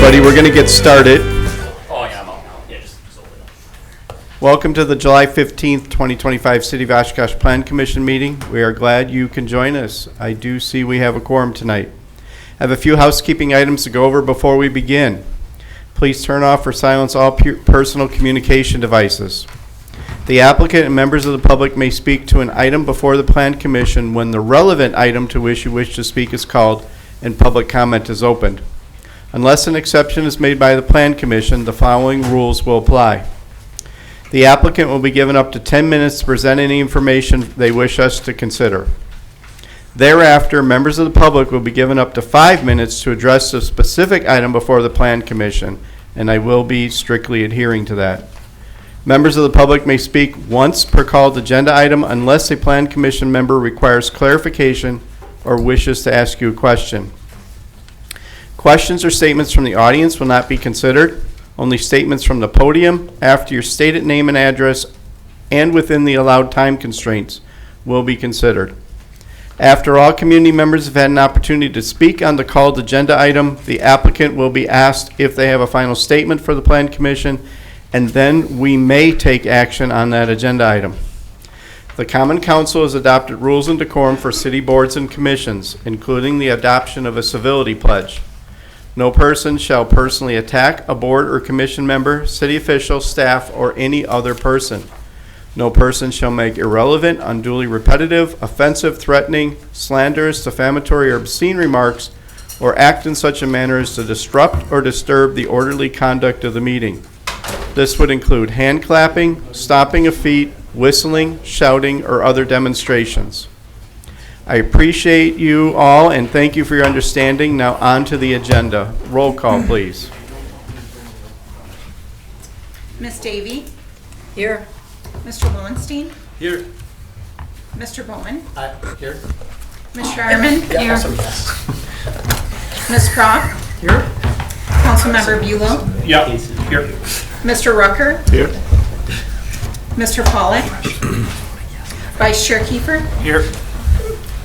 everybody. We're going to get started. Oh, yeah, I'm out now. Yeah, just over there. Welcome to the July 15th, 2025 City of Oshkosh Plan Commission meeting. We are glad you can join us. I do see we have a quorum tonight. I have a few housekeeping items to go over before we begin. Please turn off or silence all personal communication devices. The applicant and members of the public may speak to an item before the Plan Commission when the relevant item to which you wish to speak is called and public comment is opened. Unless an exception is made by the Plan Commission, the following rules will apply. The applicant will be given up to 10 minutes to present any information they wish us to consider. Thereafter, members of the public will be given up to 5 minutes to address the specific item before the Plan Commission, and I will be strictly adhering to that. Members of the public may speak once per called agenda item unless a Plan Commission member requires clarification or wishes to ask you a question. Questions or statements from the audience will not be considered. Only statements from the podium after your stated name and address and within the allowed time constraints will be considered. After all community members have had an opportunity to speak on the called agenda item, the applicant will be asked if they have a final statement for the Plan Commission, and then we may take action on that agenda item. The Common Council has adopted rules and decorum for city boards and commissions, including the adoption of a civility pledge. No person shall personally attack a board or commission member, city official, staff, or any other person. No person shall make irrelevant, unduly repetitive, offensive, threatening, slanderous, defamatory, or obscene remarks, or act in such a manner as to disrupt or disturb the orderly conduct of the meeting. This would include hand clapping, stomping of feet, whistling, shouting, or other demonstrations. I appreciate you all and thank you for your understanding. Now on to the agenda. Roll call, please. Miss Davy? Here. Mr. Lowenstein? Here. Mr. Bowman? Here. Ms. Sharman? Here. Also yes. Ms. Croft? Here. Councilmember Bulow? Yeah. Here. Mr. Rucker? Here. Mr. Pollack? Vice Chair Kiefer? Here.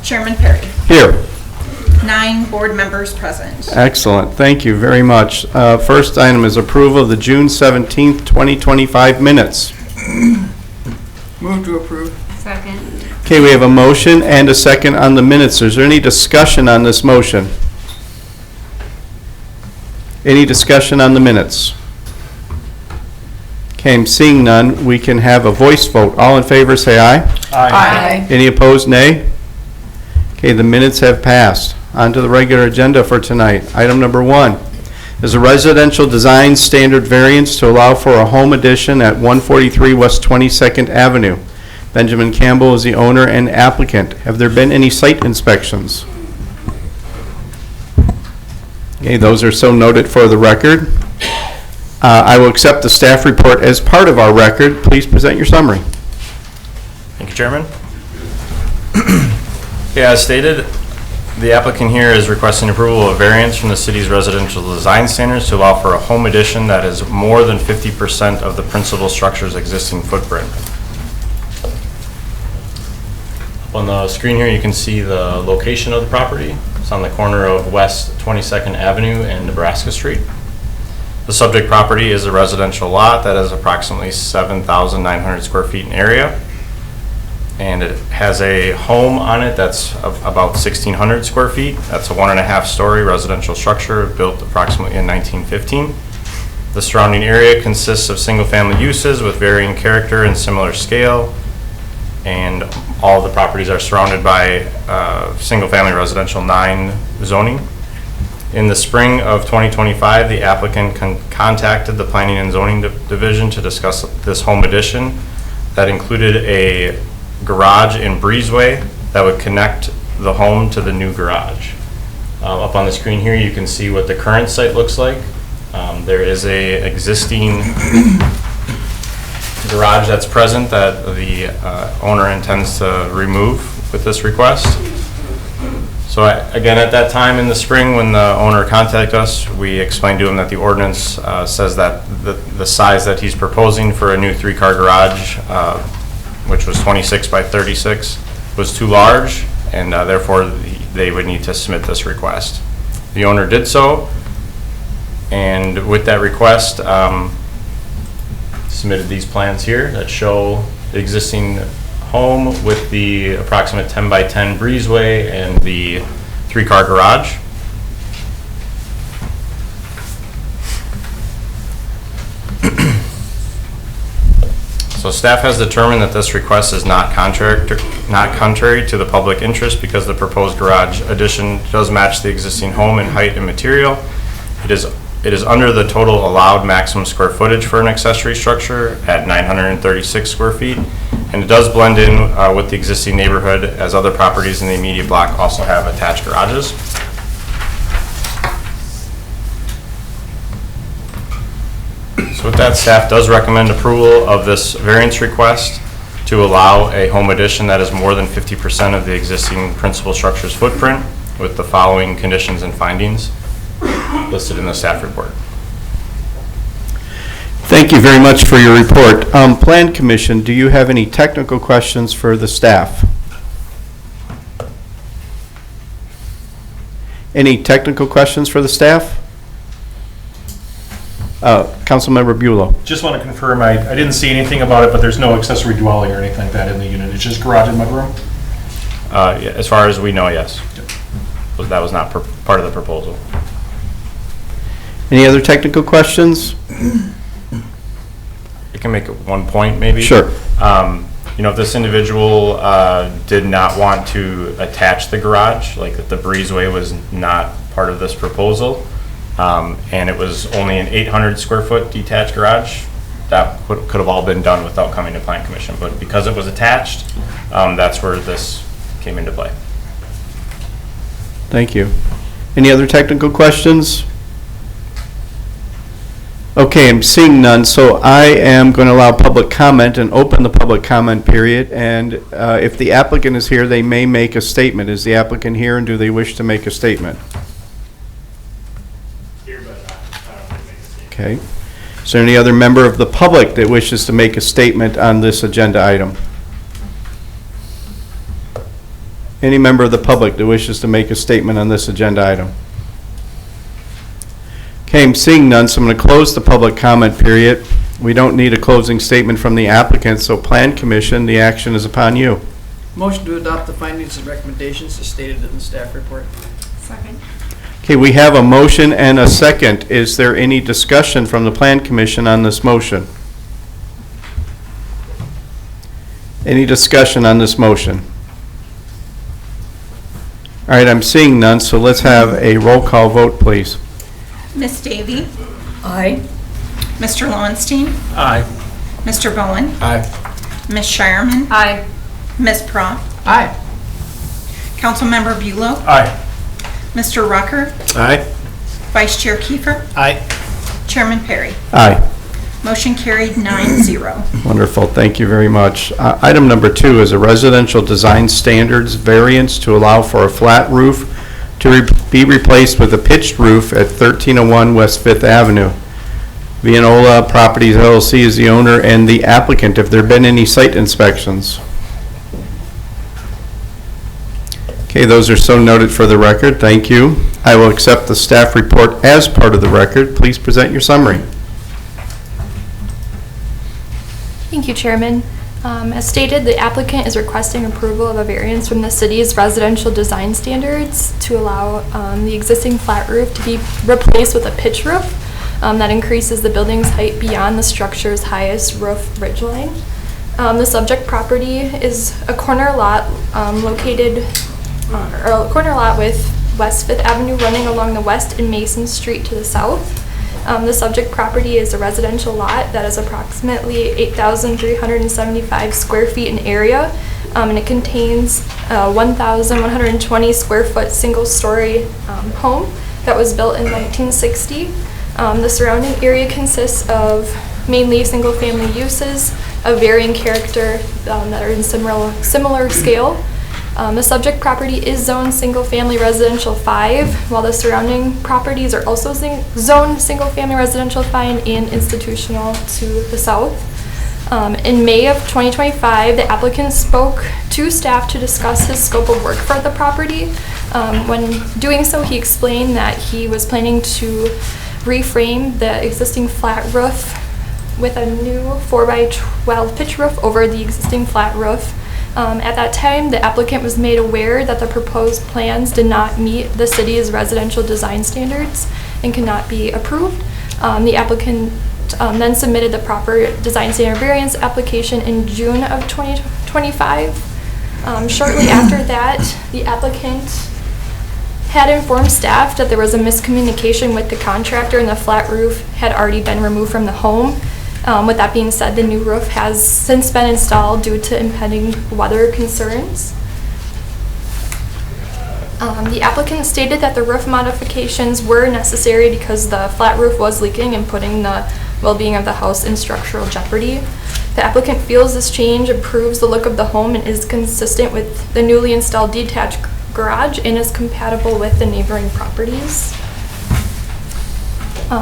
Chairman Perry? Here. 9 board members present. Excellent. Thank you very much. First item is approval of the June 17th, 2025 minutes. Move to approve. Second. Okay, we have a motion and a second on the minutes. Is there any discussion on this motion? Any discussion on the minutes? Okay, I'm seeing none. We can have a voice vote. All in favor say aye. Aye. Any opposed, nay? Okay, the minutes have passed. On to the regular agenda for tonight. Item number 1 is a residential design standard variance to allow for a home addition at 143 West 22nd Avenue. Benjamin Campbell is the owner and applicant. Have there been any site inspections? Okay, those are so noted for the record. I will accept the staff report as part of our record. Please present your summary. Thank you, Chairman. Yeah, as stated, the applicant here is requesting approval of variance from the city's residential design standards to allow for a home addition that is more than 50% of the principal structure's existing footprint. Up on the screen here, you can see the location of the property. It's on the corner of West 22nd Avenue and Nebraska Street. The subject property is a residential lot that is approximately 7,900 square feet in area. And it has a home on it that's about 1,600 square feet. That's a 1.5-story residential structure built approximately in 1915. The surrounding area consists of single-family uses with varying character and similar scale. And all the properties are surrounded by single-family residential 9 zoning. In the spring of 2025, the applicant contacted the Planning and Zoning Division to discuss this home addition that included a garage and breezeway that would connect the home to the new garage. Up on the screen here, you can see what the current site looks like. There is a existing garage that's present that the owner intends to remove with this request. So again, at that time in the spring when the owner contacted us, we explained to him that the ordinance says that the size that he's proposing for a new 3-car garage, which was 26 by 36, was too large, and therefore they would need to submit this request. The owner did so, And with that request, submitted these plans here that show the existing home with the approximate 10 by 10 breezeway and the 3-car garage. So staff has determined that this request is not contrary to the public interest because the proposed garage addition does match the existing home in height and material. It is under the total allowed maximum square footage for an accessory structure at 936 square feet, and it does blend in with the existing neighborhood, as other properties in the immediate block also have attached garages. So with that, staff does recommend approval of this variance request to allow a home addition that is more than 50% of the existing principal structure's footprint, with the following conditions and findings listed in the staff report. Thank you very much for your report. Plan Commission, do you have any technical questions for the staff? Any technical questions for the staff? Councilmember Bulow. Just want to confirm, I didn't see anything about it, but there's no accessory dwelling or anything like that in the unit. It's just garage and mudroom? Yeah, as far as we know, yes. But that was not part of the proposal. Any other technical questions? I can make one point, maybe. Sure. You know, if this individual did not want to attach the garage, like that the breezeway was not part of this proposal, and it was only an 800 square foot detached garage, that could have all been done without coming to Plan Commission. But because it was attached, that's where this came into play. Thank you. Any other technical questions? Okay, I'm seeing none, so I am going to allow public comment and open the public comment period. And if the applicant is here, they may make a statement. Is the applicant here, and do they wish to make a statement? Here, but I don't think it makes a statement. Okay. Is there any other member of the public that wishes to make a statement on this agenda item? Any member of the public that wishes to make a statement on this agenda item? Okay, I'm seeing none, so I'm going to close the public comment period. We don't need a closing statement from the applicant, so Plan Commission, the action is upon you. Motion to adopt the findings and recommendations as stated in the staff report. Second. Okay, we have a motion and a second. Is there any discussion from the Plan Commission on this motion? Any discussion on this motion? All right, I'm seeing none, so let's have a roll call vote, please. Ms. Davy? Aye. Mr. Lowenstein? Aye. Mr. Bowen? Aye. Ms. Shireman? Aye. Ms. Proff? Aye. Councilmember Bulow? Aye. Mr. Rucker? Aye. Vice Chair Kiefer? Aye. Chairman Perry? Aye. Motion carried 9-0. Wonderful, thank you very much. Item number 2 is a residential design standards variance to allow for a flat roof to be replaced with a pitched roof at 1301 West 5th Avenue. Vianola Properties LLC is the owner and the applicant. Have there been any site inspections? Okay, those are so noted for the record. Thank you. I will accept the staff report as part of the record. Please present your summary. Thank you, Chairman. As stated, the applicant is requesting approval of a variance from the city's residential design standards to allow the existing flat roof to be replaced with a pitch roof that increases the building's height beyond the structure's highest roof ridgeline. The subject property is a corner lot with West 5th Avenue running along the west and Mason Street to the south. The subject property is a residential lot that is approximately 8,375 square feet in area, and it contains a 1,120 square foot single-story home that was built in 1960. The surrounding area consists of mainly single-family uses of varying character that are in similar scale. The subject property is zoned single-family residential 5, while the surrounding properties are also zoned single-family residential 5 and institutional to the south. In May of 2025, the applicant spoke to staff to discuss his scope of work for the property. When doing so, he explained that he was planning to reframe the existing flat roof with a new 4x12 pitch roof over the existing flat roof. At that time, the applicant was made aware that the proposed plans did not meet the city's residential design standards and cannot be approved. The applicant then submitted the proper design standard variance application in June of 2025. Shortly after that, the applicant had informed staff that there was a miscommunication with the contractor and the flat roof had already been removed from the home. With that being said, the new roof has since been installed due to impending weather concerns. The applicant stated that the roof modifications were necessary because the flat roof was leaking and putting the well-being of the house in structural jeopardy. The applicant feels this change improves the look of the home and is consistent with the newly installed detached garage and is compatible with the neighboring properties.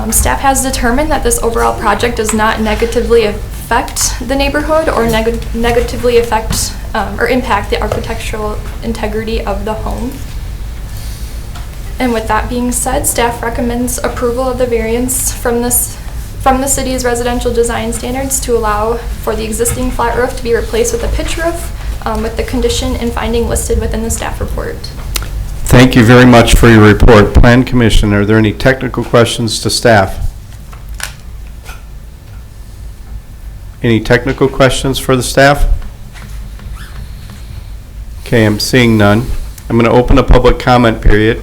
Staff has determined that this overall project does not negatively affect the neighborhood or negatively affect or impact the architectural integrity of the home. And with that being said, staff recommends approval of the variance from the city's residential design standards to allow for the existing flat roof to be replaced with a pitch roof with the condition and finding listed within the staff report. Thank you very much for your report. Plan Commission, are there any technical questions to staff? Any technical questions for the staff? Okay, I'm seeing none. I'm going to open a public comment period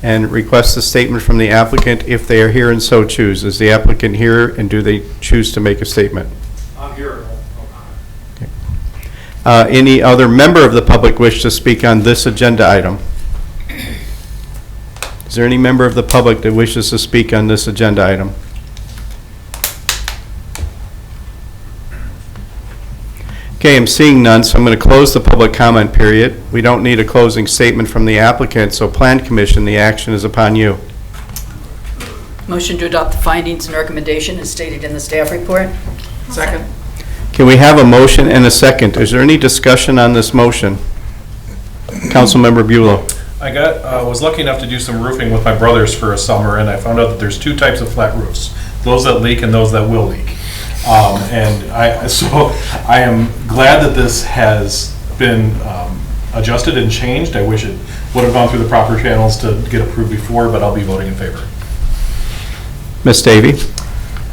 and request a statement from the applicant if they are here and so choose. Is the applicant here and do they choose to make a statement? I'm here. Okay. Any other member of the public wish to speak on this agenda item? Is there any member of the public that wishes to speak on this agenda item? Okay, I'm seeing none, so I'm going to close the public comment period. We don't need a closing statement from the applicant, so Plan Commission, the action is upon you. Motion to adopt the findings and recommendation as stated in the staff report. Second. Can we have a motion and a second? Is there any discussion on this motion? Councilmember Bulow. I was lucky enough to do some roofing with my brothers for a summer, and I found out that there's two types of flat roofs, those that leak and those that will leak. So I am glad that this has been adjusted and changed. I wish it would have gone through the proper channels to get approved before, but I'll be voting in favor. Ms. Davy?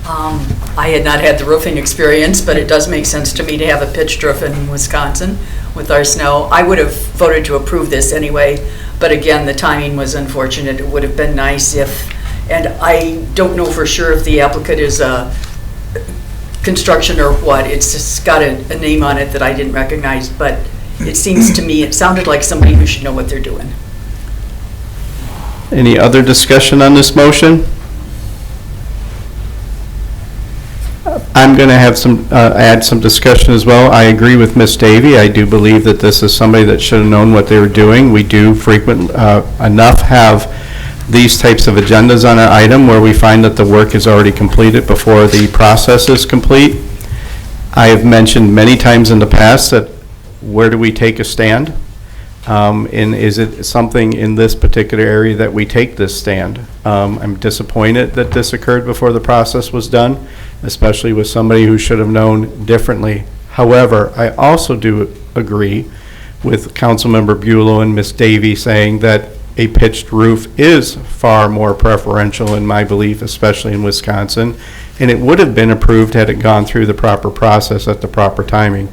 I had not had the roofing experience, but it does make sense to me to have a pitched roof in Wisconsin with our snow. I would have voted to approve this anyway, but again, the timing was unfortunate. It would have been nice if, and I don't know for sure if the applicant is a construction or what. It's just got a name on it that I didn't recognize, but it seems to me, it sounded like somebody who should know what they're doing. Any other discussion on this motion? I'm going to have add some discussion as well. I agree with Ms. Davy. I do believe that this is somebody that should have known what they were doing. We do frequently enough have these types of agendas on our item where we find that the work is already completed before the process is complete. I have mentioned many times in the past that where do we take a stand? And is it something in this particular area that we take this stand? I'm disappointed that this occurred before the process was done, especially with somebody who should have known differently. However, I also do agree with Councilmember Bulow and Ms. Davy saying that a pitched roof is far more preferential in my belief, especially in Wisconsin, and it would have been approved had it gone through the proper process at the proper timing.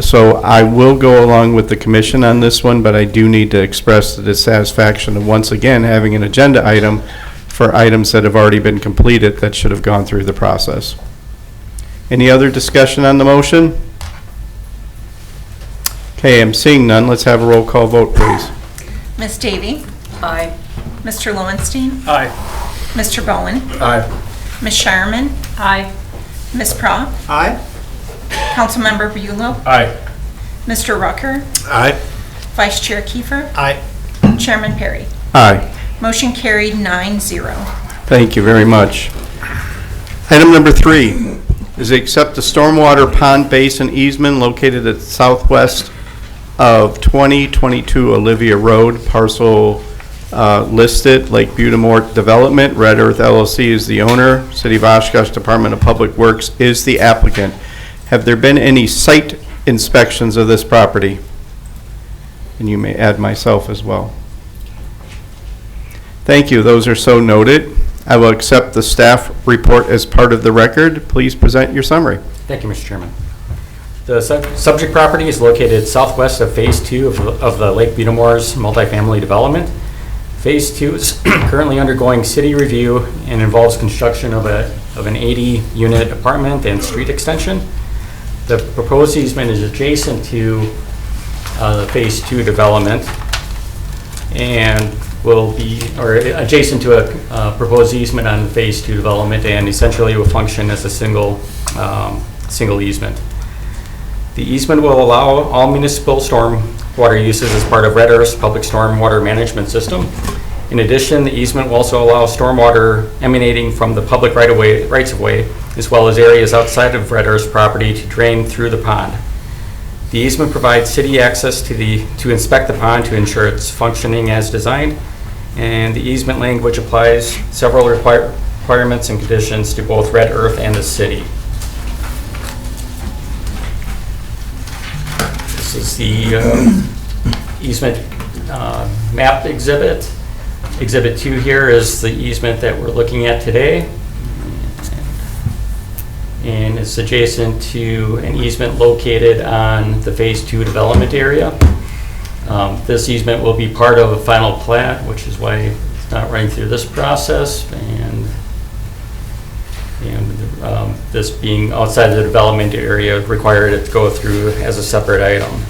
So I will go along with the commission on this one, but I do need to express the dissatisfaction of once again having an agenda item for items that have already been completed that should have gone through the process. Any other discussion on the motion? Okay, I'm seeing none. Let's have a roll call vote, please. Ms. Davy? Aye. Mr. Lowenstein? Aye. Mr. Bowen? Aye. Ms. Shireman? Aye. Ms. Prop? Aye. Councilmember Bulow? Aye. Mr. Rucker? Aye. Vice Chair Kiefer? Aye. Chairman Perry? Aye. Motion carried 9-0. Thank you very much. Item number 3 is to accept the stormwater pond basin easement located at southwest of 2022 Olivia Road, parcel listed. Lake Butamort Development, Red Earth LLC is the owner. City of Oshkosh Department of Public Works is the applicant. Have there been any site inspections of this property? And you may add myself as well. Thank you. Those are so noted. I will accept the staff report as part of the record. Please present your summary. Thank you, Mr. Chairman. The subject property is located southwest of Phase 2 of the Lake Butamor's multifamily development. Phase 2 is currently undergoing city review and involves construction of an 80-unit apartment and street extension. The proposed easement is adjacent to the Phase 2 development and will be, or adjacent to a proposed easement on the Phase 2 development, and essentially will function as a single easement. The easement will allow all municipal stormwater uses as part of Red Earth's public stormwater management system. In addition, the easement will also allow stormwater emanating from the public rights-of-way, as well as areas outside of Red Earth's property, to drain through the pond. The easement provides city access to inspect the pond to ensure it's functioning as designed, and the easement language applies several requirements and conditions to both Red Earth and the city. This is the easement map exhibit. Exhibit 2 here is the easement that we're looking at today, and it's adjacent to an easement located on the Phase 2 development area. This easement will be part of a final plat, which is why it's not running through this process, and this being outside the development area required it to go through as a separate item.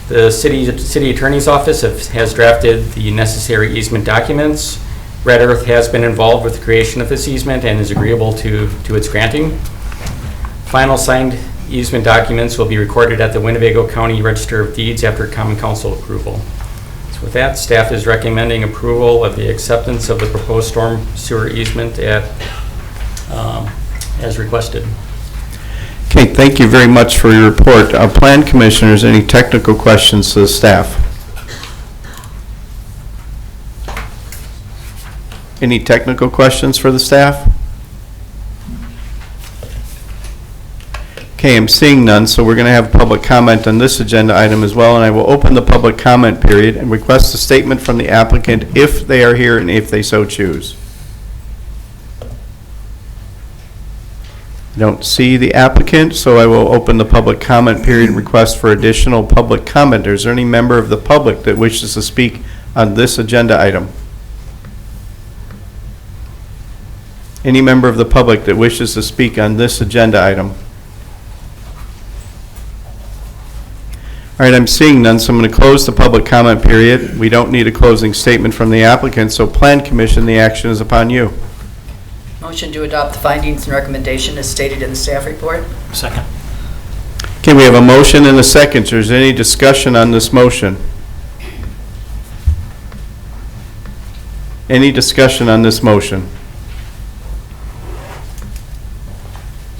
The city attorney's office has drafted the necessary easement documents. Red Earth has been involved with the creation of this easement and is agreeable to its granting. Final signed easement documents will be recorded at the Winnebago County Register of Deeds after Common Council approval. So with that, staff is recommending approval of the acceptance of the proposed storm sewer easement as requested. Okay, thank you very much for your report. Plan Commissioners, any technical questions to the staff? Any technical questions for the staff? Okay, I'm seeing none, so we're going to have public comment on this agenda item as well, and I will open the public comment period and request a statement from the applicant if they are here and if they so choose. I don't see the applicant, so I will open the public comment period and request for additional public comment. Is there any member of the public that wishes to speak on this agenda item? Any member of the public that wishes to speak on this agenda item? All right, I'm seeing none, so I'm going to close the public comment period. We don't need a closing statement from the applicant, so Plan Commission, the action is upon you. Motion to adopt the findings and recommendation as stated in the staff report. Second. Okay, we have a motion and a second. Is there any discussion on this motion? Any discussion on this motion?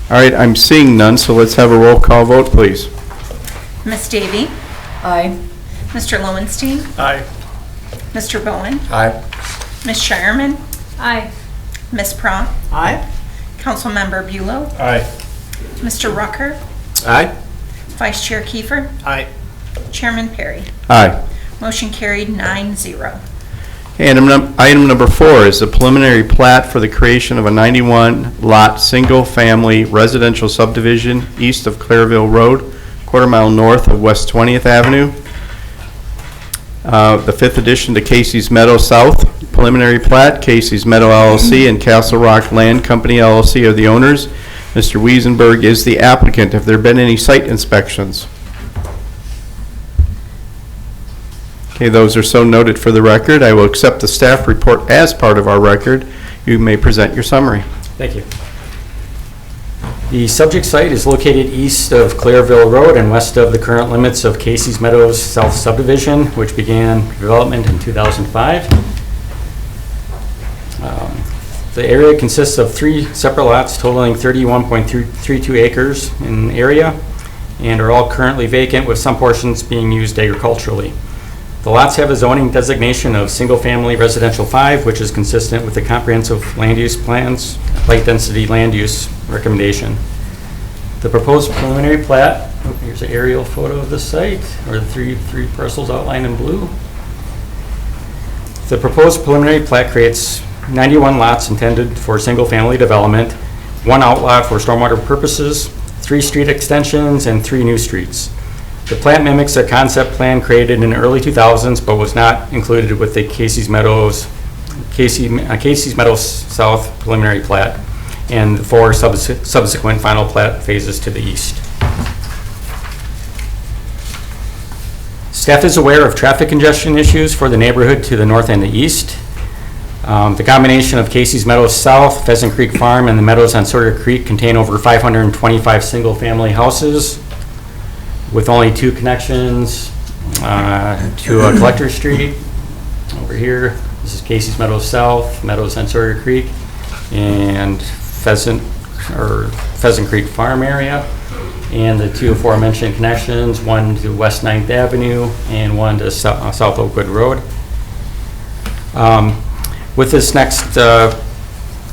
All right, I'm seeing none, so let's have a roll call vote, please. Ms. Davy? Aye. Mr. Lowenstein? Aye. Mr. Bowen? Aye. Ms. Shireman? Aye. Ms. Pratt? Aye. Councilmember Bulow? Aye. Mr. Rucker? Aye. Vice Chair Kiefer? Aye. Chairman Perry? Aye. Motion carried 9-0. And item number 4 is the preliminary plat for the creation of a 91-lot, single-family residential subdivision east of Clairville Road, quarter-mile north of West 20th Avenue. The 5th addition to Casey's Meadow South. Preliminary plat, Casey's Meadow LLC and Castle Rock Land Company LLC are the owners. Mr. Wiesenberg is the applicant. Have there been any site inspections? Okay, those are so noted for the record. I will accept the staff report as part of our record. You may present your summary. Thank you. The subject site is located east of Clairville Road and west of the current limits of Casey's Meadows South Subdivision, which began development in 2005. The area consists of 3 separate lots totaling 31.32 acres in area and are all currently vacant, with some portions being used agriculturally. The lots have a zoning designation of single-family residential 5, which is consistent with the comprehensive land use plans, light density land use recommendation. The proposed preliminary plat, here's an aerial photo of the site, or the three parcels outlined in blue. The proposed preliminary plat creates 91 lots intended for single-family development, 1 outlot for stormwater purposes, 3 street extensions, and 3 new streets. The plat mimics a concept plan created in the early 2000s, but was not included with the Casey's Meadows South preliminary plat and the 4 subsequent final plat phases to the east. Staff is aware of traffic congestion issues for the neighborhood to the north and the east. The combination of Casey's Meadows South, Pheasant Creek Farm, and the meadows on Sawyer Creek contain over 525 single-family houses with only 2 connections to a collector street. Over here, this is Casey's Meadows South, meadows on Sawyer Creek, and Pheasant Creek Farm area. And the 2 aforementioned connections, 1 to West 9th Avenue and 1 to South Oakwood Road. With this next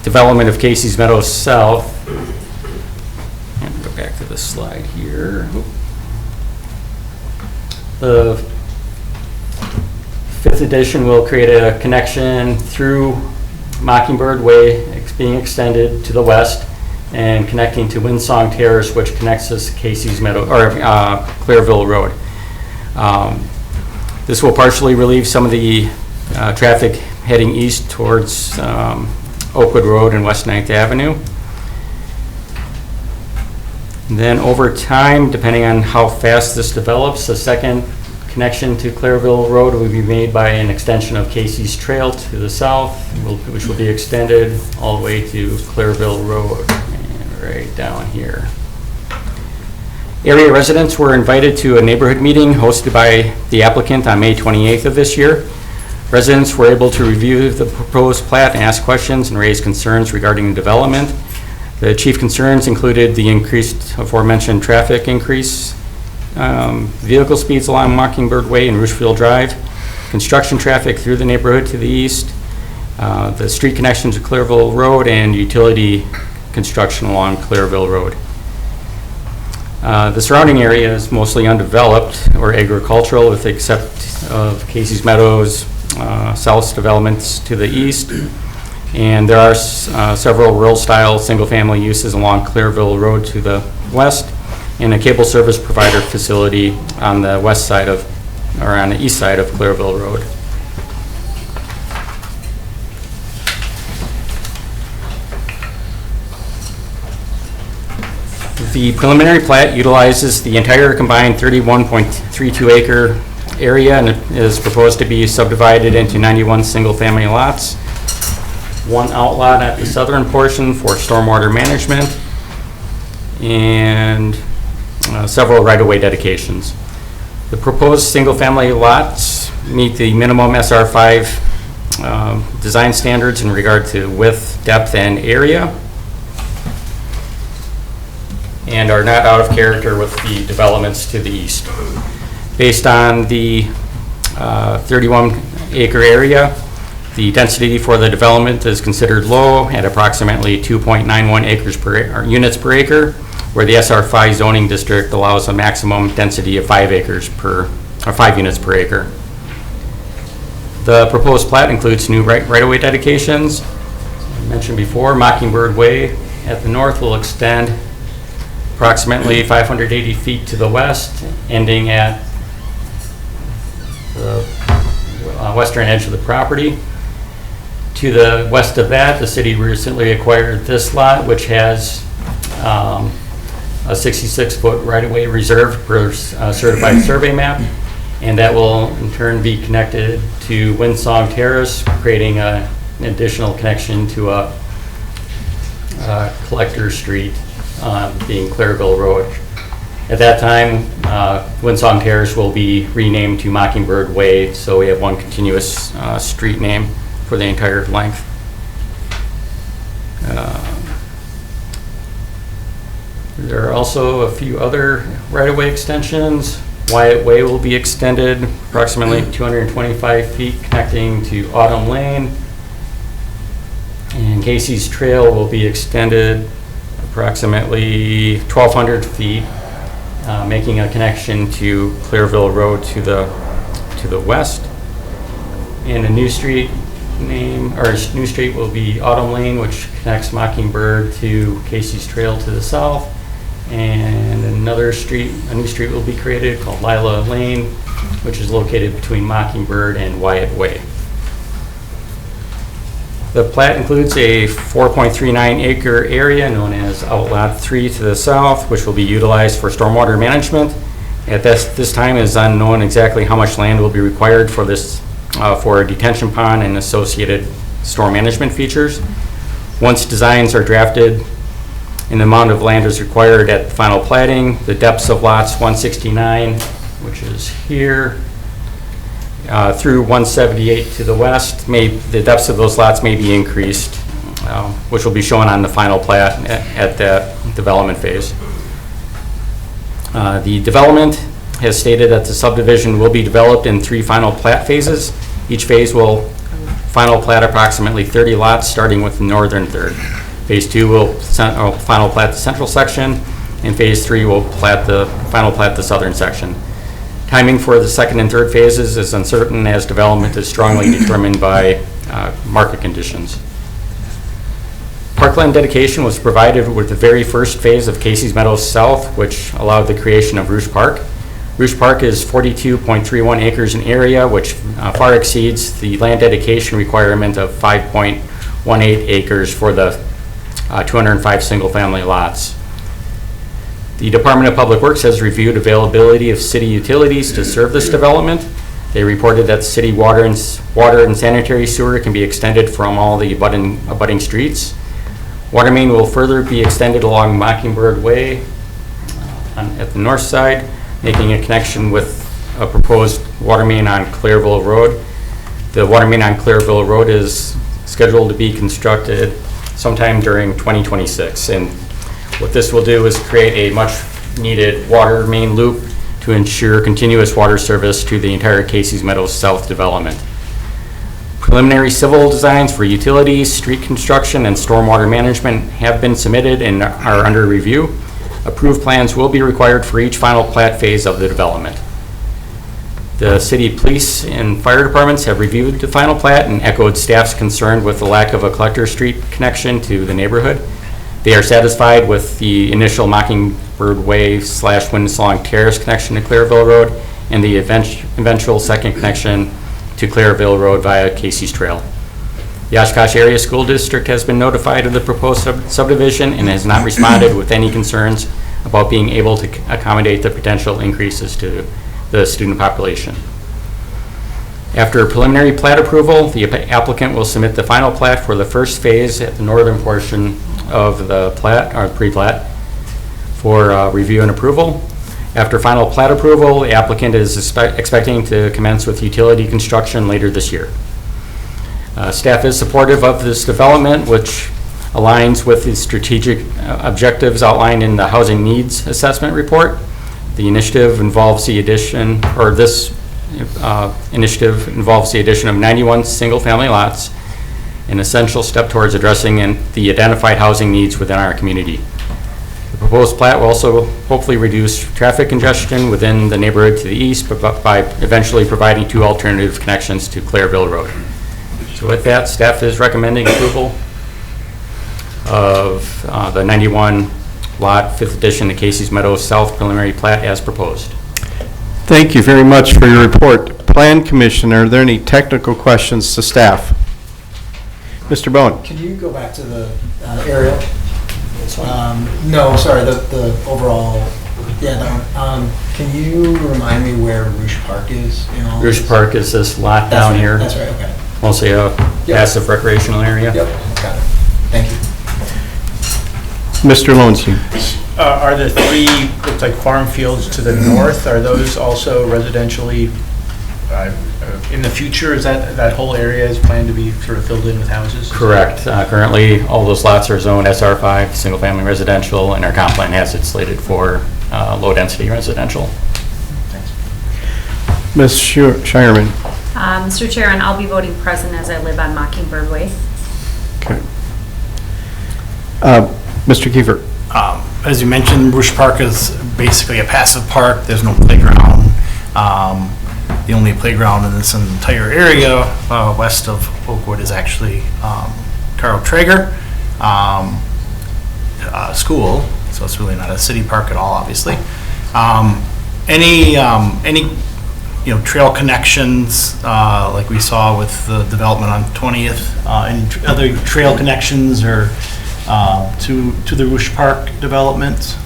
development of Casey's Meadows South, and go back to this slide here. The 5th edition will create a connection through Mockingbird Way, it's being extended to the west and connecting to Windsong Terrace, which connects us to Casey's Meadow or Clairville Road. This will partially relieve some of the traffic heading east towards Oakwood Road and West 9th Avenue. And then over time, depending on how fast this develops, the second connection to Clairville Road will be made by an extension of Casey's Trail to the south, which will be extended all the way to Clairville Road, and right down here. Area residents were invited to a neighborhood meeting hosted by the applicant on May 28th of this year. Residents were able to review the proposed plat and ask questions and raise concerns regarding the development. The chief concerns included the increased aforementioned traffic increase, vehicle speeds along Mockingbird Way and Rushfield Drive, construction traffic through the neighborhood to the east, the street connection to Clairville Road, and utility construction along Clairville Road. The surrounding area is mostly undeveloped or agricultural, with the except of Casey's Meadows, South developments to the east. And there are several rural-style single-family uses along Clairville Road to the west, and a cable service provider facility on the west side of, or on the east side of Clairville Road. The preliminary plat utilizes the entire combined 31.32 acre area and it is proposed to be subdivided into 91 single-family lots. 1 outlot at the southern portion for stormwater management, and several right-of-way dedications. The proposed single-family lots meet the minimum SR5 design standards in regard to width, depth, and area, and are not out of character with the developments to the east. Based on the 31-acre area, the density for the development is considered low at approximately 2.91 acres per units per acre, where the SR5 zoning district allows a maximum density of 5 units per acre. The proposed plat includes new right-of-way dedications. As I mentioned before, Mockingbird Way at the north will extend approximately 580 feet to the west, ending at the western edge of the property. To the west of that, the city recently acquired this lot, which has a 66-foot right-of-way reserved per certified survey map, and that will in turn be connected to Windsong Terrace, creating an additional connection to a collector street being Clairville Road. At that time, Windsong Terrace will be renamed to Mockingbird Way, so we have one continuous street name for the entire length. There are also a few other right-of-way extensions Wyatt Way will be extended approximately 225 feet connecting to Autumn Lane. And Casey's Trail will be extended approximately 1,200 feet, making a connection to Clearville Road to the west. And a new street new street will be Autumn Lane, which connects Mockingbird to Casey's Trail to the south. And a new street will be created called Lila Lane, which is located between Mockingbird and Wyatt Way. The plat includes a 4.39 acre area known as Outlot 3 to the south, which will be utilized for stormwater management. At this time, it is unknown exactly how much land will be required for this for a detention pond and associated storm management features. Once designs are drafted and the amount of land is required at final platting, the depths of lots 169, which is here, through 178 to the west, the depths of those lots may be increased, which will be shown on the final plat at that development phase. The development has stated that the subdivision will be developed in 3 final plat phases. Each phase will final plat approximately 30 lots, starting with the northern third. Phase 2 will final plat the central section, and Phase 3 will final plat the southern section. Timing for the second and third phases is uncertain, as development is strongly determined by market conditions. Parkland dedication was provided with the very first phase of Casey's Meadows South, which allowed the creation of Rouge Park. Rouge Park is 42.31 acres in area, which far exceeds the land dedication requirement of 5.18 acres for the 205 single-family lots. The Department of Public Works has reviewed availability of city utilities to serve this development. They reported that city water and sanitary sewer can be extended from all the abutting streets. Water main will further be extended along Mockingbird Way at the north side, making a connection with a proposed water main on Clearville Road. The water main on Clearville Road is scheduled to be constructed sometime during 2026. And what this will do is create a much needed water main loop to ensure continuous water service to the entire Casey's Meadows South development. Preliminary civil designs for utilities, street construction, and stormwater management have been submitted and are under review. Approved plans will be required for each final plat phase of the development. The city police and fire departments have reviewed the final plat and echoed staff's concern with the lack of a collector street connection to the neighborhood. They are satisfied with the initial Mockingbird Way / Windsong Terrace connection to Clearville Road and the eventual second connection to Clearville Road via Casey's Trail. The Oshkosh Area School District has been notified of the proposed subdivision and has not responded with any concerns about being able to accommodate the potential increases to the student population. After preliminary plat approval, the applicant will submit the final plat for the first phase at the northern portion of the plat, or pre-plat, for review and approval. After final plat approval, the applicant is expecting to commence with utility construction later this year. Staff is supportive of this development, which aligns with the strategic objectives outlined in the Housing Needs Assessment Report. The initiative involves the addition, or this initiative involves the addition of 91 single-family lots, an essential step towards addressing the identified housing needs within our community. The proposed plat will also hopefully reduce traffic congestion within the neighborhood to the east by eventually providing 2 alternative connections to Clearville Road. So with that, staff is recommending approval of the 91 lot 5th edition to Casey's Meadows South preliminary plat as proposed. Thank you very much for your report. Plan Commission, are there any technical questions to staff? Mr. Bowen. Can you go back to the aerial? No, sorry, the overall, yeah, that one. Can you remind me where Rouge Park is in all Rouge this? Park is this lot That's down right, here. That's right, okay. Mostly a passive recreational area. Yep, got it. Thank you. Mr. Lowenstein. Are the 3, looks like farm fields to the north, are those also residentially, in the future, is that whole area is planned to be sort of filled in with houses? Correct. Currently, all those lots are zoned SR5, single-family residential, and our comp plan has it slated for low-density residential. Thanks. Ms. Shireman. Mr. Chair, and I'll be voting present as I live on Mockingbird Way. Okay. Mr. Kiefer. As you mentioned, Rush Park is basically a passive park. There's no playground. The only playground in this entire area west of Oakwood is actually Carl Traeger School, so it's really not a city park at all, obviously. Any trail connections like we saw with the development on 20th, any other trail connections or to the Rush Park development?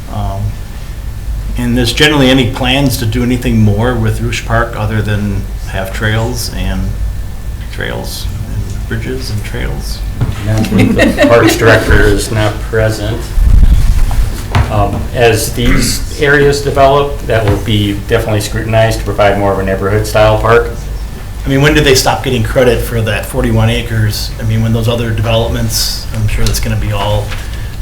And there's generally any plans to do anything more with Rush Park other than have trails and bridges and trails? And I believe the Parks Director is not present. As these areas develop, that will be definitely scrutinized to provide more of a neighborhood-style park. I mean, when do they stop getting credit for that 41 acres? I mean, when those other developments, I'm sure that's going to be all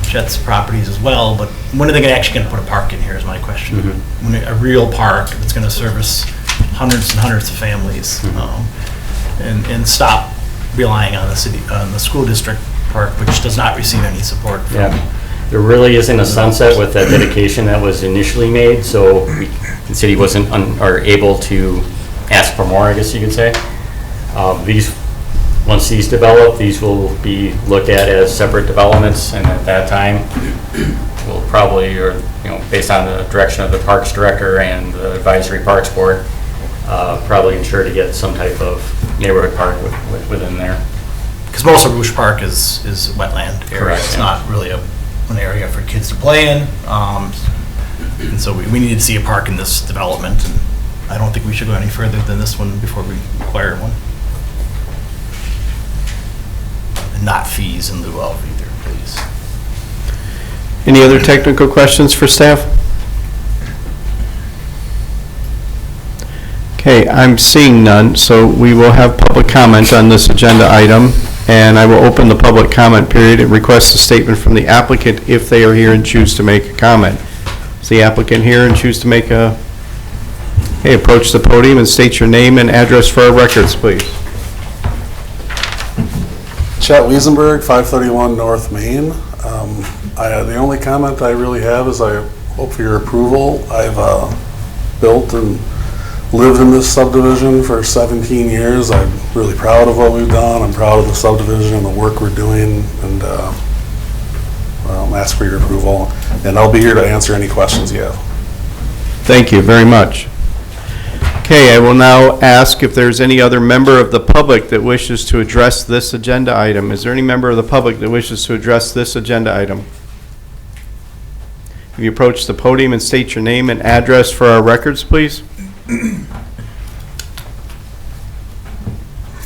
Chet's properties as well, but when are they actually going to put a park in here is my question. Mm-hmm. When a real park that's going to service hundreds and hundreds of families, and stop relying on the city, on the school district park, which does not receive any support from. Yeah. There really isn't a sunset with that dedication that was initially made, so the city wasn't able to ask for more, I guess you could say. Once these develop, these will be looked at as separate developments, and at that time, we'll probably, based on the direction of the Parks Director and the Advisory Parks Board, probably ensure to get some type of neighborhood park within there. Because most of Rush Park is wetland area. Correct, It's yeah. not really an area for kids to play in. And so we need to see a park in this development, and I don't think we should go any further than this one before we acquire one. And not fees in lieu of either, please. Any other technical questions for staff? Okay, I'm seeing none, so we will have public comment on this agenda item, and I will open the public comment period and request a statement from the applicant if they are here and choose to make a comment. Is the applicant here and choose to make a, hey, approach the podium and state your name and address for our records, please. Chet Wiesenberg, 531 North Main. The only comment I really have is I hope for your approval. I've built and lived in this subdivision for 17 years. I'm really proud of what we've done. I'm proud of the subdivision and the work we're doing, and ask for your approval. And I'll be here to answer any questions you have. Thank you very much. Okay, I will now ask if there's any other member of the public that wishes to address this agenda item. Is there any member of the public that wishes to address this agenda item? If you approach the podium and state your name and address for our records, please.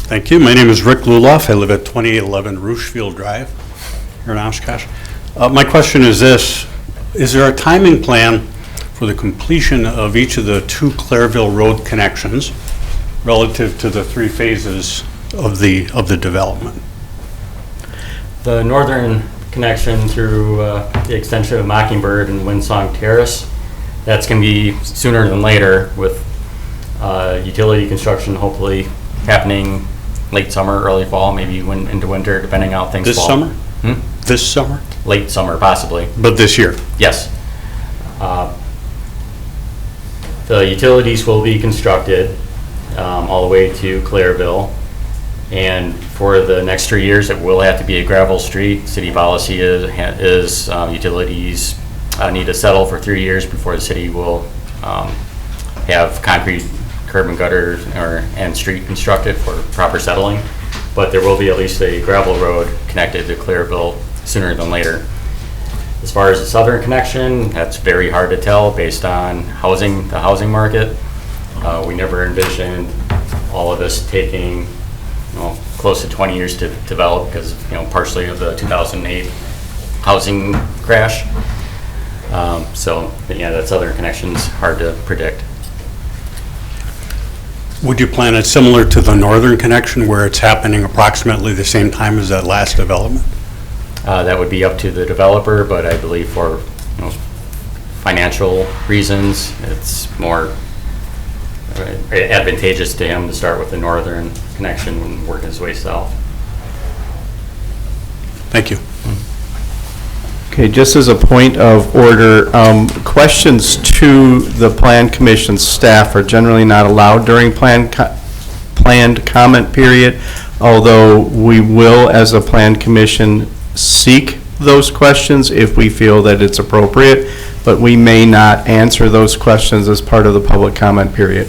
Thank you. My name is Rick Luloff. I live at 2811 Rochefield Drive here in Oshkosh. My question is this: is there a timing plan for the completion of each of the two Clairville Road connections relative to the three phases of the development? The northern connection through the extension of Mockingbird and Windsong Terrace, that's going to be sooner than later, with utility construction hopefully happening late summer, early fall, maybe into winter, depending on how things This fall. summer? This summer? Late summer, possibly. But this year? Yes. The utilities will be constructed all the way to Clairville, and for the next 3 years, it will have to be a gravel street. City policy is utilities need to settle for 3 years before the city will have concrete curb and gutter and street constructed for proper settling. But there will be at least a gravel road connected to Clairville sooner than later. As far as the southern connection, that's very hard to tell based on the housing market. We never envisioned all of this taking close to 20 years to develop because partially of the 2008 housing crash. But yeah, that southern connection's hard to predict. Would you plan it similar to the northern connection where it's happening approximately the same time as that last development? That would be up to the developer, but I believe for financial reasons, it's more advantageous to him to start with the northern connection and work his way south. Thank you. Okay, just as a point of order, questions to the Plan Commission staff are generally not allowed during planned comment period, although we will, as a Plan Commission, seek those questions if we feel that it's appropriate, but we may not answer those questions as part of the public comment period.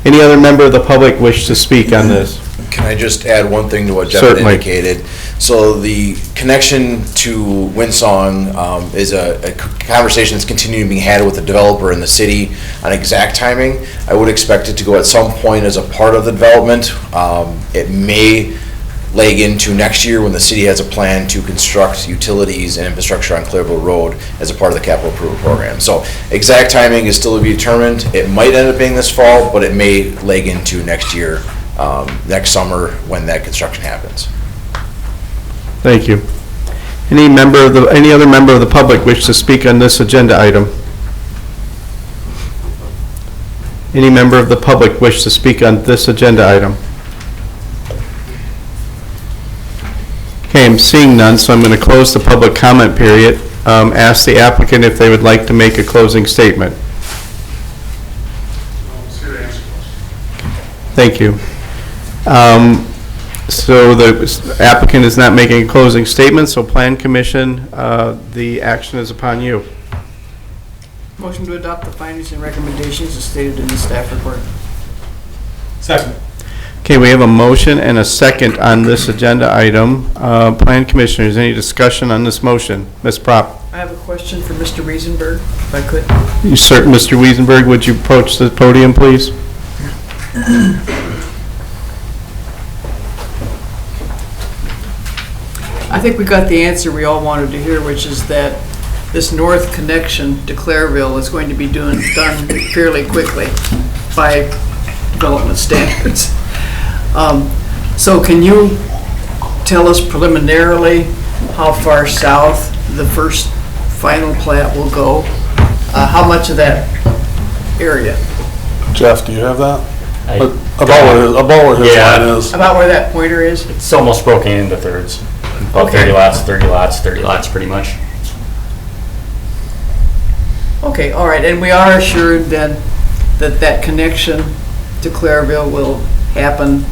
Any other member of the public wish to speak on this? Can I just add one thing to what Jeff Certainly. indicated? So the connection to Windsong is a conversation that's continuing to be had with the developer and the city on exact timing. I would expect it to go at some point as a part of the development. It may leg into next year when the city has a plan to construct utilities and infrastructure on Clearville Road as a part of the capital approval program. So exact timing is still to be determined. It might end up being this fall, but it may leg into next year, next summer when that construction happens. Thank you. Any other member of the public wish to speak on this agenda item? Any member of the public wish to speak on this agenda item? Okay, I'm seeing none, so I'm going to close the public comment period. Ask the applicant if they would like to make a closing statement. Thank you. So the applicant is not making a closing statement, so Plan Commission, the action is upon you. Motion to adopt the findings and recommendations as stated in the staff report. Second. Okay, we have a motion and a second on this agenda item. Plan Commissioners, any discussion on this motion? Ms. Prop? I have a question for Mr. Riesenberg, if I could. You certain, Mr. Wiesenberg, would you approach the podium, please? I think we got the answer we all wanted to hear, which is that this north connection to Clairville is going to be done fairly quickly by development standards. So can you tell us preliminarily how far south the first final plat will go? How much of that area? Jeff, do you have that? About where his line is. About where that pointer is? It's almost broken into thirds. About Okay. 30 lots, 30 lots, 30 lots pretty much. Okay, all right, and we are assured then that that connection to Clairville will happen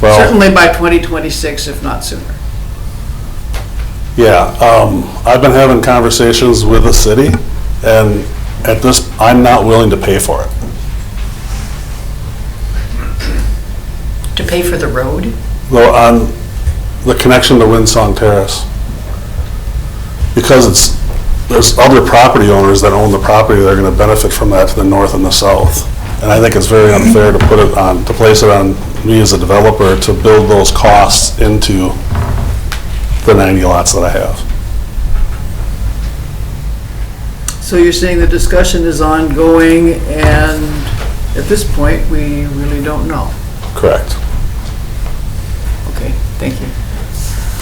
Well, certainly by 2026, if not sooner. yeah, I've been having conversations with the city, and at this, I'm not willing to pay for it. To pay for the road? Though on the connection to Windsong Terrace. Because there's other property owners that own the property that are gonna benefit from that to the north and the south. And I think it's very unfair to place it on me as a developer to build those costs into the 90 lots that I have. So you're saying the discussion is ongoing, and at this point, we really don't know? Correct. Okay, thank you.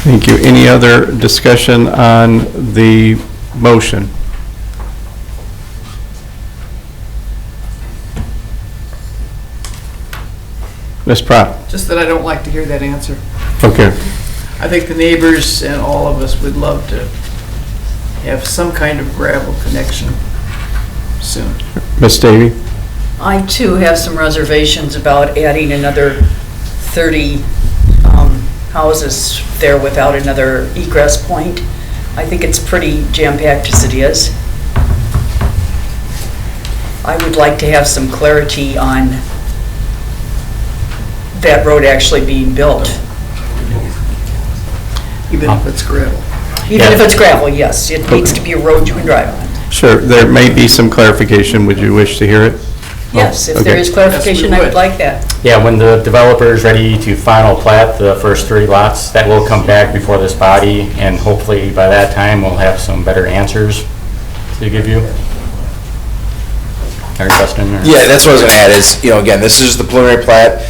Thank you. Any other discussion on the motion? Ms. Prop? Just that I don't like to hear that answer. Okay. I think the neighbors and all of us would love to have some kind of gravel connection soon. Ms. Davy? I too have some reservations about adding another 30 houses there without another egress point. I think it's pretty jam-packed as it is. I would like to have some clarity on that road actually being built. Even if it's gravel. Even if it's gravel, yes, it needs to be a road you can drive on. Sure, there may be some clarification. Would you wish to hear it? Yes, if there Okay. is clarification, I would like that. Yeah, when the developer is ready to final plat the first 3 lots, that will come back before this body, and hopefully by that time, we'll have some better answers to give you. Or Justin? Or? Yeah, that's what I was gonna add is, again, this is the preliminary plat.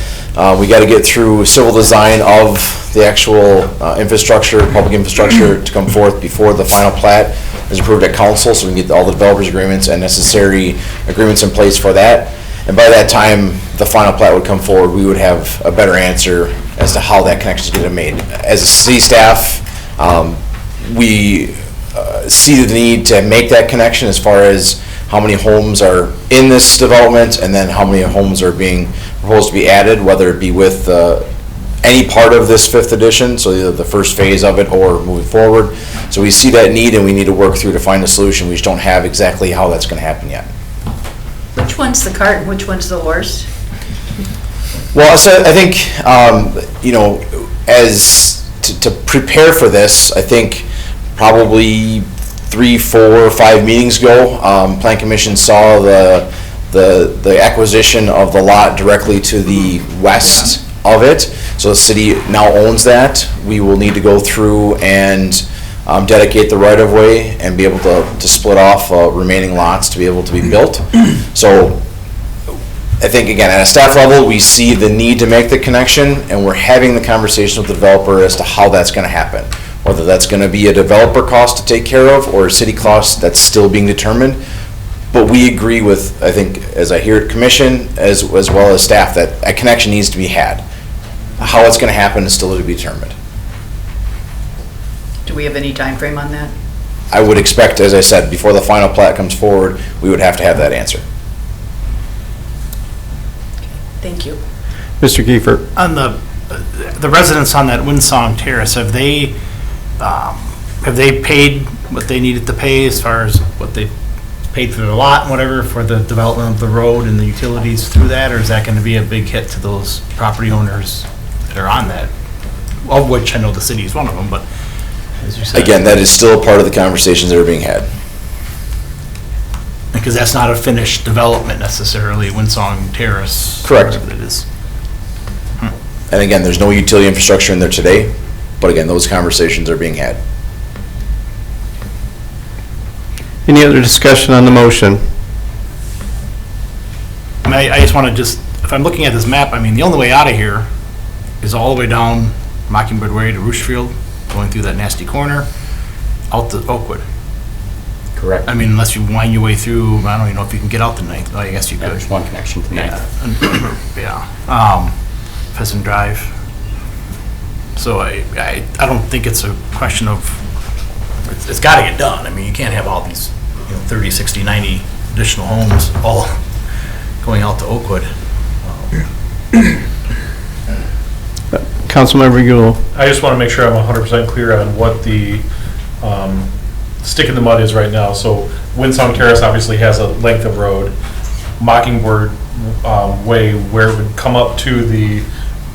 We gotta get through civil design of the actual infrastructure, public infrastructure to come forth before the final plat. is approved at council, so we can get all the developers agreements and necessary agreements in place for that. And by that time, the final plat would come forward, we would have a better answer as to how that connection is going to be made. As a city staff, we see the need to make that connection as far as how many homes are in this development and then how many homes are being proposed to be added, whether it be with any part of this 5th edition, so either the first phase of it or moving forward. So we see that need and we need to work through to find a solution. We just don't have exactly how that's going to happen yet. Which one's the cart and which one's the horse? Well, so I think, as to prepare for this, I think probably 3, 4, 5 meetings ago, Plan Commission saw the acquisition of the lot directly to the west of it. So the city now owns that. We will need to go through and dedicate the right-of-way and be able to split off remaining lots to be able to be built. So I think, again, at a staff level, we see the need to make the connection, and we're having the conversation with the developer as to how that's going to happen. Whether that's going to be a developer cost to take care of or a city cost, that's still being determined. But we agree with, I think, as I hear it, commission as well as staff, that a connection needs to be had. How it's going to happen is still to be determined. Do we have any time frame on that? I would expect, as I said, before the final plat comes forward, we would have to have that answer. Thank you. Mr. Kiefer. On the residents on that Windsong Terrace, have they paid what they needed to pay as far as what they paid for the lot and whatever for the development of the road and the utilities through that, or is that going to be a big hit to those property owners that are on that? Of which I know the city is one of them, but as you said. Again, that is still part of the conversations that are being had. Because that's not a finished development necessarily, Windsong Terrace. Correct. Whatever it is. And again, there's no utility infrastructure in there today, but again, those conversations are being had. Any other discussion on the motion? I just want to if I'm looking at this map, I mean, the only way out of here is all the way down Mockingbird Way to Rochefield, going through that nasty corner, out to Oakwood. Correct. I mean, unless you wind your way through, I don't even know if you can get out the 9th. Oh, I guess you could. There's one connection to 9th. Yeah. Pheasant Drive. So I don't think it's a question of, it's got to get done. I mean, you can't have all these 30, 60, 90 additional homes all going out to Oakwood. Councilmember Yule. I just want to make sure I'm 100% clear on what the stick in the mud is right now. So Windsong Terrace obviously has a length of road. Mockingbird Way, where it would come up to the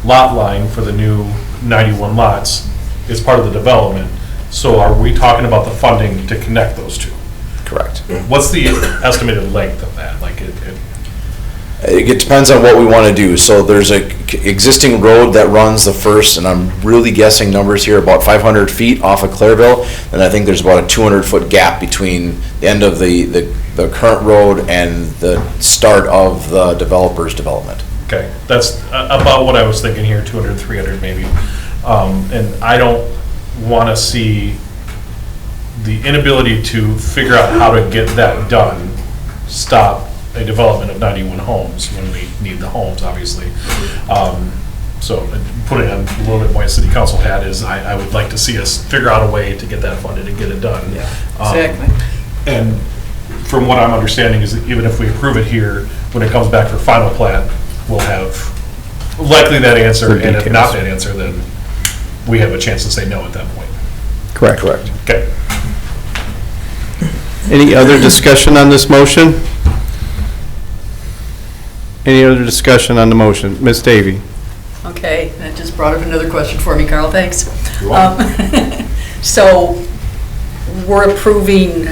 lot line for the new 91 lots, is part of the development. So are we talking about the funding to connect those two? Correct. What's the estimated length of that? Like It depends on what we want to do. So there's a existing road that runs the first, and I'm really guessing numbers here, about 500 feet off of Clairville, and I think there's about a 200-foot gap between the end of the current road and the start of the developer's development. Okay, that's about what I was thinking here, 200, 300 maybe. And I don't want to see the inability to figure out how to get that done stop a development of 91 homes when we need the homes, obviously. So putting on a little bit more city council hat is I would like to see us figure out a way to get that funded and get it done. Yeah, exactly. And from what I'm understanding is that even if we approve it here, when it comes back for final plat, we'll have likely that answer, and if not that answer, then we have a chance to say no at that point. Correct. Correct. Okay. Any other discussion on this motion? Any other discussion on the motion? Ms. Davy? Okay, that just brought up another question for me, Carl, thanks. You're welcome. So we're approving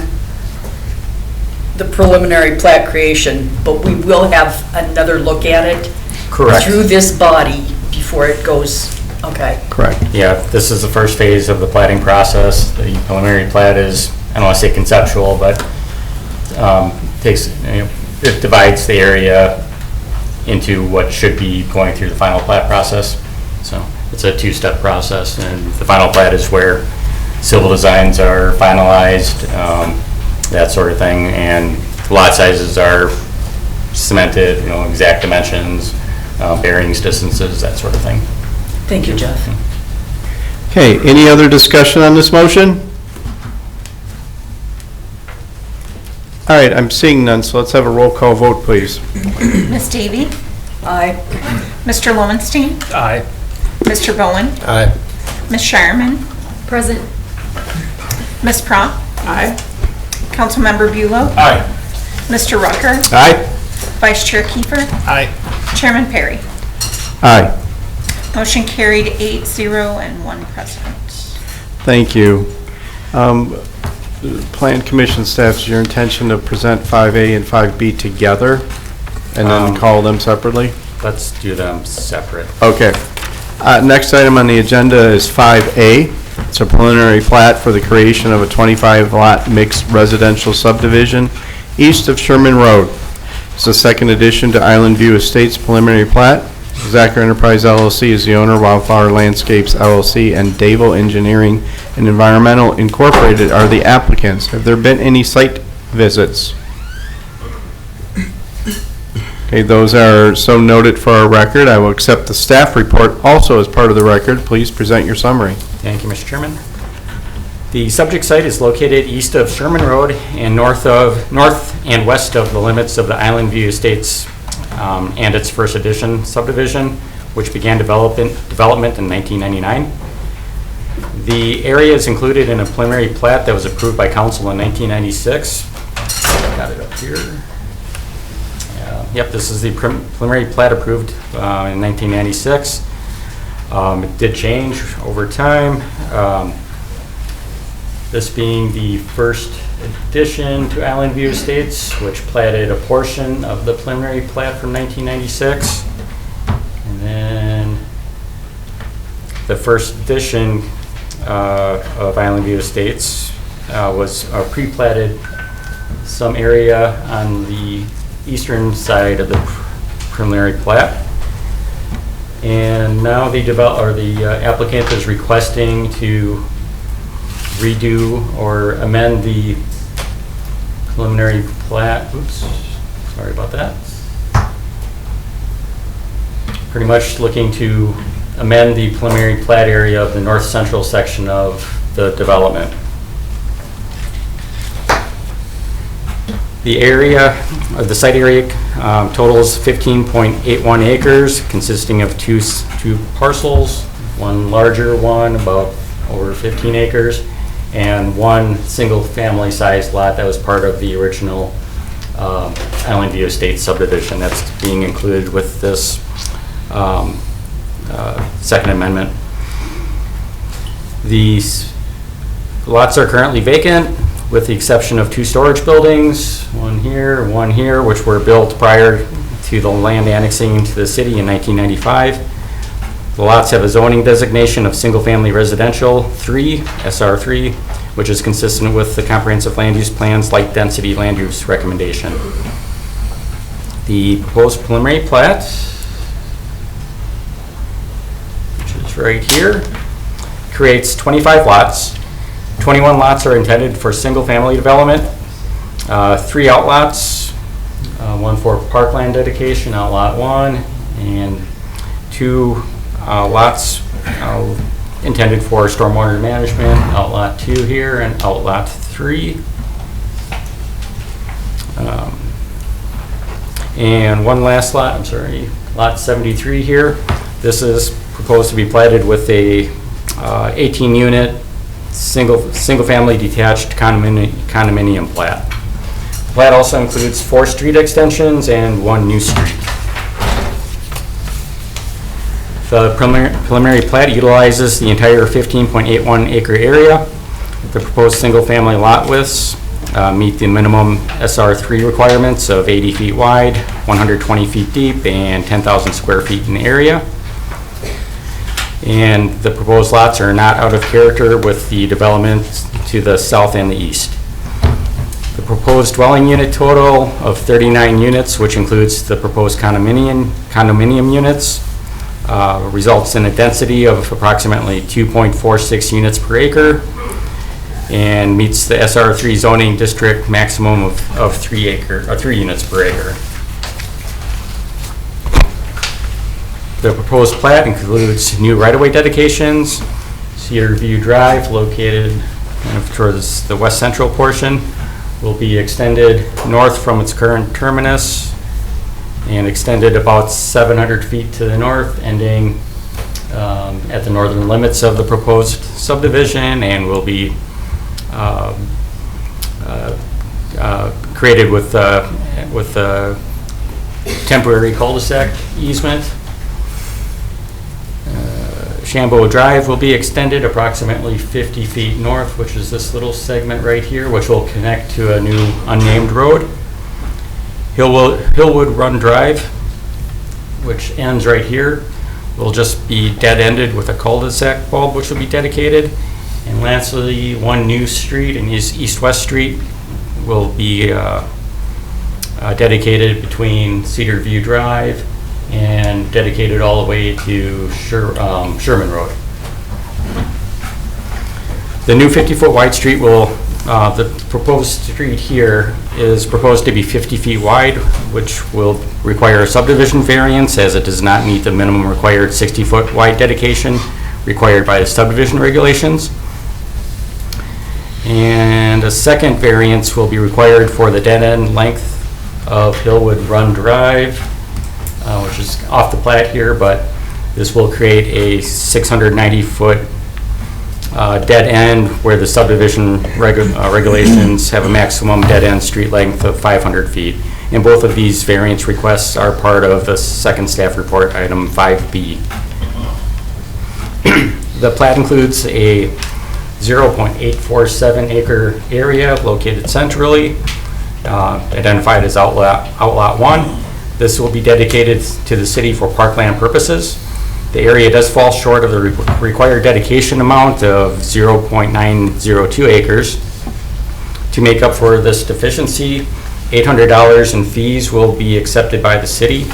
the preliminary plat creation, but we will have another look at it Correct. through this body before it goes, okay. Correct. Yeah, this is the first phase of the plating process. The preliminary plat is, I don't want to say conceptual, but it divides the area into what should be going through the final plat process. So it's a two-step process, and the final plat is where civil designs are finalized, that sort of thing, and lot sizes are cemented, exact dimensions, bearings, distances, that sort of thing. Thank you, Jeff. Okay, any other discussion on this motion? All right, I'm seeing none, so let's have a roll call vote, please. Ms. Davy? Aye. Mr. Lowenstein? Aye. Mr. Bowen? Aye. Ms. Shireman? Present. Ms. Prop? Aye. Councilmember Bulow? Aye. Mr. Rucker? Aye. Vice Chair Kiefer? Aye. Chairman Perry? Aye. Motion carried 8-0 and 1 present. Thank you. Plan Commission staff, is your intention to present 5A and 5B together and then call them separately? Let's do them separate. Okay. Next item on the agenda is 5A. It's a preliminary plat for the creation of a 25-lot mixed residential subdivision east of Sherman Road. It's the second addition to Island View Estates preliminary plat. Zachary Enterprise LLC is the owner, Wildflower Landscapes LLC, and Davo Engineering and Environmental Incorporated are the applicants. Have there been any site visits? Okay, those are so noted for our record. I will accept the staff report also as part of the record. Please present your summary. Thank you, Mr. Chairman. The subject site is located east of Sherman Road and north and west of the limits of the Island View Estates and its first edition subdivision, which began development in 1999. The area is included in a preliminary plat that was approved by council in 1996. Got it up here. Yep, this is the preliminary plat approved in 1996. It did change over time. This being the first addition to Island View Estates, which platted a portion of the preliminary plat from 1996. And then the first edition of Island View Estates was pre-platted some area on the eastern side of the preliminary plat. And now the applicant is requesting to redo or amend the preliminary plat. Oops, sorry about that. Pretty much looking to amend the preliminary plat area of the north central section of the development. The area, the site area totals 15.81 acres, consisting of two parcels, one larger one, about over 15 acres, and one single-family sized lot that was part of the original Island View Estates subdivision that's being included with this second amendment. These lots are currently vacant, with the exception of 2 storage buildings, one here, which were built prior to the land annexing to the city in 1995. The lots have a zoning designation of single-family residential 3, SR3, which is consistent with the comprehensive land use plan's light density land use recommendation. The proposed preliminary plat, which is right here, creates 25 lots. 21 lots are intended for single-family development, 3 outlots, one for parkland dedication, outlot 1, and 2 lots intended for stormwater management, outlot 2 here and outlot 3. And one last lot, lot 73 here. This is proposed to be platted with a 18-unit single-family detached condominium plat. The plat also includes 4 street extensions and 1 new street. The preliminary plat utilizes the entire 15.81 acre area. The proposed single-family lot widths meet the minimum SR3 requirements of 80 feet wide, 120 feet deep, and 10,000 square feet in area. And the proposed lots are not out of character with the development to the south and the east. The proposed dwelling unit total of 39 units, which includes the proposed condominium units, results in a density of approximately 2.46 units per acre. and meets the SR3 zoning district maximum of 3 units per acre. The proposed plat includes new right-of-way dedications. Cedar View Drive, located kind of towards the west central portion, will be extended north from its current terminus and extended about 700 feet to the north, ending at the northern limits of the proposed subdivision, and will be created with temporary cul-de-sac easement. Shambo Drive will be extended approximately 50 feet north, which is this little segment right here, which will connect to a new unnamed road. Hillwood Run Drive, which ends right here, will just be dead-ended with a cul-de-sac bulb, which will be dedicated. And lastly, one new street, and East-West Street, will be dedicated between Cedar View Drive and dedicated all the way to Sherman Road. The new 50-foot wide street will, the proposed street here is proposed to be 50 feet wide, which will require a subdivision variance as it does not meet the minimum required 60-foot wide dedication required by the subdivision regulations. And a second variance will be required for the dead-end length of Hillwood Run Drive, which is off the plat here, but this will create a 690-foot dead end where the subdivision regulations have a maximum dead end street length of 500 feet. And both of these variance requests are part of the second staff report, item 5B. The plat includes a 0.847 acre area located centrally, identified as Outlot 1. This will be dedicated to the city for parkland purposes. The area does fall short of the required dedication amount of 0.902 acres. To make up for this deficiency, $800 in fees will be accepted by the city.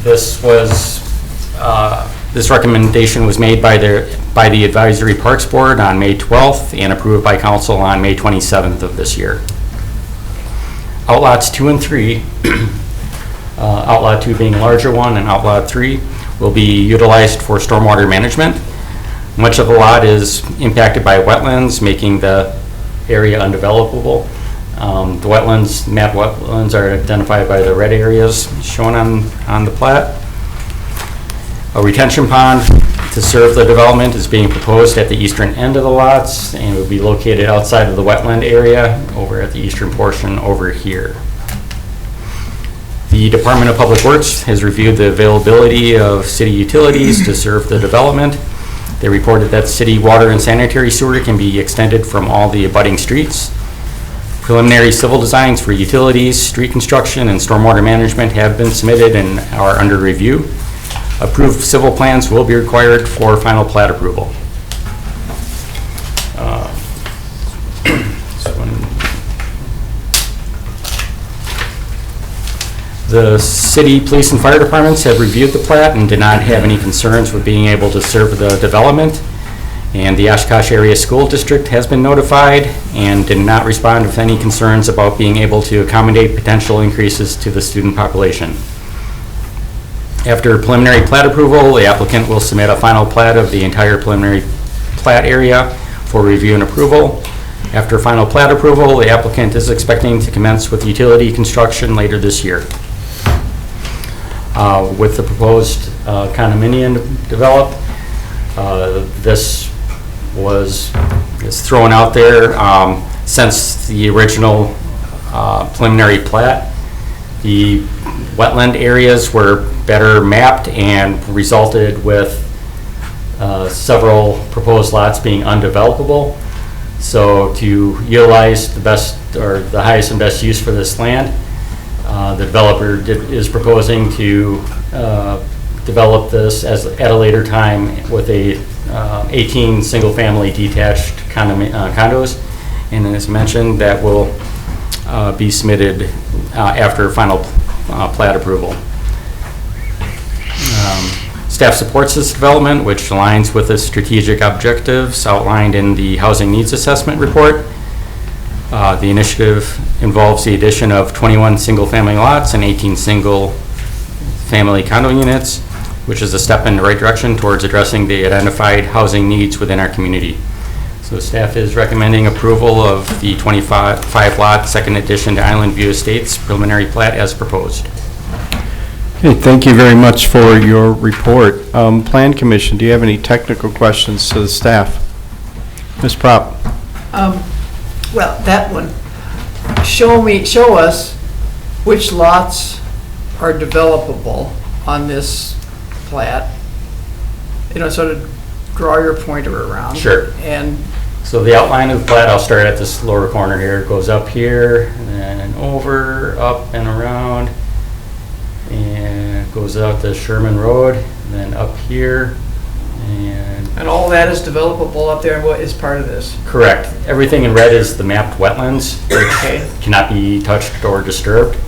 This recommendation was made by the Advisory Parks Board on May 12th and approved by council on May 27th of this year. Outlots 2 and 3, Outlot 2 being a larger one and Outlot 3, will be utilized for stormwater management. Much of the lot is impacted by wetlands, making the area undevelopable. The wetlands, mapped wetlands, are identified by the red areas shown on the plat. A retention pond to serve the development is being proposed at the eastern end of the lots and will be located outside of the wetland area over at the eastern portion over here. The Department of Public Works has reviewed the availability of city utilities to serve the development. They reported that city water and sanitary sewer can be extended from all the abutting streets. Preliminary civil designs for utilities, street construction, and stormwater management have been submitted and are under review. Approved civil plans will be required for final plat approval. The city, police, and fire departments have reviewed the plat and did not have any concerns with being able to serve the development. And the Oshkosh Area School District has been notified and did not respond with any concerns about being able to accommodate potential increases to the student population. After preliminary plat approval, the applicant will submit a final plat of the entire preliminary plat area for review and approval. After final plat approval, the applicant is expecting to commence with utility construction later this year. With the proposed condominium developed, this is thrown out there since the original preliminary plat. The wetland areas were better mapped and resulted with several proposed lots being undevelopable. So to utilize the best or the highest and best use for this land, the developer is proposing to develop this at a later time with 18 single-family detached condos. And as mentioned, that will be submitted after final plat approval. Staff supports this development, which aligns with the strategic objectives outlined in the Housing Needs Assessment Report. The initiative involves the addition of 21 single-family lots and 18 single-family condo units, which is a step in the right direction towards addressing the identified housing needs within our community. So staff is recommending approval of the 25-lot second addition to Island View Estates preliminary plat as proposed. Okay, thank you very much for your report. Plan Commission, do you have any technical questions to the staff? Ms. Prop? Well, that one, show us which lots are developable on this plat. You know, sort of draw your pointer around. Sure. And So the outline of the plat, I'll start at this lower corner here. It goes up here, and then over, up and around, and goes out to Sherman Road, and then up here, and all that is developable up there and what is part of this? correct. Everything in red is the mapped wetlands, which cannot be touched or disturbed.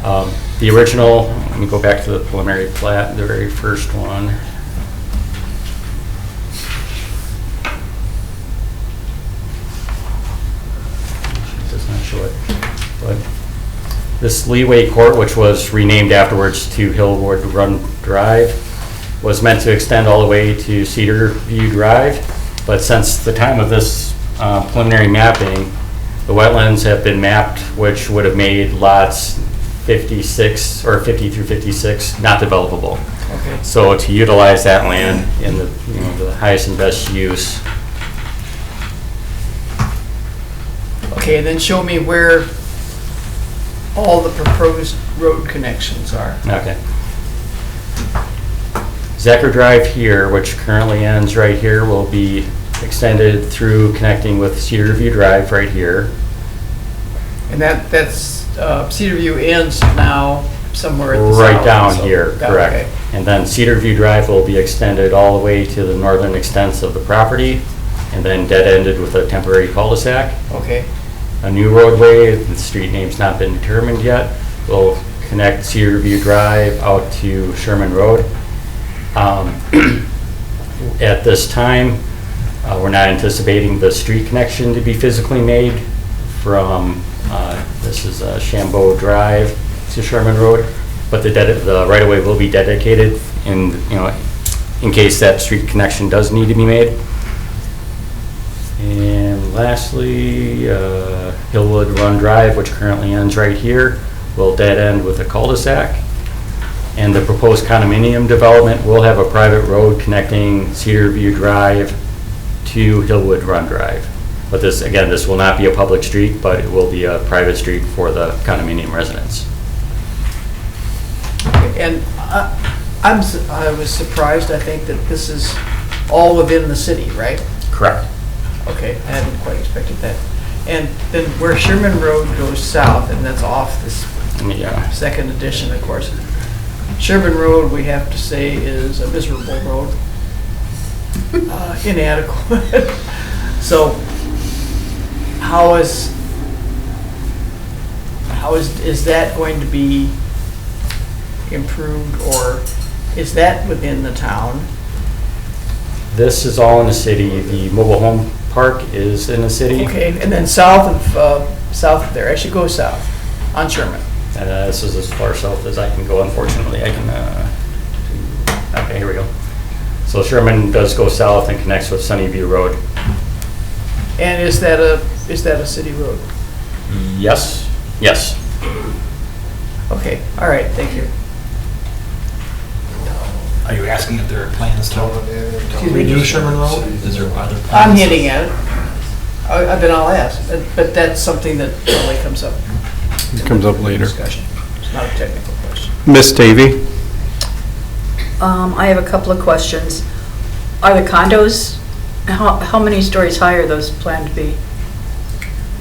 The original, let me go back to the preliminary plat, the very first one. Does not show it, but this Leeway Court, which was renamed afterwards to Hillwood Run Drive, was meant to extend all the way to Cedar View Drive, but since the time of this preliminary mapping, the wetlands have been mapped, which would have made lots 56 or 50 through 56 not developable. Okay. So to utilize that land in the, you know, the highest and best use. Okay, then show me where all the proposed road connections are. Okay. Zecker Drive here, which currently ends right here, will be extended through connecting with Cedar View Drive right here. And that's Cedar View ends now somewhere at the south. Right down so here, that- correct. okay. And then Cedar View Drive will be extended all the way to the northern extents of the property, and then dead-ended with a temporary cul-de-sac. Okay. A new roadway, the street name's not been determined yet, will connect Cedar View Drive out to Sherman Road. At this time, we're not anticipating the street connection to be physically made from, this is Shambo Drive to Sherman Road, but the right-of-way will be dedicated in case that street connection does need to be made. And lastly, Hillwood Run Drive, which currently ends right here, will dead end with a cul-de-sac. And the proposed condominium development will have a private road connecting Cedar View Drive to Hillwood Run Drive. But this, again, this will not be a public street, but it will be a private street for the condominium residents. And I was surprised, I think, that this is all within the city, right? Correct. Okay, I hadn't quite expected that. And then where Sherman Road goes south, and that's off this second edition, of course. Sherman Road, we have to say, is a miserable road. Inadequate. So is that going to be improved, or is that within the town? This is all in the city. The mobile home park is in the city. Okay, and then south of there, as you go south on Sherman. This is as far south as I can go, unfortunately. I can, okay, here we go. So Sherman does go south and connects with Sunnyview Road. And is that a city road? Yes, yes. Okay, all right, thank you. Are you asking if there are plans to redo Sherman Road? Is there other plans? I'm hinting at it. Then I'll ask, but that's something that probably comes up. It comes up later. Discussion. It's not a technical question. Miss Davy? I have a couple of questions. Are the condos, how many stories high are those planned to be?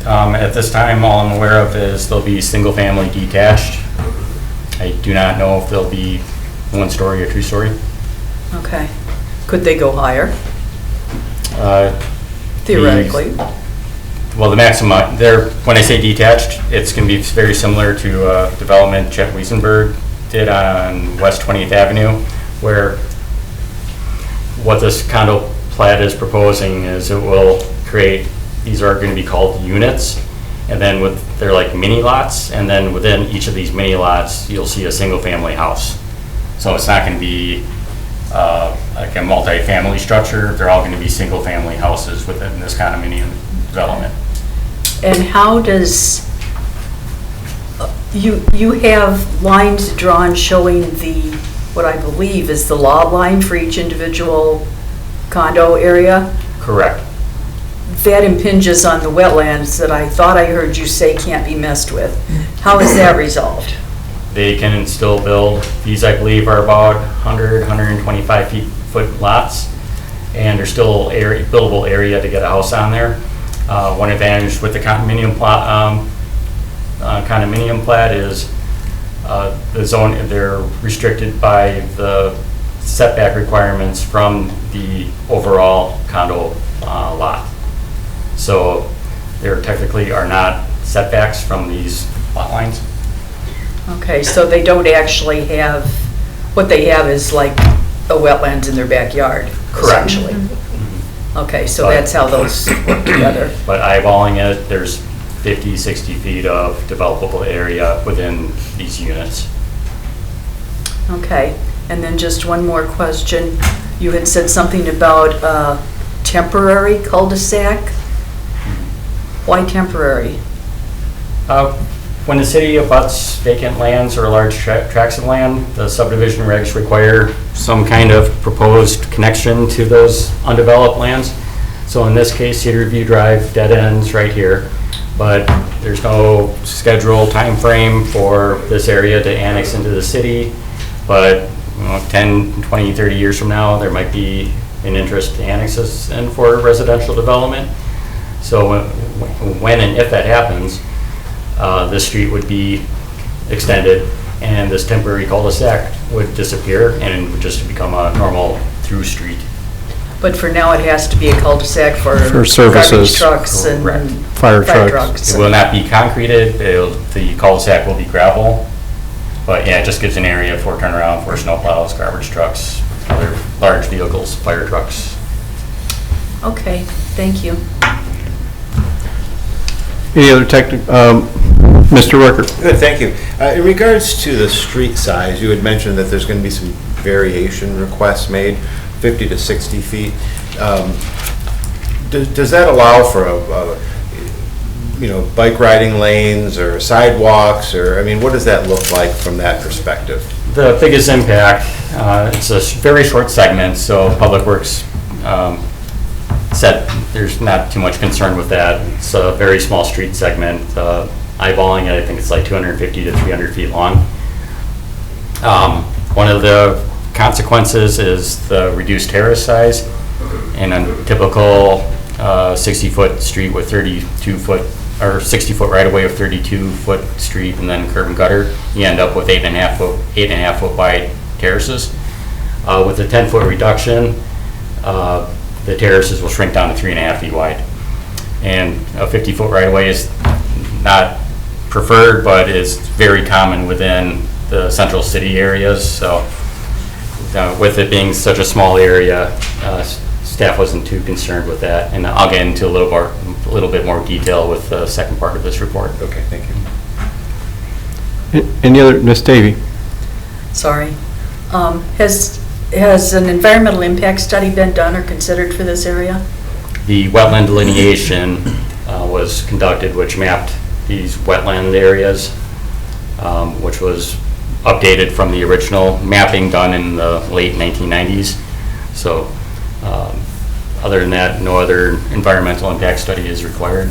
At this time, all I'm aware of is they'll be single-family detached. I do not know if they'll be one-story or two-story. Okay. Could they go higher? Theoretically. Well, the maximum, when I say detached, it's going to be very similar to development Chet Wiesenberg did on West 20th Avenue, where what this condo plat is proposing is it will create, these are going to be called units, and then they're like mini lots, and then within each of these mini lots, you'll see a single family house. So it's not going to be like a multi-family structure. They're all going to be single family houses within this condominium development. And how does, you have lines drawn showing the, what I believe is the lot line for each individual condo area? Correct. That impinges on the wetlands that I thought I heard you say can't be messed with. How is that resolved? They can still build, these I believe are about 100, 125 foot lots, and there's still buildable area to get a house on there. One advantage with the condominium plat is the zone, they're restricted by the setback requirements from the overall condo lot. So there technically are not setbacks from these lot lines. Okay, so they don't actually have, what they have is like a wetlands in their backyard, Correct. essentially. Okay, so that's how those work together. But eyeballing it, there's 50, 60 feet of developable area within these units. Okay, and then just one more question. You had said something about temporary cul-de-sac. Why temporary? When the city abuts vacant lands or large tracts of land, the subdivision regs require some kind of proposed connection to those undeveloped lands. So in this case, Cedar View Drive dead ends right here, but there's no schedule time frame for this area to annex into the city. But 10, 20, 30 years from now, there might be an interest to annex this in for residential development. So when and if that happens, this street would be extended and this temporary cul-de-sac would disappear and it would just become a normal through street. But for now, it has to be a cul-de-sac for services. garbage trucks and Correct. Fire trucks. It will not be concreted, the cul-de-sac will be gravel, but yeah, it just gives an area for turnaround for snowplows, garbage trucks, other large vehicles, fire trucks. Okay, thank you. Any other Mr. Rucker? Good, thank you. In regards to the street size, you had mentioned that there's going to be some variation requests made, 50 to 60 feet. Does that allow for bike riding lanes or sidewalks, or, I mean, what does that look like from that perspective? The biggest impact, it's a very short segment, so Public Works said there's not too much concern with that. It's a very small street segment. Eyeballing it, I think it's like 250 to 300 feet long. One of the consequences is the reduced terrace size. In a typical 60-foot street with 32-foot or 60-foot right-of-way of 32-foot street and then curb and gutter, you end up with 8.5 foot wide terraces. With a 10-foot reduction, the terraces will shrink down to 3.5 feet wide. And a 50-foot right-of-way is not preferred, but is very common within the central city areas. So with it being such a small area, staff wasn't too concerned with that. And I'll get into a little bit more detail with the second part of this report. Okay, thank you. Any other, Ms. Davy? Sorry. Has an environmental impact study been done or considered for this area? The wetland delineation was conducted, which mapped these wetland areas, which was updated from the original mapping done in the late 1990s. So other than that, no other environmental impact study is required.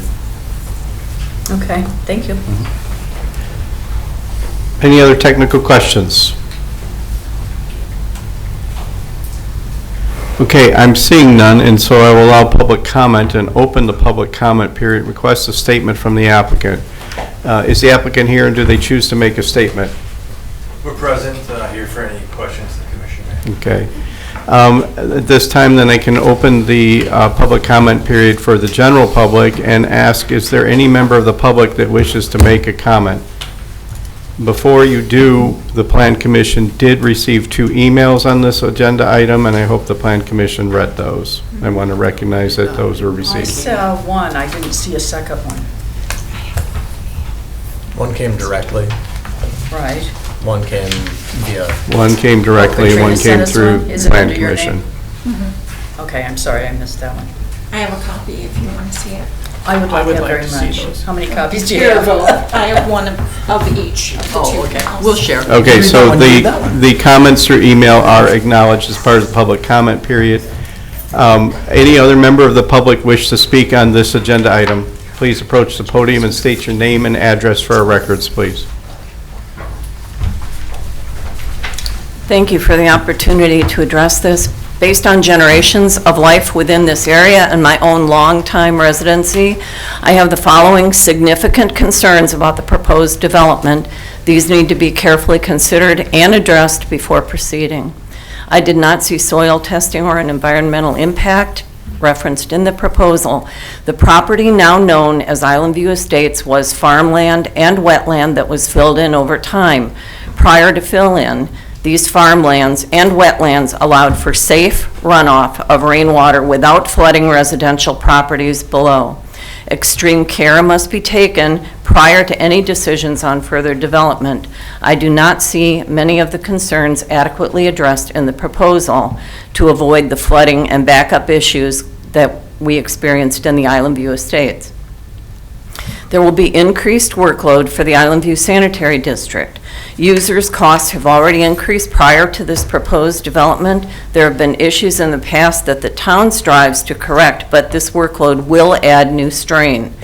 Okay, thank you. Any other technical questions? Okay, I'm seeing none, and so I will allow public comment and open the public comment period. Request a statement from the applicant. Is the applicant here, and do they choose to make a statement? We're present, here for any questions the commission may have. Okay. At this time, then I can open the public comment period for the general public and ask, is there any member of the public that wishes to make a comment? Before you do, the Plan Commission did receive 2 emails on this agenda item, and I hope the Plan Commission read those. I want to recognize that those were I received. saw one, I didn't see a second one. One came directly, Right. one came via. One came directly, and one Katrina came sent us through one? Is it Plan under your Commission. name? Okay, I'm sorry, I missed that one. I have a copy if you want to see it. I would like that like very to see much. those. How many copies do you Here, have? both. I have one of each of the 2 Oh, okay, emails. we'll share. Okay, so the comments through email are acknowledged as part of the public comment period. Any other member of the public wish to speak on this agenda item? Please approach the podium and state your name and address for our records, please. Thank you for the opportunity to address this. Based on generations of life within this area and my own long-time residency, I have the following significant concerns about the proposed development. These need to be carefully considered and addressed before proceeding. I did not see soil testing or an environmental impact referenced in the proposal. The property now known as Island View Estates was farmland and wetland that was filled in over time. Prior to fill-in, these farmlands and wetlands allowed for safe runoff of rainwater without flooding residential properties below. Extreme care must be taken prior to any decisions on further development. I do not see many of the concerns adequately addressed in the proposal to avoid the flooding and backup issues that we experienced in the Island View Estates. There will be increased workload for the Island View Sanitary District. Users' costs have already increased prior to this proposed development. There have been issues in the past that the town strives to correct, but this workload will add new strain.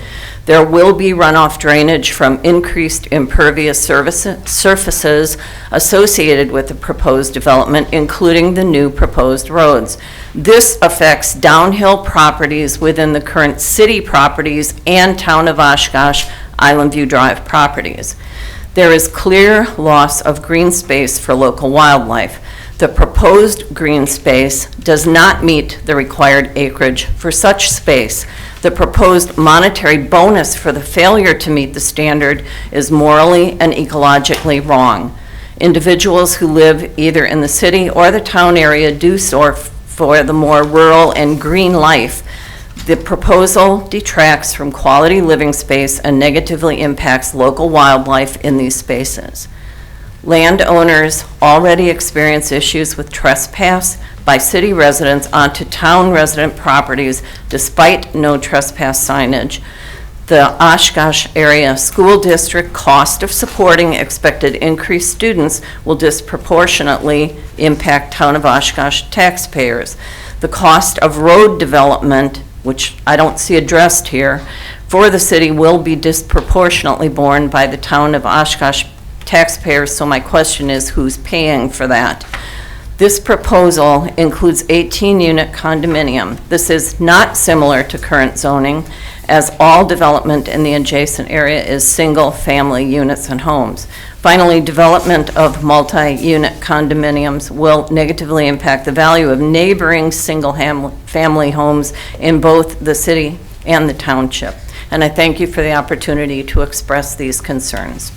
There will be runoff drainage from increased impervious surfaces associated with the proposed development, including the new proposed roads. This affects downhill properties within the current city properties and Town of Oshkosh Island View Drive properties. There is clear loss of green space for local wildlife. The proposed green space does not meet the required acreage for such space. The proposed monetary bonus for the failure to meet the standard is morally and ecologically wrong. Individuals who live either in the city or the town area do so for the more rural and green life. The proposal detracts from quality living space and negatively impacts local wildlife in these spaces. Landowners already experience issues with trespass by city residents onto town resident properties despite no trespass signage. The Oshkosh Area School District cost of supporting expected increased students will disproportionately impact Town of Oshkosh taxpayers. The cost of road development, which I don't see addressed here, for the city will be disproportionately borne by the Town of Oshkosh taxpayers, so my question is, who's paying for that? This proposal includes 18-unit condominium. This is not similar to current zoning, as all development in the adjacent area is single-family units and homes. Finally, development of multi-unit condominiums will negatively impact the value of neighboring single-family homes in both the city and the township. And I thank you for the opportunity to express these concerns.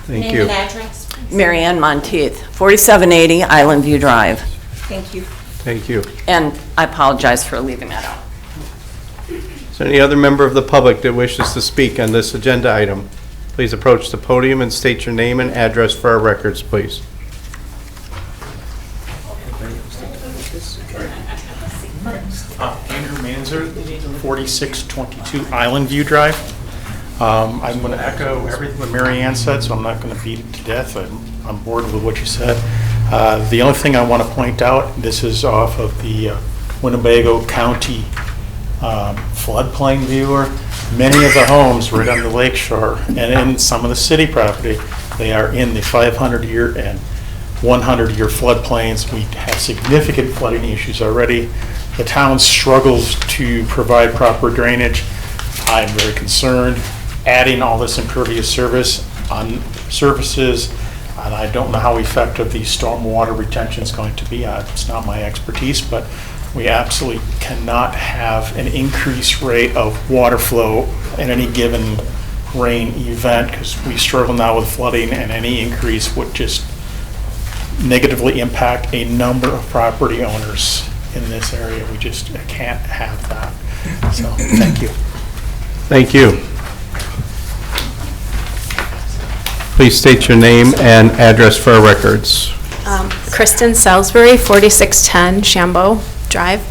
Thank Name you. and address. Mary Ann Monteith, 4780 Island View Drive. Thank you. Thank you. And I apologize for leaving that out. Is there any other member of the public that wishes to speak on this agenda item? Please approach the podium and state your name and address for our records, please. Andrew Manzer, 4622 Island View Drive. I'm going to echo everything that Mary Ann said, so I'm not going to beat it to death. I'm on board with what you said. The only thing I want to point out, this is off of the Winnebago County floodplain viewer. Many of the homes right on the lake shore and in some of the city property, they are in the 500-year and 100-year floodplains. We have significant flooding issues already. The town struggles to provide proper drainage. I'm very concerned adding all this impervious surfaces, and I don't know how effective the stormwater retention is going to be. It's not my expertise, but we absolutely cannot have an increased rate of water flow in any given rain event, because we struggle now with flooding, and any increase would just negatively impact a number of property owners in this area. We just can't have that. So, thank you. Thank you. Please state your name and address for our records. Kristen Salisbury, 4610 Shambo Drive.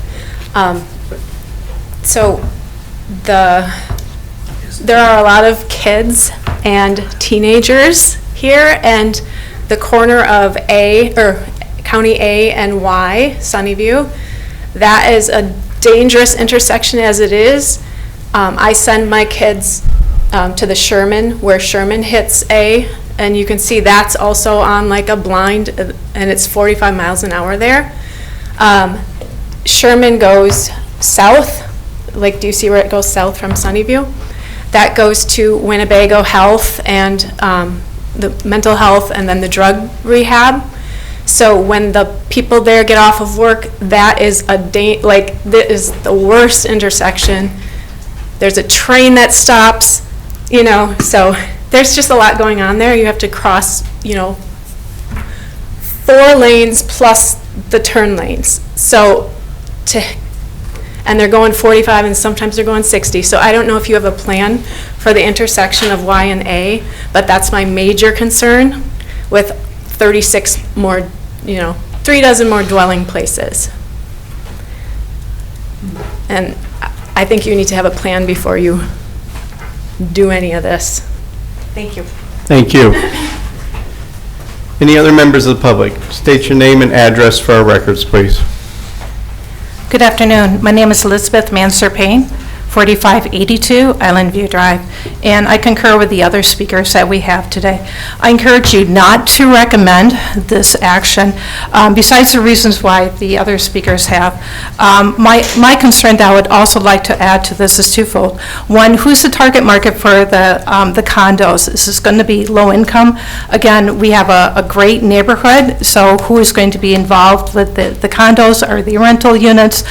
So there are a lot of kids and teenagers here, and the corner of County A and Y, Sunnyview, that is a dangerous intersection as it is. I send my kids to the Sherman, where Sherman hits A, and you can see that's also on like a blind, and it's 45 miles an hour there. Sherman goes south, like, do you see where it goes south from Sunnyview? That goes to Winnebago Health and the mental health, and then the drug rehab. So when the people there get off of work, that is that is the worst intersection. There's a train that stops, so there's just a lot going on there. You have to cross, 4 lanes plus the turn lanes. And they're going 45 and sometimes they're going 60. So I don't know if you have a plan for the intersection of Y and A, but that's my major concern with 36 more, 3 dozen more dwelling places. And I think you need to have a plan before you do any of this. Thank you. Thank you. Any other members of the public? State your name and address for our records, please. Good afternoon. My name is Elizabeth Manser-Payne, 4582 Island View Drive, and I concur with the other speakers that we have today. I encourage you not to recommend this action, besides the reasons why the other speakers have. My concern that I would also like to add to this is twofold. One, who's the target market for the condos? Is this going to be low income? Again, we have a great neighborhood, so who is going to be involved with the condos or the rental units?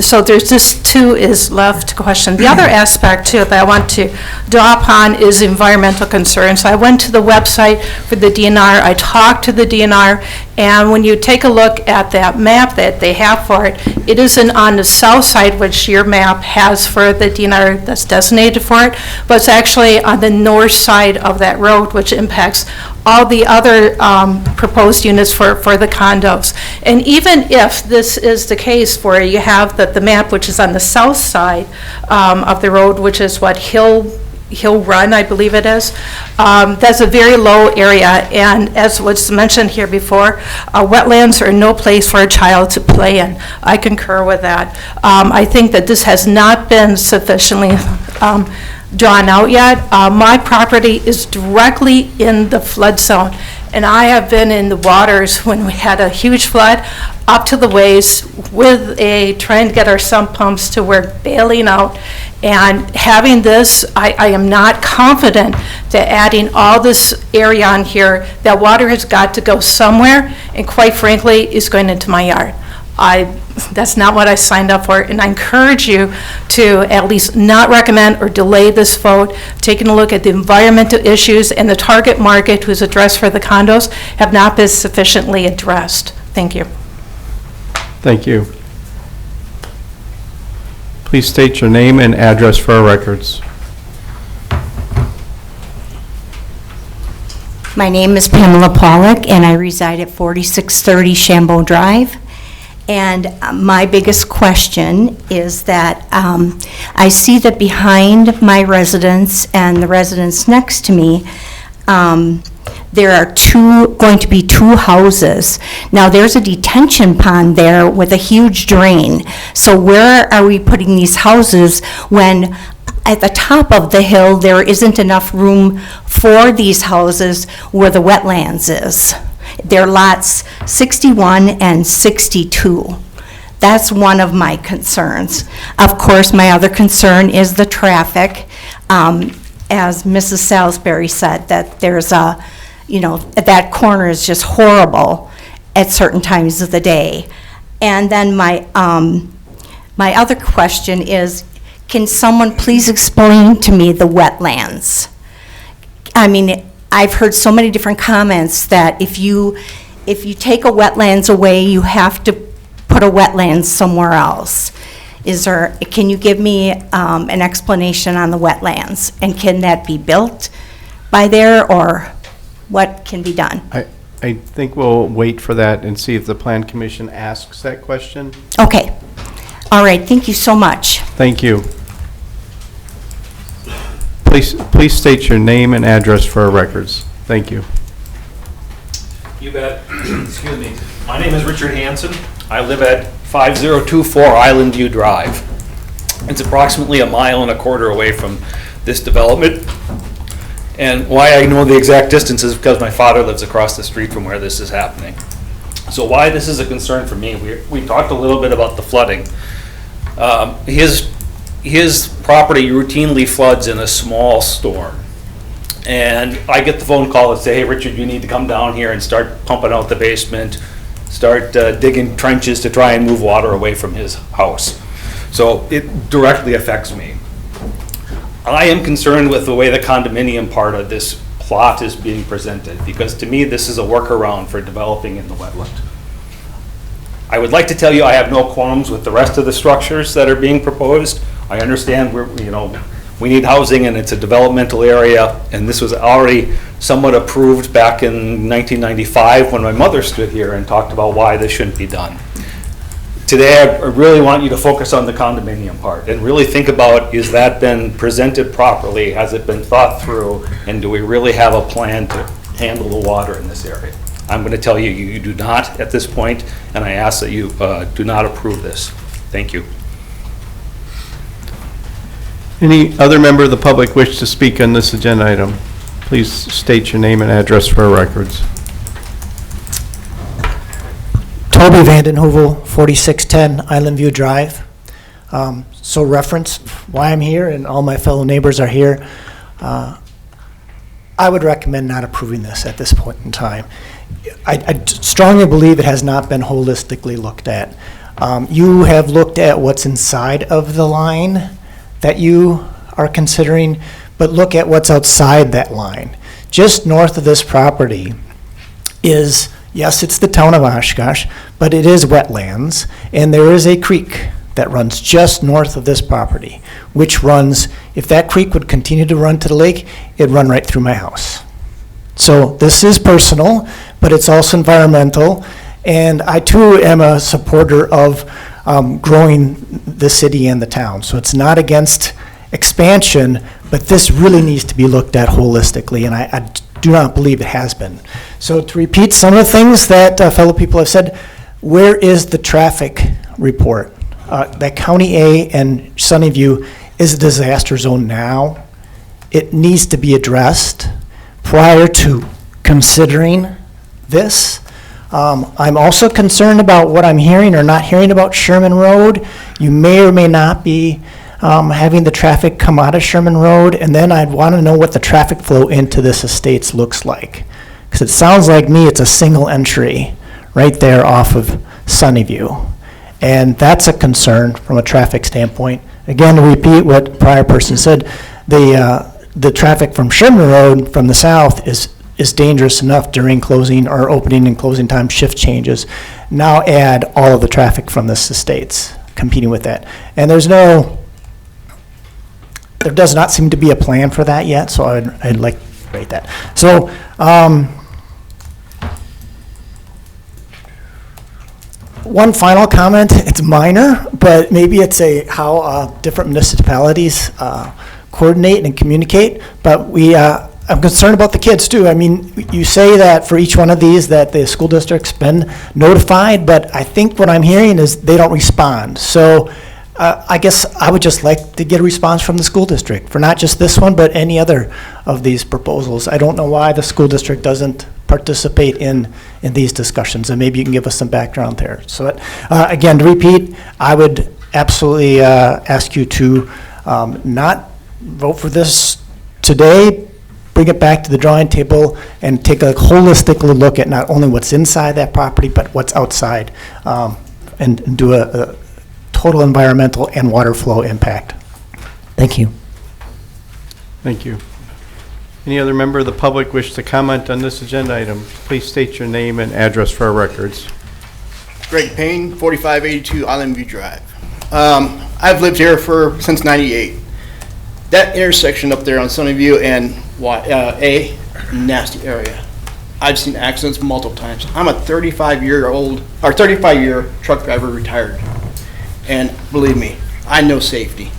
So there's this too is left to question. The other aspect too that I want to draw upon is environmental concerns. So I went to the website for the DNR, I talked to the DNR, and when you take a look at that map that they have for it, it isn't on the south side, which your map has for the DNR that's designated for it, but it's actually on the north side of that road, which impacts all the other proposed units for the condos. And even if this is the case where you have the map, which is on the south side of the road, which is what Hill Run, I believe it is, that's a very low area, and as was mentioned here before, wetlands are no place for a child to play in. I concur with that. I think that this has not been sufficiently drawn out yet. My property is directly in the flood zone, and I have been in the waters when we had a huge flood up to the waist with trying to get our sump pumps to work, bailing out, and having this, I am not confident that adding all this area on here, that water has got to go somewhere, and quite frankly, is going into my yard. That's not what I signed up for, and I encourage you to at least not recommend or delay this vote. Taking a look at the environmental issues and the target market who's addressed for the condos have not been sufficiently addressed. Thank you. Thank you. Please state your name and address for our records. My name is Pamela Pollock, and I reside at 4630 Shambo Drive. And my biggest question is that I see that behind my residence and the residence next to me, there are going to be 2 houses. Now, there's a detention pond there with a huge drain. So where are we putting these houses when at the top of the hill there isn't enough room for these houses where the wetlands is? They're lots 61 and 62. That's one of my concerns. Of course, my other concern is the traffic. As Mrs. Salisbury said, that there's that corner is just horrible at certain times of the day. And then my other question is, can someone please explain to me the wetlands? I mean, I've heard so many different comments that if you take a wetlands away, you have to put a wetlands somewhere else. Can you give me an explanation on the wetlands? And can that be built by there, or what can be done? I think we'll wait for that and see if the Plan Commission asks that question. Okay. All right, thank you so much. Thank you. Please state your name and address for our records. Thank you. You bet. Excuse me. My name is Richard Hansen. I live at 5024 Island View Drive. It's approximately 1.25 miles away from this development. And why I know the exact distance is because my father lives across the street from where this is happening. So why this is a concern for me, we talked a little bit about the flooding. His property routinely floods in a small storm. And I get the phone call and say, hey, Richard, you need to come down here and start pumping out the basement, start digging trenches to try and move water away from his house. So it directly affects me. I am concerned with the way the condominium part of this plot is being presented, because to me this is a workaround for developing in the wetland. I would like to tell you I have no qualms with the rest of the structures that are being proposed. I understand we need housing and it's a developmental area, and this was already somewhat approved back in 1995 when my mother stood here and talked about why this shouldn't be done. Today, I really want you to focus on the condominium part and really think about, is that been presented properly? Has it been thought through? And do we really have a plan to handle the water in this area? I'm going to tell you, you do not at this point, and I ask that you do not approve this. Thank you. Any other member of the public wish to speak on this agenda item? Please state your name and address for our records. Toby Vandenhoevel, 4610 Island View Drive. So reference why I'm here, and all my fellow neighbors are here. I would recommend not approving this at this point in time. I strongly believe it has not been holistically looked at. You have looked at what's inside of the line that you are considering, but look at what's outside that line. Just north of this property is, yes, it's the town of Oshkosh, but it is wetlands, and there is a creek that runs just north of this property, which runs, if that creek would continue to run to the lake, it'd run right through my house. So this is personal, but it's also environmental, and I too am a supporter of growing the city and the town. So it's not against expansion, but this really needs to be looked at holistically, and I do not believe it has been. So to repeat some of the things that fellow people have said, where is the traffic report? That County A and Sunnyview is a disaster zone now. It needs to be addressed prior to considering this. I'm also concerned about what I'm hearing or not hearing about Sherman Road. You may or may not be having the traffic come out of Sherman Road, and then I'd want to know what the traffic flow into this estates looks like. Because it sounds like me it's a single entry right there off of Sunnyview. And that's a concern from a traffic standpoint. Again, to repeat what the prior person said, the traffic from Sherman Road from the south is dangerous enough during closing or opening and closing time shift changes. Now add all of the traffic from this estates competing with that. And there does not seem to be a plan for that yet, so I'd like to rate that. So, one final comment, it's minor, but maybe it's how different municipalities coordinate and communicate, but I'm concerned about the kids too. I mean, you say that for each one of these that the school district's been notified, but I think what I'm hearing is they don't respond. So I guess I would just like to get a response from the school district for not just this one, but any other of these proposals. I don't know why the school district doesn't participate in these discussions, and maybe you can give us some background there. So again, to repeat, I would absolutely ask you to not vote for this today, bring it back to the drawing table and take a holistic look at not only what's inside that property, but what's outside, and do a total environmental and water flow impact. Thank you. Thank you. Any other member of the public wish to comment on this agenda item? Please state your name and address for our records. Greg Payne, 4582 Island View Drive. I've lived here since '98. That intersection up there on Sunnyview and nasty area. I've seen accidents multiple times. I'm a 35-year truck driver, retired, and believe me, I know safety,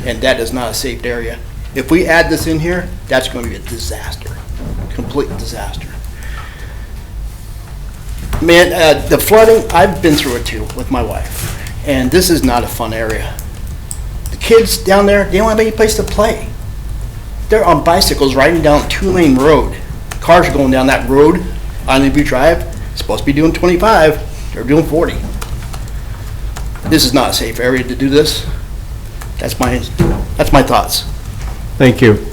and that is not a safe area. If we add this in here, that's going to be a disaster, complete disaster. Man, the flooding, I've been through it too with my wife, and this is not a fun area. The kids down there, they don't have any place to play. They're on bicycles riding down a 2-lane road. Cars are going down that road, Island View Drive, supposed to be doing 25, they're doing 40. This is not a safe area to do this. That's my thoughts. Thank you.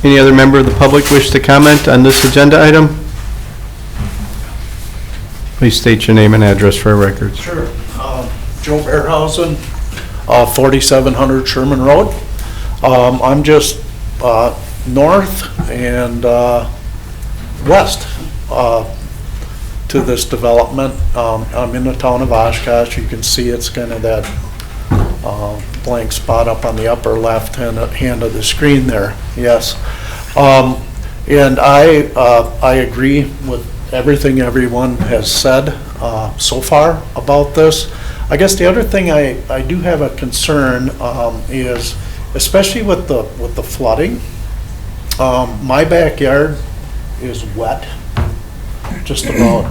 Any other member of the public wish to comment on this agenda item? Please state your name and address for our records. Sure. Joe Bearhausen, 4700 Sherman Road. I'm just north and west to this development. I'm in the town of Oshkosh. You can see it's kind of that blank spot up on the upper left hand of the screen there. Yes. And I agree with everything everyone has said so far about this. I guess the other thing I do have a concern is, especially with the flooding, my backyard is wet just about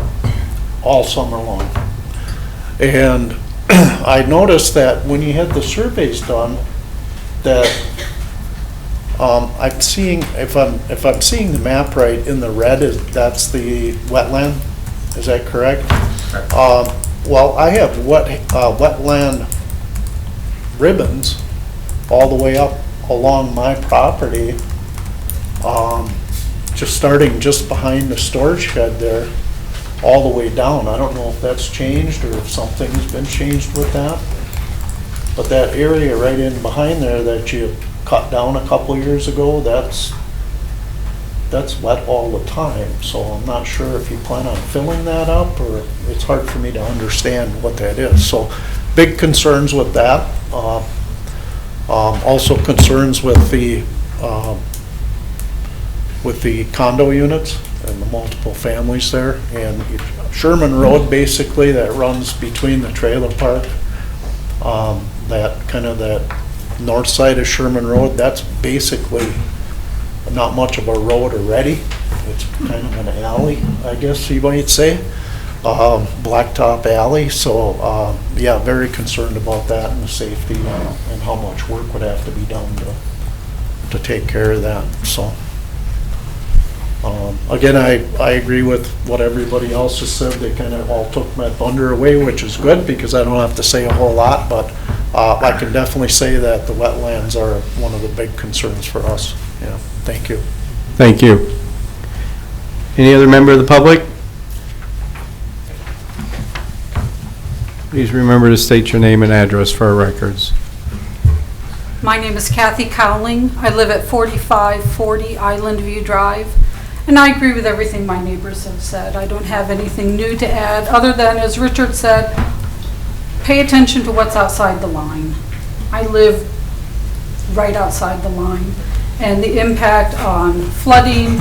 all summer long. And I noticed that when you had the surveys done, that I'm seeing, if I'm seeing the map right, in the red, that's the wetland. Is that correct? Well, I have wetland ribbons all the way up along my property, just starting just behind the storage shed there, all the way down. I don't know if that's changed or if something's been changed with that. But that area right in behind there that you cut down a couple years ago, that's wet all the time. So I'm not sure if you plan on filling that up, or it's hard for me to understand what that is. So big concerns with that. Also concerns with the condo units and the multiple families there. And Sherman Road, basically, that runs between the trailer park, that kind of that north side of Sherman Road, that's basically not much of a road already. It's kind of an alley, I guess you might say, blacktop alley. So yeah, very concerned about that and the safety and how much work would have to be done to take care of that. So again, I agree with what everybody else has said. They kind of all took my thunder away, which is good because I don't have to say a whole lot, but I can definitely say that the wetlands are one of the big concerns for us. Yeah, thank you. Thank you. Any other member of the public? Please remember to state your name and address for our records. My name is Kathy Cowling. I live at 4540 Island View Drive, and I agree with everything my neighbors have said. I don't have anything new to add, other than, as Richard said, pay attention to what's outside the line. I live right outside the line, and the impact on flooding,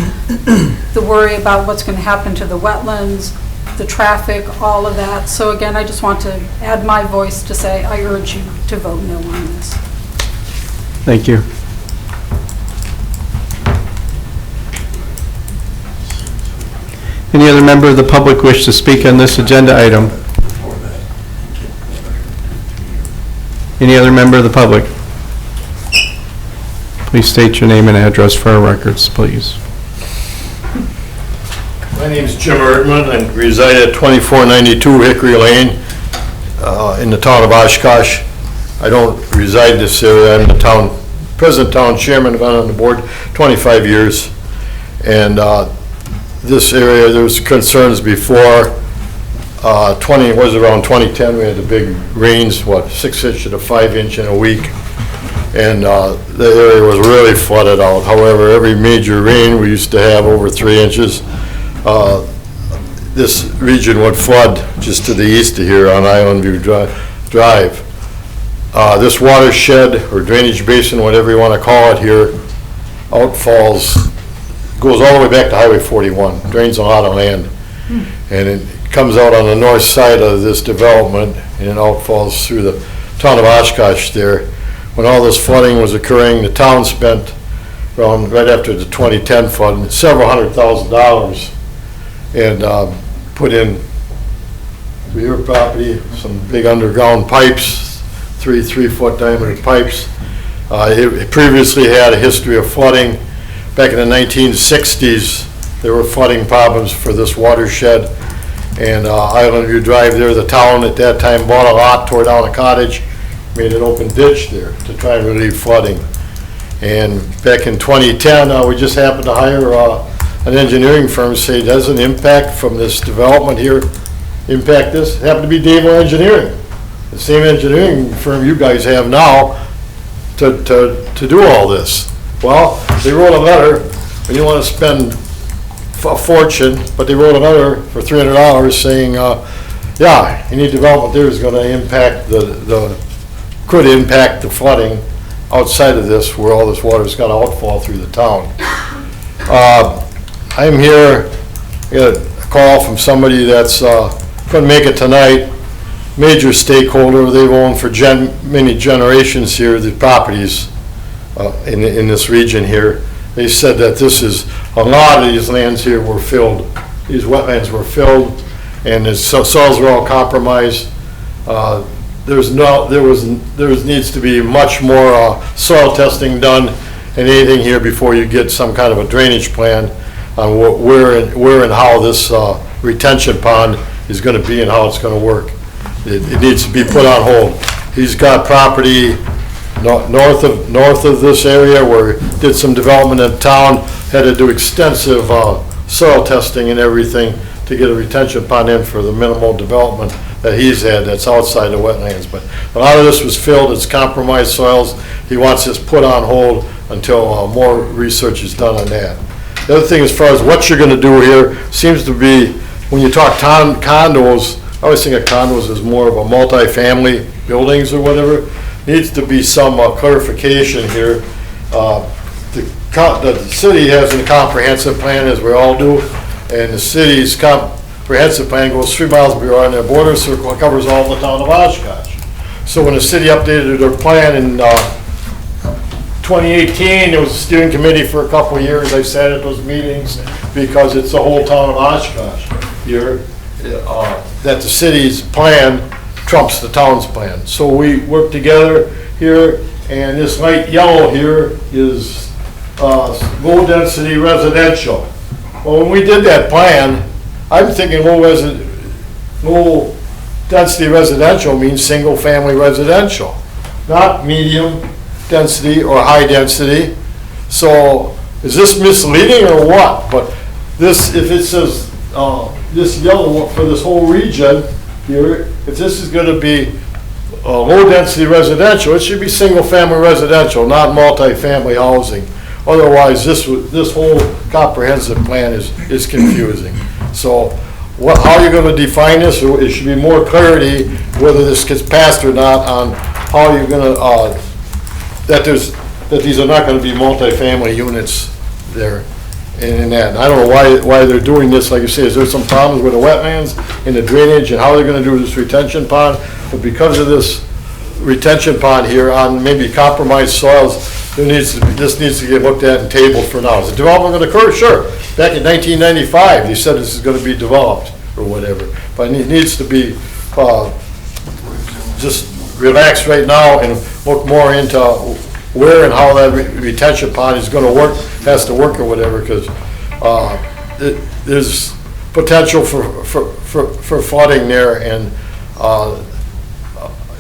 the worry about what's going to happen to the wetlands, the traffic, all of that. So again, I just want to add my voice to say I urge you to vote no on this. Thank you. Any other member of the public wish to speak on this agenda item? Any other member of the public? Please state your name and address for our records, please. My name is Jim Erdman. I reside at 2492 Hickory Lane in the town of Oshkosh. I don't reside in this area. I'm the present town chairman. I've been on the board 25 years. And this area, there was concerns before it was around 2010, we had the big rains, 6 inch to 5 inch in a week. And the area was really flooded out. However, every major rain, we used to have over 3 inches. This region would flood just to the east of here on Island View Drive. This watershed or drainage basin, whatever you want to call it here, outfalls, goes all the way back to Highway 41, drains a lot of land. And it comes out on the north side of this development and it outfalls through the town of Oshkosh there. When all this flooding was occurring, the town spent around right after the 2010 flood several $100,000 and put in to your property some big underground pipes, 3-foot diameter pipes. It previously had a history of flooding. Back in the 1960s, there were flooding problems for this watershed. And Island View Drive there, the town at that time bought a lot, tore down a cottage, made an open ditch there to try and relieve flooding. And back in 2010, we just happened to hire an engineering firm to say, does an impact from this development here impact this? It happened to be Dable Engineering, the same engineering firm you guys have now to do all this. Well, they wrote a letter, and you don't want to spend a fortune, but they wrote a letter for $300 saying, yeah, any development there is going to impact could impact the flooding outside of this where all this water's got to outfall through the town. I'm here, I got a call from somebody that's couldn't make it tonight, major stakeholder. They've owned for many generations here the properties in this region here. They said that a lot of these lands here were filled, these wetlands were filled, and the soils were all compromised. There needs to be much more soil testing done and anything here before you get some kind of a drainage plan on where and how this retention pond is going to be and how it's going to work. It needs to be put on hold. He's got property north of this area where did some development in town, had to do extensive soil testing and everything to get a retention pond in for the minimal development that he's had that's outside the wetlands. But a lot of this was filled, it's compromised soils. He wants this put on hold until more research is done on that. The other thing as far as what you're going to do here seems to be, when you talk condos, I always think of condos as more of a multi-family buildings or whatever. Needs to be some clarification here. The city has a comprehensive plan, as we all do, and the city's comprehensive plan goes 3 miles beyond their border circle and covers all the town of Oshkosh. So when the city updated their plan in 2018, there was a steering committee for a couple of years. I sat at those meetings because it's the whole town of Oshkosh here, that the city's plan trumps the town's plan. So we work together here, and this light yellow here is low-density residential. Well, when we did that plan, I'm thinking low-density residential means single-family residential, not medium-density or high-density. So is this misleading or what? But this, if it says this yellow for this whole region here, if this is going to be low-density residential, it should be single-family residential, not multi-family housing. Otherwise, this whole comprehensive plan is confusing. So how you're going to define this, or it should be more clarity whether this gets passed or not on how you're going to, that these are not going to be multi-family units there. And that, and I don't know why they're doing this. Like you say, is there some problems with the wetlands and the drainage and how they're going to do this retention pond? But because of this retention pond here on maybe compromised soils, this needs to get looked at and tabled for now. Is the development going to occur? Sure. Back in 1995, they said this is going to be developed or whatever. But it needs to be just relaxed right now and look more into where and how that retention pond is going to work, has to work or whatever, because there's potential for flooding there, and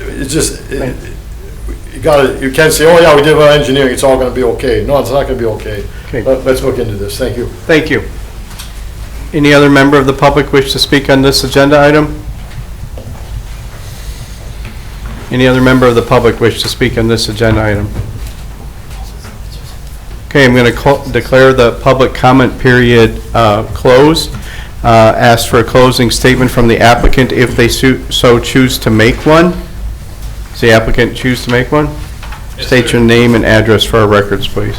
it's just, you can't say, oh yeah, we did our engineering, it's all going to be okay. No, it's not going to be okay. Let's look into this. Thank you. Thank you. Any other member of the public wish to speak on this agenda item? Any other member of the public wish to speak on this agenda item? Okay, I'm going to declare the public comment period closed. Ask for a closing statement from the applicant if they so choose to make one. Does the applicant choose to make one? Yes, State sir. your name and address for our records, please.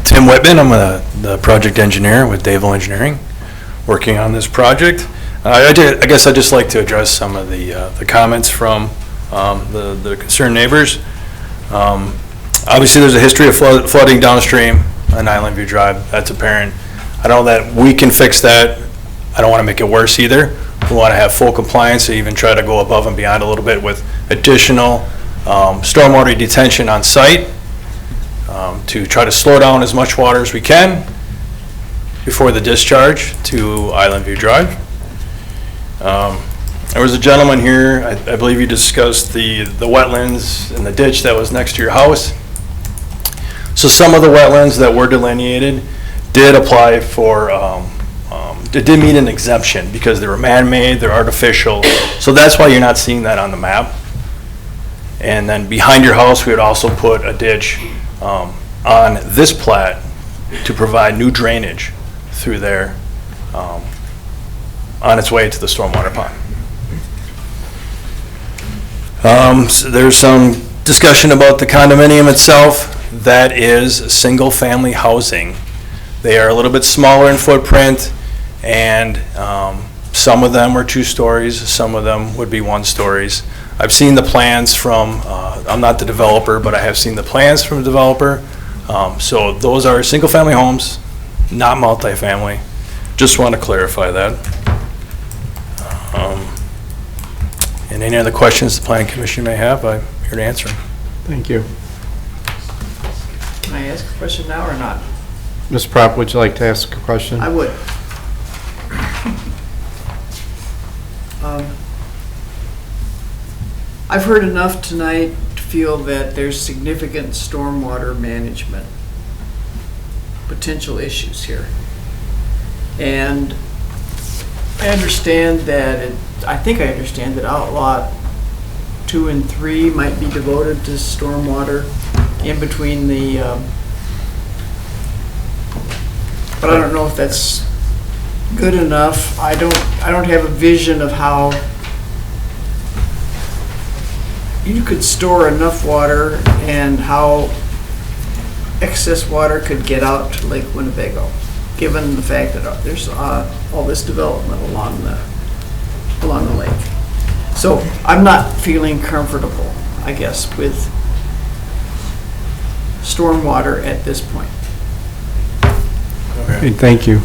Tim Whitman, I'm the project engineer with Dayville Engineering, working on this project. I guess I'd just like to address some of the comments from the concerned neighbors. Obviously, there's a history of flooding downstream on Island View Drive. That's apparent. I know that we can fix that. I don't want to make it worse either. We want to have full compliance, or even try to go above and beyond a little bit with additional stormwater detention on site to try to slow down as much water as we can before the discharge to Island View Drive. There was a gentleman here, I believe you discussed the wetlands and the ditch that was next to your house. So some of the wetlands that were delineated did apply for, it did meet an exemption because they were man-made, they're artificial. So that's why you're not seeing that on the map. And then behind your house, we would also put a ditch on this plat to provide new drainage through there on its way to the stormwater pond. So there's some discussion about the condominium itself. That is single-family housing. They are a little bit smaller in footprint, and some of them are 2 stories, some of them would be 1 stories. I've seen the plans from, I'm not the developer, but I have seen the plans from the developer. So those are single-family homes, not multifamily. Just want to clarify that. And any other questions the planning commission may have, I'm here to answer them. Thank you. Can I ask a question now or not? Ms. Prop, would you like to ask a question? I would. I've heard enough tonight to feel that there's significant stormwater management potential issues here. And I understand that I think I understand that outlot 2 and 3 might be devoted to stormwater in between the, but I don't know if that's good enough. I don't have a vision of how you could store enough water and how excess water could get out to Lake Winnebago, given the fact that there's all this development along the lake. So I'm not feeling comfortable, I guess, with stormwater at this point. Okay, thank you.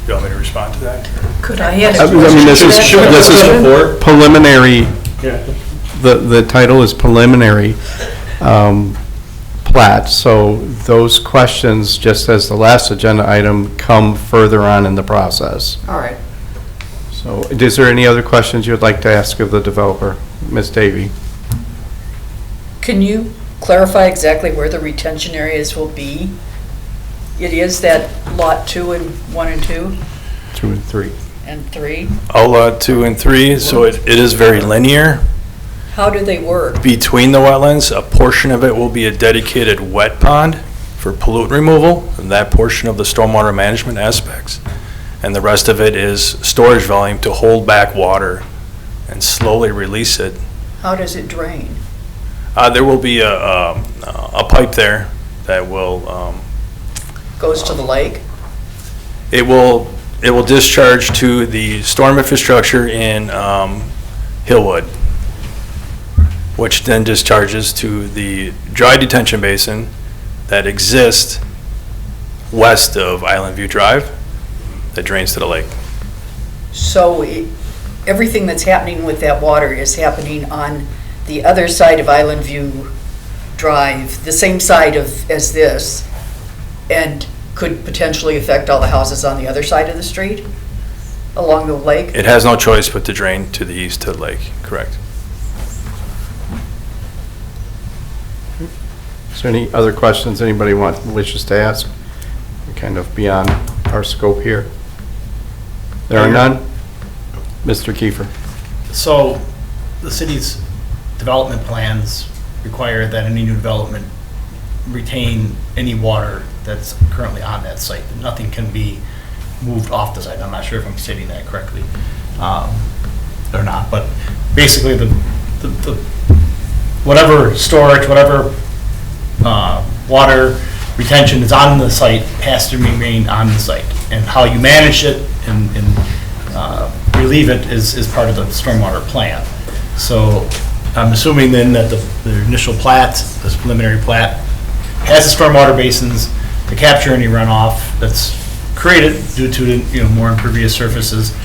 You want me to respond to that? Could I ask? I mean, this is preliminary. The title is preliminary plat, so those questions, just as the last agenda item, come further on in the process. All right. So is there any other questions you would like to ask of the developer? Ms. Davy? Can you clarify exactly where the retention areas will be? It is that lot 2 and 1 and 2? 2 and 3. And 3? Outlot 2 and 3, so it is very linear. How do they work? Between the wetlands, a portion of it will be a dedicated wet pond for pollutant removal, and that portion of the stormwater management aspects. And the rest of it is storage volume to hold back water and slowly release it. How does it drain? There will be a pipe there that will Goes to the lake? it will discharge to the storm infrastructure in Hillwood, which then discharges to the dry detention basin that exists west of Island View Drive that drains to the lake. So everything that's happening with that water is happening on the other side of Island View Drive, the same side as this, and could potentially affect all the houses on the other side of the street along the lake? It has no choice but to drain to the east to the lake, correct. Is there any other questions anybody wishes to ask? We're kind of beyond our scope here. There are none. Mr. Kiefer. So the city's development plans require that any new development retain any water that's currently on that site. Nothing can be moved off the site. I'm not sure if I'm stating that correctly or not, but basically the whatever storage, whatever water retention is on the site has to remain on the site. And how you manage it and relieve it is part of the stormwater plan. So I'm assuming then that the initial plat, this preliminary plat, has the stormwater basins to capture any runoff that's created due to more impervious surfaces,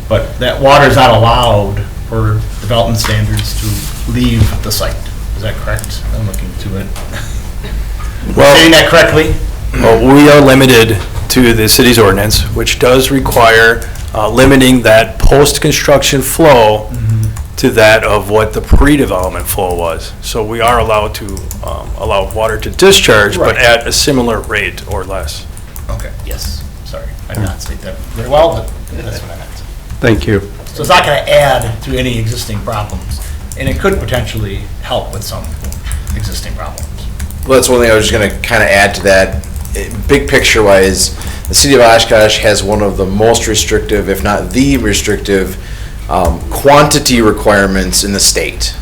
but that water is not allowed for development standards to leave the site. Is that correct? I'm looking to it. Well, saying that correctly? Well, we are limited to the city's ordinance, which does require limiting that post-construction flow to that of what the pre-development flow was. So we are allowed to allow water to discharge, but at a similar rate or less. Okay, yes, sorry. I did not state that very well, but that's what I meant. Thank you. So it's not going to add to any existing problems, and it could potentially help with some existing problems. Well, that's one thing I was just going to kind of add to that. Big picture wise, the city of Oshkosh has one of the most restrictive, if not the restrictive, quantity requirements in the state.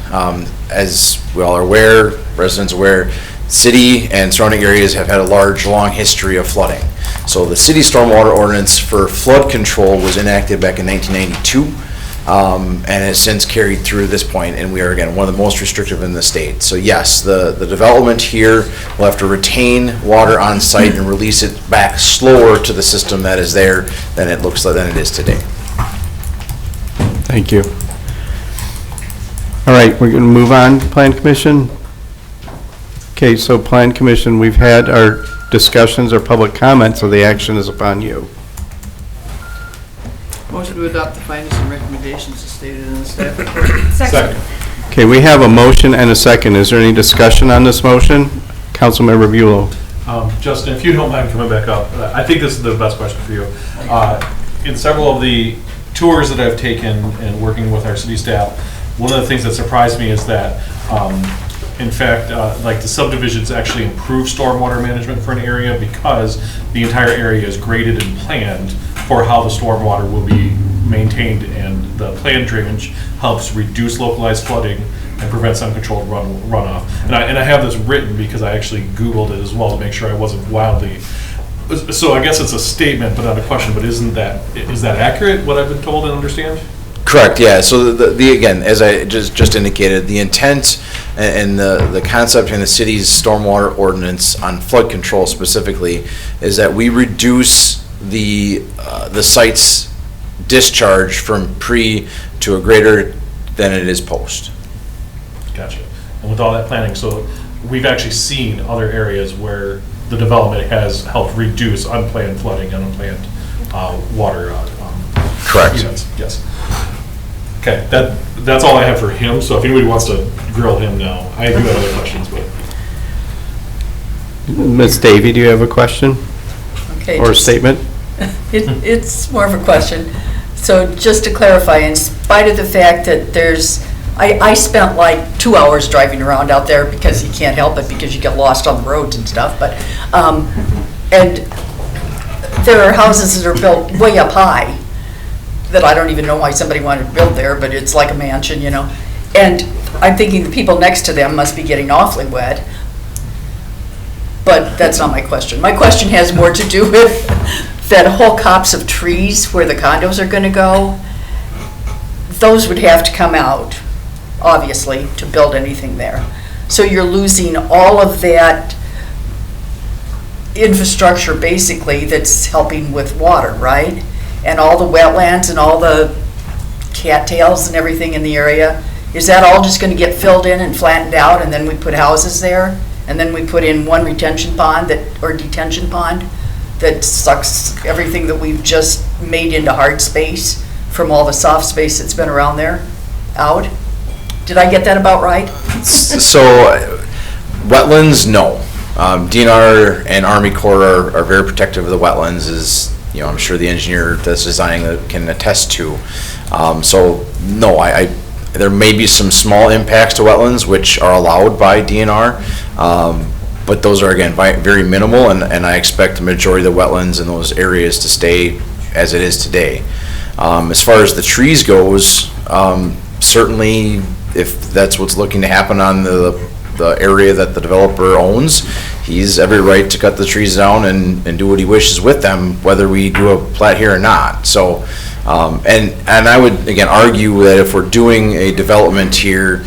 As we all are aware, residents are aware, city and surrounding areas have had a large, long history of flooding. So the city stormwater ordinance for flood control was enacted back in 1992. And has since carried through this point, and we are, again, one of the most restrictive in the state. So yes, the development here will have to retain water on site and release it back slower to the system that is there than it looks like than it is today. Thank you. All right, we're going to move on, Plan Commission. Okay, so Plan Commission, we've had our discussions, our public comments, so the action is upon you. Motion to adopt the findings and recommendations as stated in the staff report. Second. Okay, we have a motion and a second. Is there any discussion on this motion? Councilmember Buelow. Justin, if you don't mind coming back up, I think this is the best question for you. In several of the tours that I've taken and working with our city staff, one of the things that surprised me is that, in fact, like the subdivisions actually improve stormwater management for an area because the entire area is graded and planned for how the stormwater will be maintained, and the planned drainage helps reduce localized flooding and prevents uncontrolled runoff. And I have this written because I actually Googled it as well to make sure I wasn't wildly. So I guess it's a statement, but not a question. But is that accurate? What I've been told and understand? Correct, yeah. So the again, as I just indicated, the intent and the concept in the city's stormwater ordinance on flood control specifically is that we reduce the site's discharge from pre to a greater than it is post. Gotcha. And with all that planning, so we've actually seen other areas where the development has helped reduce unplanned flooding and unplanned water. Correct. Units. Yes. Okay, that's all I have for him. So if anybody wants to grill him now, I do have other questions. But Ms. Davy, do you have a question? Okay, or a statement? It's more of a question. So just to clarify, in spite of the fact that I spent like 2 hours driving around out there because you can't help it because you get lost on the roads and stuff, but, and there are houses that are built way up high that I don't even know why somebody wanted to build there, but it's like a mansion, you know. And I'm thinking the people next to them must be getting awfully wet. But that's not my question. My question has more to do with that whole copse of trees where the condos are gonna go. Those would have to come out, obviously, to build anything there. So you're losing all of that infrastructure, basically, that's helping with water, right? And all the wetlands and all the cattails and everything in the area. Is that all just gonna get filled in and flattened out, and then we put houses there? And then we put in one retention pond or detention pond that sucks everything that we've just made into hard space from all the soft space that's been around there out? Did I get that about right? So, wetlands, no. DNR and Army Corps are very protective of the wetlands, as I'm sure the engineer that's designing it can attest to. So, no, there may be some small impacts to wetlands which are allowed by DNR, but those are, again, very minimal, and I expect the majority of the wetlands in those areas to stay as it is today. As far as the trees goes, certainly if that's what's looking to happen on the area that the developer owns, he's every right to cut the trees down and do what he wishes with them, whether we do a plat here or not. So, and I would, again, argue that if we're doing a development here,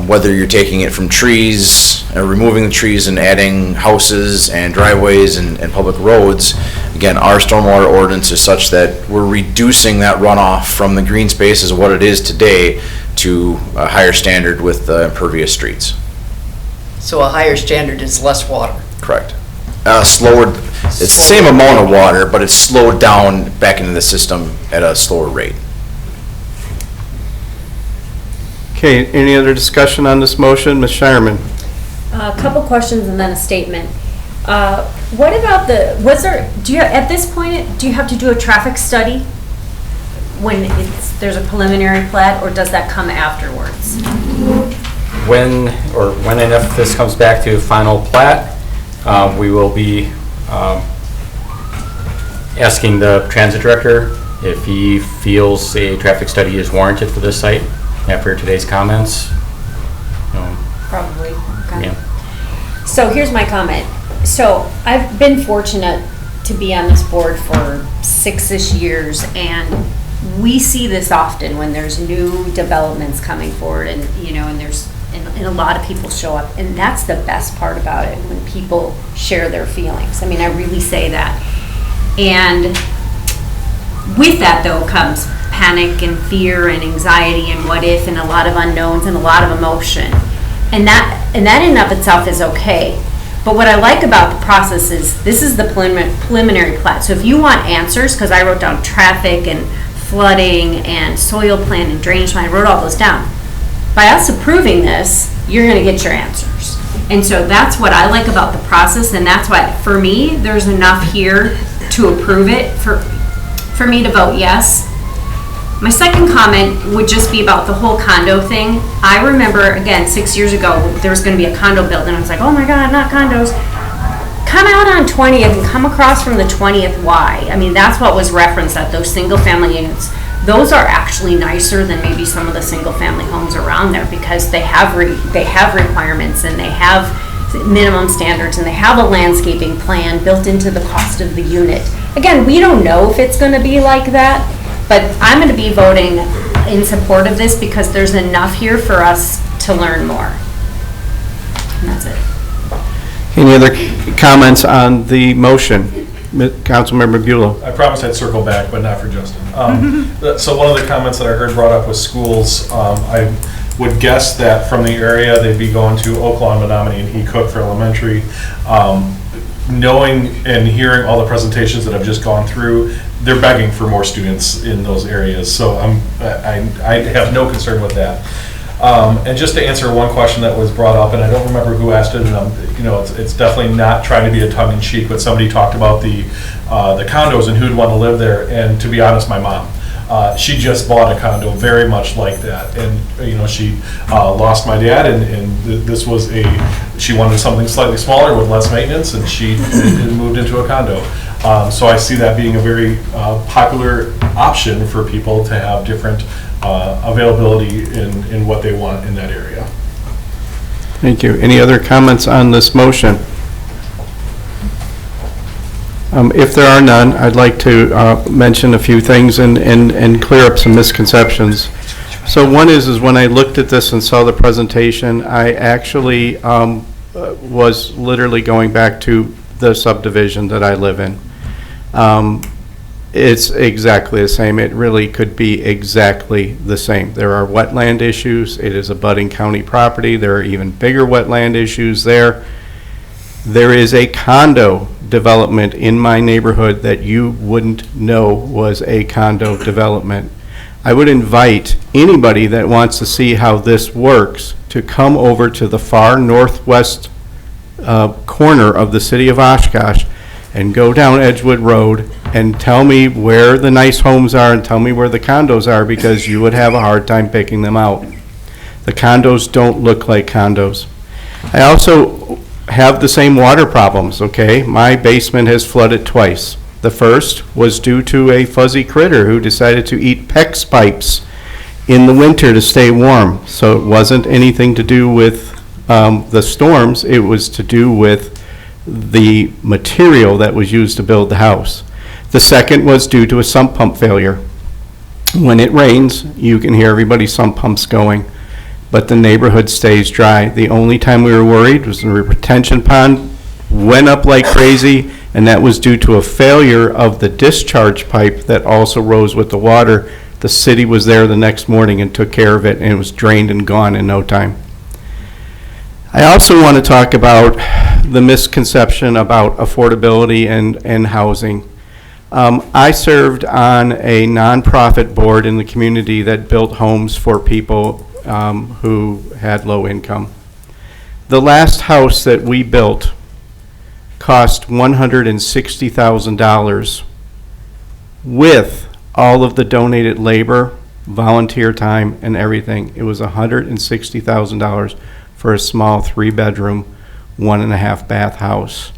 whether you're taking it from trees, or removing the trees and adding houses and driveways and public roads, again, our stormwater ordinance is such that we're reducing that runoff from the green space of what it is today to a higher standard with the impervious streets. So a higher standard is less water. Correct. Slower, it's the same amount of water, but it's slowed down back into the system at a slower rate. Okay, any other discussion on this motion? Ms. Shireman? A couple questions and then a statement. What about at this point, do you have to do a traffic study when there's a preliminary plat, or does that come afterwards? When and if this comes back to final plat, we will be asking the transit director if he feels a traffic study is warranted for this site after today's comments. Probably. Okay. Yeah. So here's my comment. So I've been fortunate to be on this board for 6-ish years, and we see this often when there's new developments coming forward, and and a lot of people show up, and that's the best part about it, when people share their feelings. I mean, I really say that. And with that, though, comes panic and fear and anxiety and what if and a lot of unknowns and a lot of emotion. And that in and of itself is okay. But what I like about the process is this is the preliminary plat. So if you want answers, because I wrote down traffic and flooding and soil plan and drainage plan, I wrote all those down. By us approving this, you're going to get your answers. And so that's what I like about the process, and that's why, for me, there's enough here to approve it for me to vote yes. My second comment would just be about the whole condo thing. I remember, again, 6 years ago, there was going to be a condo built, and I was like, oh my God, not condos. Come out on 20th and come across from the 20th Y. I mean, that's what was referenced at those single-family units. Those are actually nicer than maybe some of the single-family homes around there, because they have requirements, and they have minimum standards, and they have a landscaping plan built into the cost of the unit. Again, we don't know if it's going to be like that, but I'm going to be voting in support of this because there's enough here for us to learn more. And that's it. Any other comments on the motion? Councilmember Bulow. I promised I'd circle back, but not for Justin. So one of the comments that I heard brought up was schools. I would guess that from the area, they'd be going to Oak Lawn, Menominee, and E. Cook for elementary. Knowing and hearing all the presentations that I've just gone through, they're begging for more students in those areas. So I have no concern with that. And just to answer one question that was brought up, and I don't remember who asked it, and it's definitely not trying to be a tongue-in-cheek, but somebody talked about the condos and who'd want to live there. And to be honest, my mom. She just bought a condo very much like that, and she lost my dad, and this was she wanted something slightly smaller with less maintenance, and she moved into a condo. So I see that being a very popular option for people to have different availability in what they want in that area. Thank you. Any other comments on this motion? If there are none, I'd like to mention a few things and clear up some misconceptions. So one is when I looked at this and saw the presentation, I actually was literally going back to the subdivision that I live in. It's exactly the same. It really could be exactly the same. There are wetland issues. It is a budding county property. There are even bigger wetland issues there. There is a condo development in my neighborhood that you wouldn't know was a condo development. I would invite anybody that wants to see how this works to come over to the far northwest corner of the city of Oshkosh and go down Edgewood Road and tell me where the nice homes are and tell me where the condos are, because you would have a hard time picking them out. The condos don't look like condos. I also have the same water problems, okay? My basement has flooded twice. The first was due to a fuzzy critter who decided to eat PEX pipes in the winter to stay warm. So it wasn't anything to do with the storms, it was to do with the material that was used to build the house. The second was due to a sump pump failure. When it rains, you can hear everybody's sump pumps going, but the neighborhood stays dry. The only time we were worried was when the retention pond went up like crazy, and that was due to a failure of the discharge pipe that also rose with the water. The city was there the next morning and took care of it, and it was drained and gone in no time. I also want to talk about the misconception about affordability and housing. I served on a nonprofit board in the community that built homes for people who had low income. The last house that we built cost $160,000 with all of the donated labor, volunteer time, and everything. It was $160,000 for a small 3-bedroom, 1.5 bath house.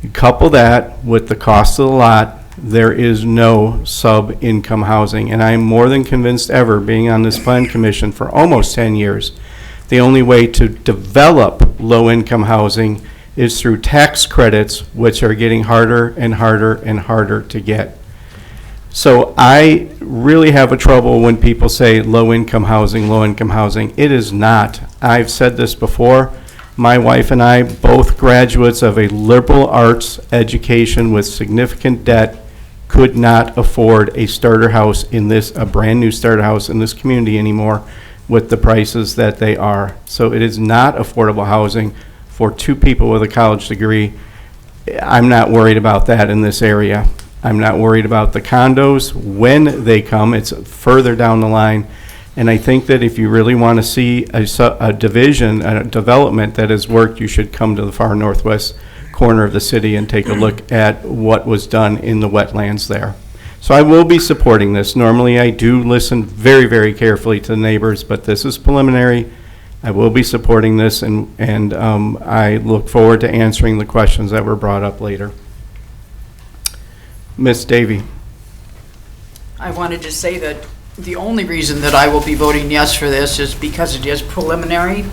You couple that with the cost of the lot, there is no sub-income housing. And I'm more than convinced ever, being on this plan commission for almost 10 years, the only way to develop low-income housing is through tax credits, which are getting harder and harder and harder to get. So I really have a trouble when people say low-income housing, low-income housing. It is not. I've said this before. My wife and I, both graduates of a liberal arts education with significant debt, could not afford a starter house in this, a brand new starter house in this community anymore with the prices that they are. So it is not affordable housing for two people with a college degree. I'm not worried about that in this area. I'm not worried about the condos when they come. It's further down the line. And I think that if you really want to see a division, a development that has worked, you should come to the far northwest corner of the city and take a look at what was done in the wetlands there. So I will be supporting this. Normally I do listen very, very carefully to the neighbors, but this is preliminary. I will be supporting this, and I look forward to answering the questions that were brought up later. Ms. Davy. I wanted to say that the only reason that I will be voting yes for this is because it is preliminary,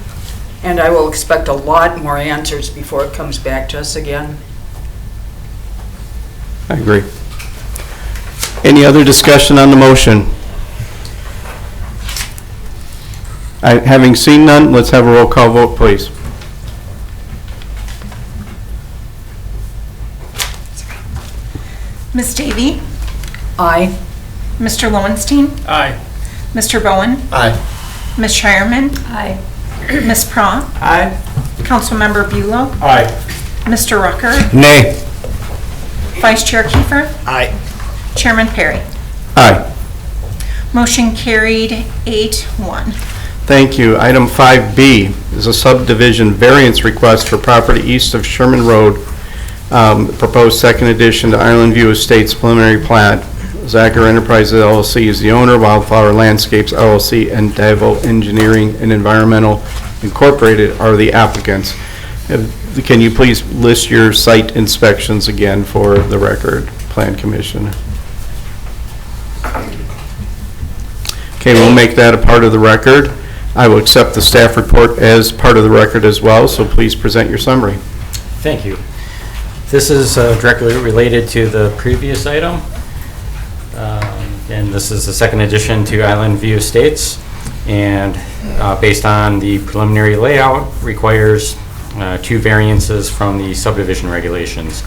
and I will expect a lot more answers before it comes back to us again. I agree. Any other discussion on the motion? Having seen none, let's have a roll call vote, please. Ms. Davy? Aye. Mr. Lowenstein? Aye. Mr. Bowen? Aye. Ms. Shireman? Aye. Ms. Pratt? Aye. Councilmember Bulow? Aye. Mr. Rucker? Nay. Vice Chair Kiefer? Aye. Chairman Perry? Aye. Motion carried 8-1. Thank you. Item 5B is a subdivision variance request for property east of Sherman Road, proposed second addition to Island View Estates preliminary plat. Zachar Enterprises LLC is the owner, Wildflower Landscapes LLC, and Devo Engineering and Environmental Incorporated are the applicants. Can you please list your site inspections again for the record, Plan Commission? Okay, we'll make that a part of the record. I will accept the staff report as part of the record as well, so please present your summary. Thank you. This is directly related to the previous item. And this is the second addition to Island View Estates. And based on the preliminary layout, requires 2 variances from the subdivision regulations.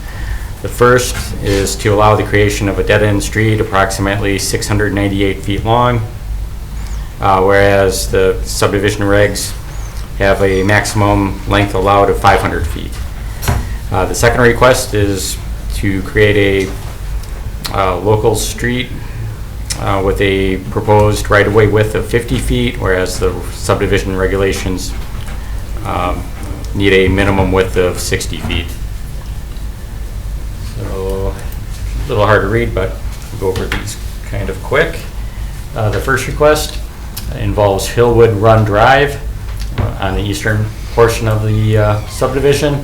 The first is to allow the creation of a dead-end street approximately 698 feet long, whereas the subdivision regs have a maximum length allowed of 500 feet. The second request is to create a local street with a proposed right-of-way width of 50 feet, whereas the subdivision regulations need a minimum width of 60 feet. So little hard to read, but we'll go over these kind of quick. The first request involves Hillwood Run Drive on the eastern portion of the subdivision.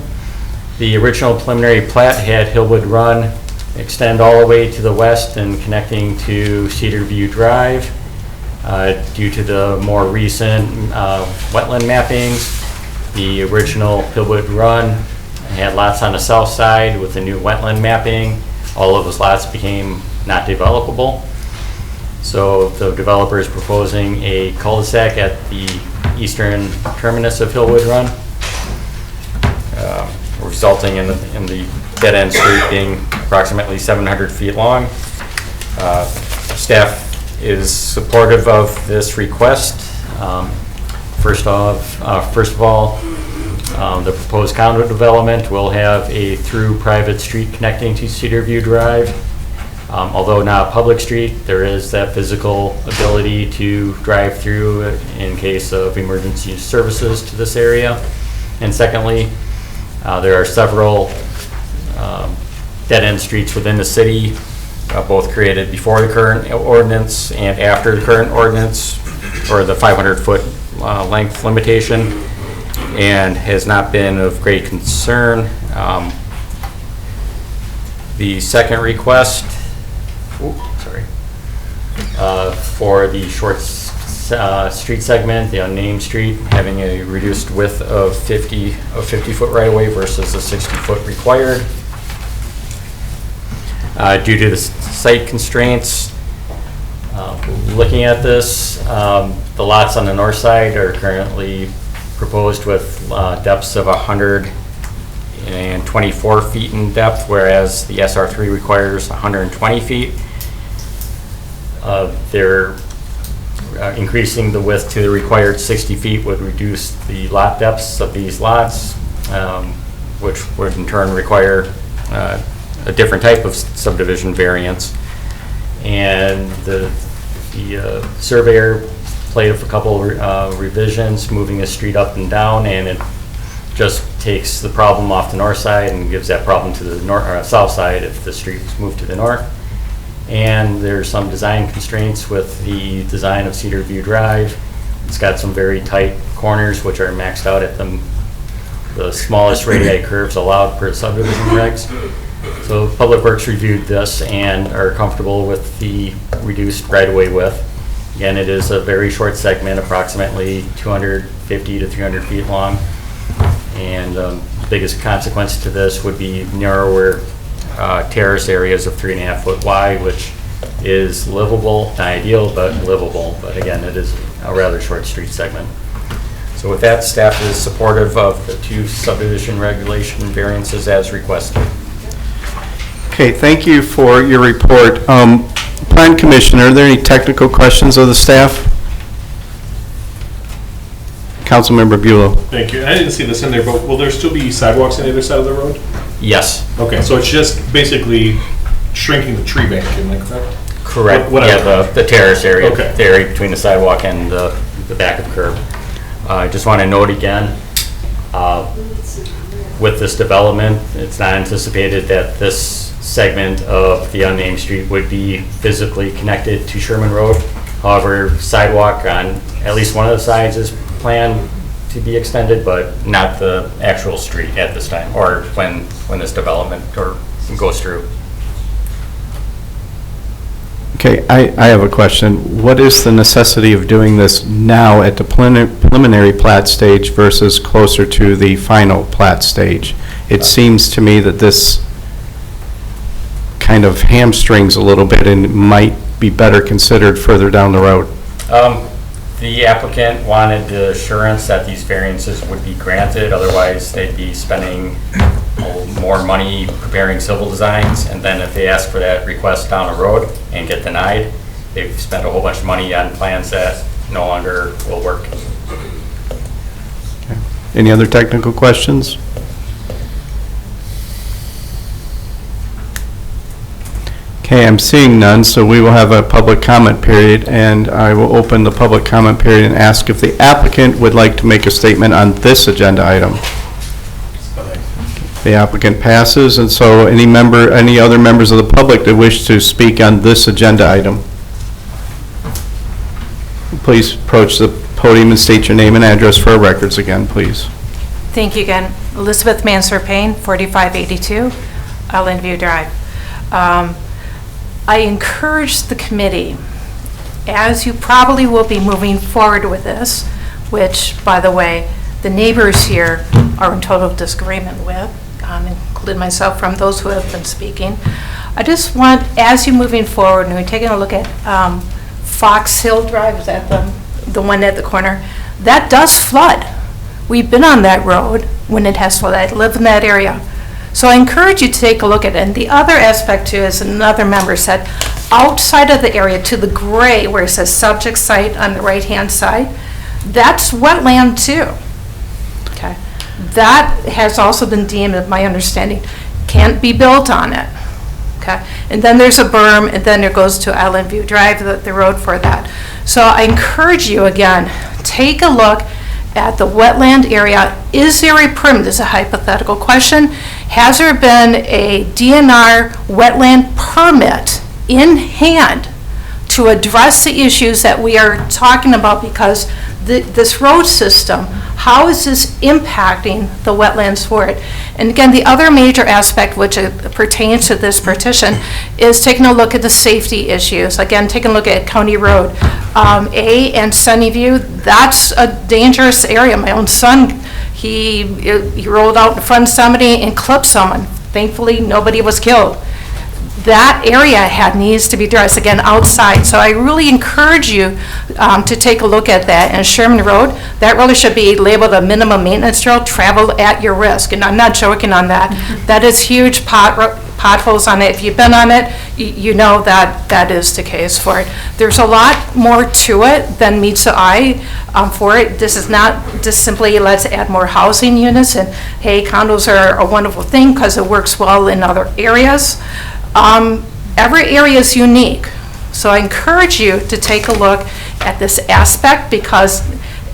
The original preliminary plat had Hillwood Run extend all the way to the west and connecting to Cedar View Drive. Due to the more recent wetland mappings, the original Hillwood Run had lots on the south side. With the new wetland mapping, all of those lots became not developable. So the developer is proposing a cul-de-sac at the eastern terminus of Hillwood Run, resulting in the dead-end street being approximately 700 feet long. Staff is supportive of this request. First of all, the proposed condo development will have a through private street connecting to Cedar View Drive. Although not a public street, there is that physical ability to drive through in case of emergency services to this area. And secondly, there are several dead-end streets within the city, both created before the current ordinance and after the current ordinance, or the 500-foot length limitation, and has not been of great concern. The second request, for the short street segment, the unnamed street, having a reduced width of 50-foot right-of-way versus the 60-foot required. Due to the site constraints, looking at this, the lots on the north side are currently proposed with depths of 124 feet in depth, whereas the SR3 requires 120 feet. They're increasing the width to the required 60 feet would reduce the lot depths of these lots, which would in turn require a different type of subdivision variance. And the surveyor played a couple revisions, moving the street up and down, and it just takes the problem off the north side and gives that problem to the north or south side if the street is moved to the north. And there's some design constraints with the design of Cedar View Drive. It's got some very tight corners which are maxed out at the smallest radii curves allowed per subdivision regs. So Public Works reviewed this and are comfortable with the reduced right-of-way width. Again, it is a very short segment, approximately 250 to 300 feet long. And the biggest consequence to this would be narrower terrace areas of 3.5 foot wide, which is livable, not ideal, but livable. But again, it is a rather short street segment. So with that, staff is supportive of the two subdivision regulation variances as requested. Okay, thank you for your report. Plan Commissioner, are there any technical questions of the staff? Councilmember Bulow. Thank you. I didn't see this in there, but will there still be sidewalks on the other side of the road? Yes. Okay, so it's just basically shrinking the tree bank, am I correct? Correct. Yeah, the terrace area, okay. The area between the sidewalk and the back of the curb. I just want to note again, with this development, it's not anticipated that this segment of the unnamed street would be physically connected to Sherman Road. However, sidewalk on at least one of the sides is planned to be extended, but not the actual street at this time, or when this development goes through. Okay, I have a question. What is the necessity of doing this now at the preliminary plat stage versus closer to the final plat stage? It seems to me that this kind of hamstrings a little bit and might be better considered further down the road. The applicant wanted the assurance that these variances would be granted, otherwise they'd be spending more money preparing civil designs, and then if they ask for that request down the road and get denied, they've spent a whole bunch of money on plans that no longer will work. Okay. Any other technical questions? Okay, I'm seeing none, so we will have a public comment period, and I will open the public comment period and ask if the applicant would like to make a statement on this agenda item. The applicant passes, and so any other members of the public that wish to speak on this agenda item, please approach the podium and state your name and address for our records again, please. Thank you again. Elizabeth Manser-Payne, 4582 Island View Drive. I encourage the committee, as you probably will be moving forward with this, which, by the way, the neighbors here are in total disagreement with, including myself from those who have been speaking. I just want, as you're moving forward, and we're taking a look at Fox Hill Drive, is that the one at the corner? That does flood. We've been on that road when it has flooded. I live in that area. So I encourage you to take a look at it. And the other aspect too, as another member said, outside of the area to the gray where it says subject site on the right-hand side, that's wetland too. Okay. That has also been deemed, of my understanding, can't be built on it. Okay. And then there's a berm, and then it goes to Island View Drive, the road for that. So I encourage you again, take a look at the wetland area. Is there a permit? This is a hypothetical question. Has there been a DNR wetland permit in hand to address the issues that we are talking about? Because this road system, how is this impacting the wetlands for it? And again, the other major aspect which pertains to this petition is taking a look at the safety issues. Again, taking a look at County Road A and Sunnyview. That's a dangerous area. My own son, he rolled out in front of somebody and clipped someone. Thankfully, nobody was killed. That area needs to be addressed, again, outside. So I really encourage you to take a look at that. And Sherman Road, that really should be labeled a minimum maintenance road, travel at your risk. And I'm not joking on that. That is huge potholes on it. If you've been on it, you know that that is the case for it. There's a lot more to it than meets the eye for it. This is not just simply let's add more housing units and hey, condos are a wonderful thing because it works well in other areas. Every area is unique. So I encourage you to take a look at this aspect because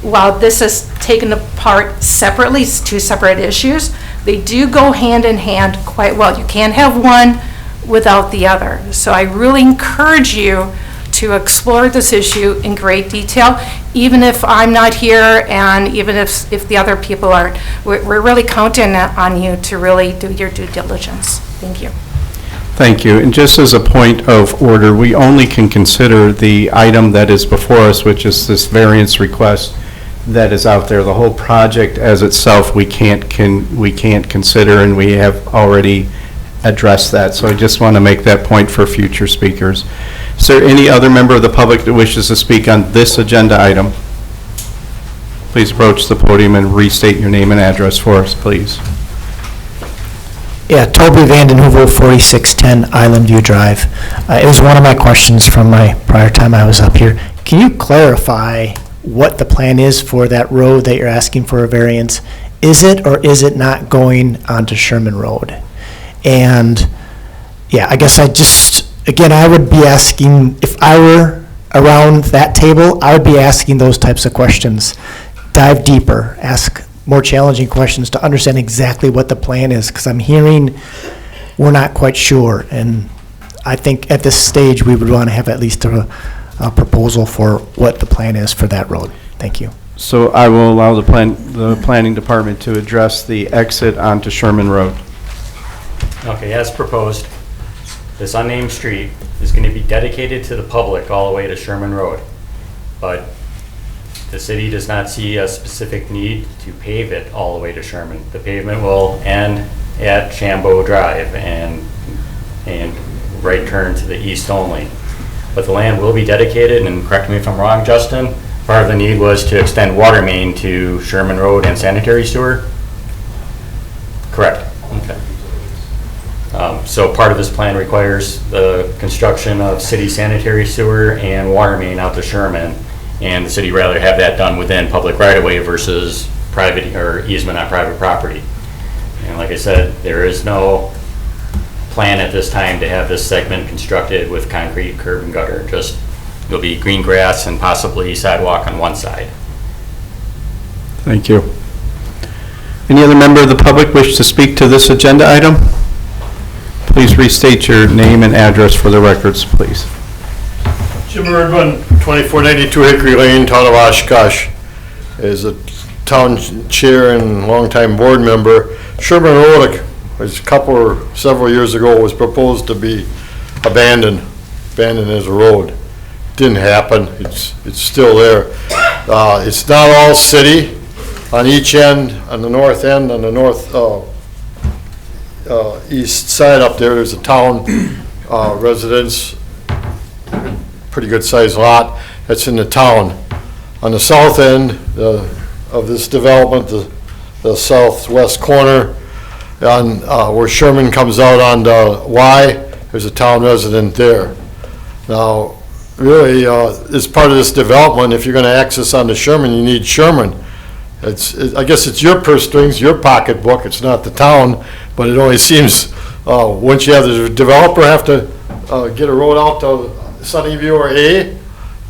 while this is taken apart separately, it's two separate issues, they do go hand in hand quite well. You can't have one without the other. So I really encourage you to explore this issue in great detail, even if I'm not here and even if the other people aren't. We're really counting on you to really do your due diligence. Thank you. Thank you. And just as a point of order, we only can consider the item that is before us, which is this variance request that is out there. The whole project as itself, we can't consider, and we have already addressed that. So I just want to make that point for future speakers. Is there any other member of the public that wishes to speak on this agenda item? Please approach the podium and restate your name and address for us, please. Yeah, Toby Vandenhoevel, 4610 Island View Drive. It was one of my questions from my prior time I was up here. Can you clarify what the plan is for that road that you're asking for a variance? Is it or is it not going onto Sherman Road? And yeah, I guess I would be asking, if I were around that table, I would be asking those types of questions. Dive deeper, ask more challenging questions to understand exactly what the plan is, because I'm hearing we're not quite sure. And I think at this stage, we would want to have at least a proposal for what the plan is for that road. Thank you. So I will allow the planning department to address the exit onto Sherman Road. Okay, as proposed, this unnamed street is going to be dedicated to the public all the way to Sherman Road. But the city does not see a specific need to pave it all the way to Sherman. The pavement will end at Shambo Drive and right turn to the east only. But the land will be dedicated, and correct me if I'm wrong, Justin, part of the need was to extend water main to Sherman Road and sanitary sewer? Correct. Okay. So part of this plan requires the construction of city sanitary sewer and water main out to Sherman, and the city rather have that done within public right-of-way versus private or easement on private property. And like I said, there is no plan at this time to have this segment constructed with concrete curb and gutter. Just there'll be green grass and possibly sidewalk on one side. Thank you. Any other member of the public wish to speak to this agenda item? Please restate your name and address for the records, please. Jim Erdman, 2492 Hickory Lane, town of Oshkosh. As a town chair and longtime board member, Sherman Road, several years ago, was proposed to be abandoned as a road. Didn't happen. It's still there. It's not all city. On each end, on the north end, on the north east side up there, there's a town residence, pretty good sized lot. That's in the town. On the south end of this development, the southwest corner, on where Sherman comes out on the Y, there's a town resident there. Now, really, as part of this development, if you're going to access onto Sherman, you need Sherman. I guess it's your purse strings, your pocketbook. It's not the town, but it only seems once you have the developer have to get a road out to Sunnyview or A.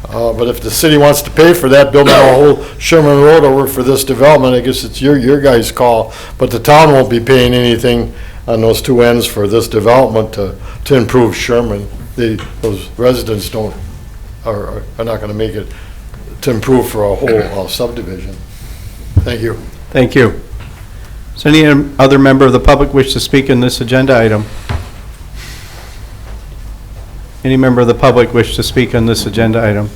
But if the city wants to pay for that, building a whole Sherman Road over for this development, I guess it's your guys' call. But the town won't be paying anything on those two ends for this development to improve Sherman. Those residents are not going to make it to improve for a whole subdivision. Thank you. Thank you. Does any other member of the public wish to speak in this agenda item? Any member of the public wish to speak on this agenda item?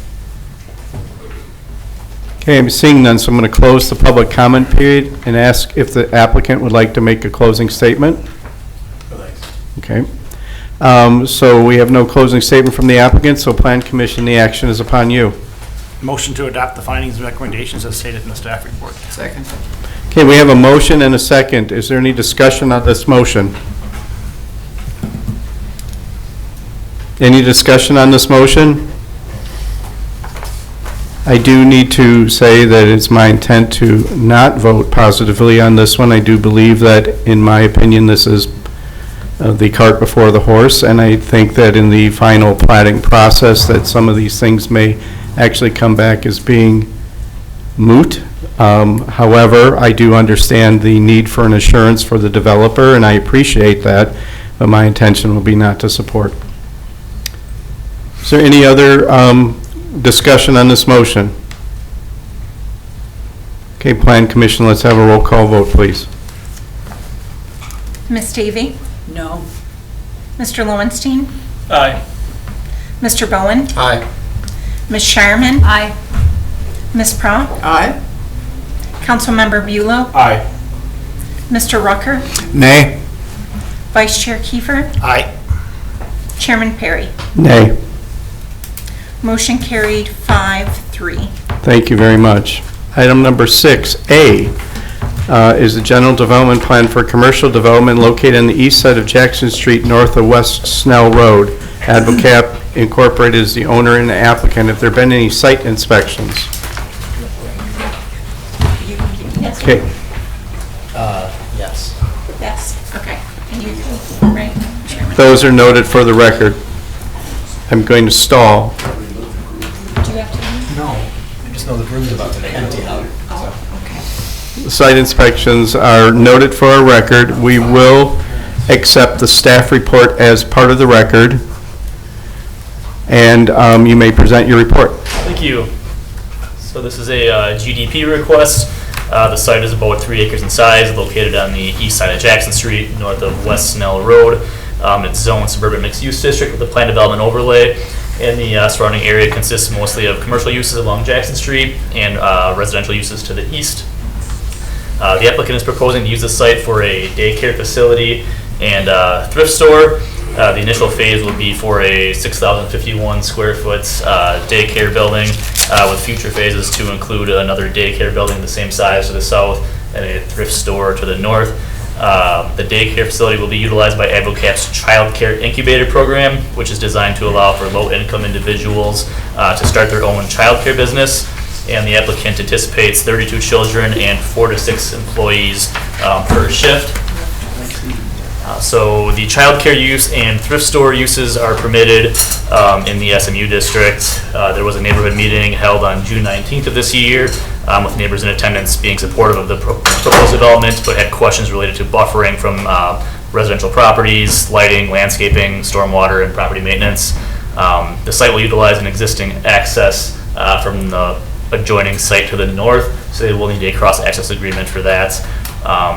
Okay, I'm seeing none, so I'm going to close the public comment period and ask if the applicant would like to make a closing statement. Okay. So we have no closing statement from the applicant, so Plan Commission, the action is upon you. Motion to adopt the findings and recommendations as stated in the staff report. Second. Okay, we have a motion and a second. Is there any discussion on this motion? Any discussion on this motion? I do need to say that it's my intent to not vote positively on this one. I do believe that, in my opinion, this is the cart before the horse, and I think that in the final platting process that some of these things may actually come back as being moot. However, I do understand the need for an assurance for the developer, and I appreciate that, but my intention will be not to support. Is there any other discussion on this motion? Okay, Plan Commission, let's have a roll call vote, please. Ms. Davy? No. Mr. Lowenstein? Aye. Mr. Bowen? Aye. Ms. Shireman? Aye. Ms. Prah? Aye. Councilmember Bulow? Aye. Mr. Rucker? Nay. Vice Chair Kiefer? Aye. Chairman Perry? Nay. Motion carried 5-3. Thank you very much. Item number 6A is the general development plan for commercial development located on the east side of Jackson Street, north of West Snell Road. Advocap Incorporated is the owner and the applicant. Have there been any site inspections? Okay. Yes. Yes, okay. And you, right, Chairman? Those are noted for the record. I'm going to stall. Do you have to? No, I just know the room's about to be empty out. Oh, okay. The site inspections are noted for our record. We will accept the staff report as part of the record. And you may present your report. Thank you. So this is a GDP request. The site is about 3 acres in size, located on the east side of Jackson Street, north of West Snell Road. It's zoned suburban mixed-use district with a planned development overlay, and the surrounding area consists mostly of commercial uses along Jackson Street and residential uses to the east. The applicant is proposing to use the site for a daycare facility and thrift store. The initial phase will be for a 6,051 square foot daycare building, with future phases to include another daycare building the same size to the south and a thrift store to the north. The daycare facility will be utilized by Advocap's Child Care Incubator Program, which is designed to allow for low-income individuals to start their own child care business. And the applicant anticipates 32 children and 4 to 6 employees per shift. So the child care use and thrift store uses are permitted in the SMU district. There was a neighborhood meeting held on June 19th of this year with neighbors in attendance being supportive of the proposed development, but had questions related to buffering from residential properties, lighting, landscaping, stormwater, and property maintenance. The site will utilize an existing access from the adjoining site to the north, so they will need a cross-access agreement for that.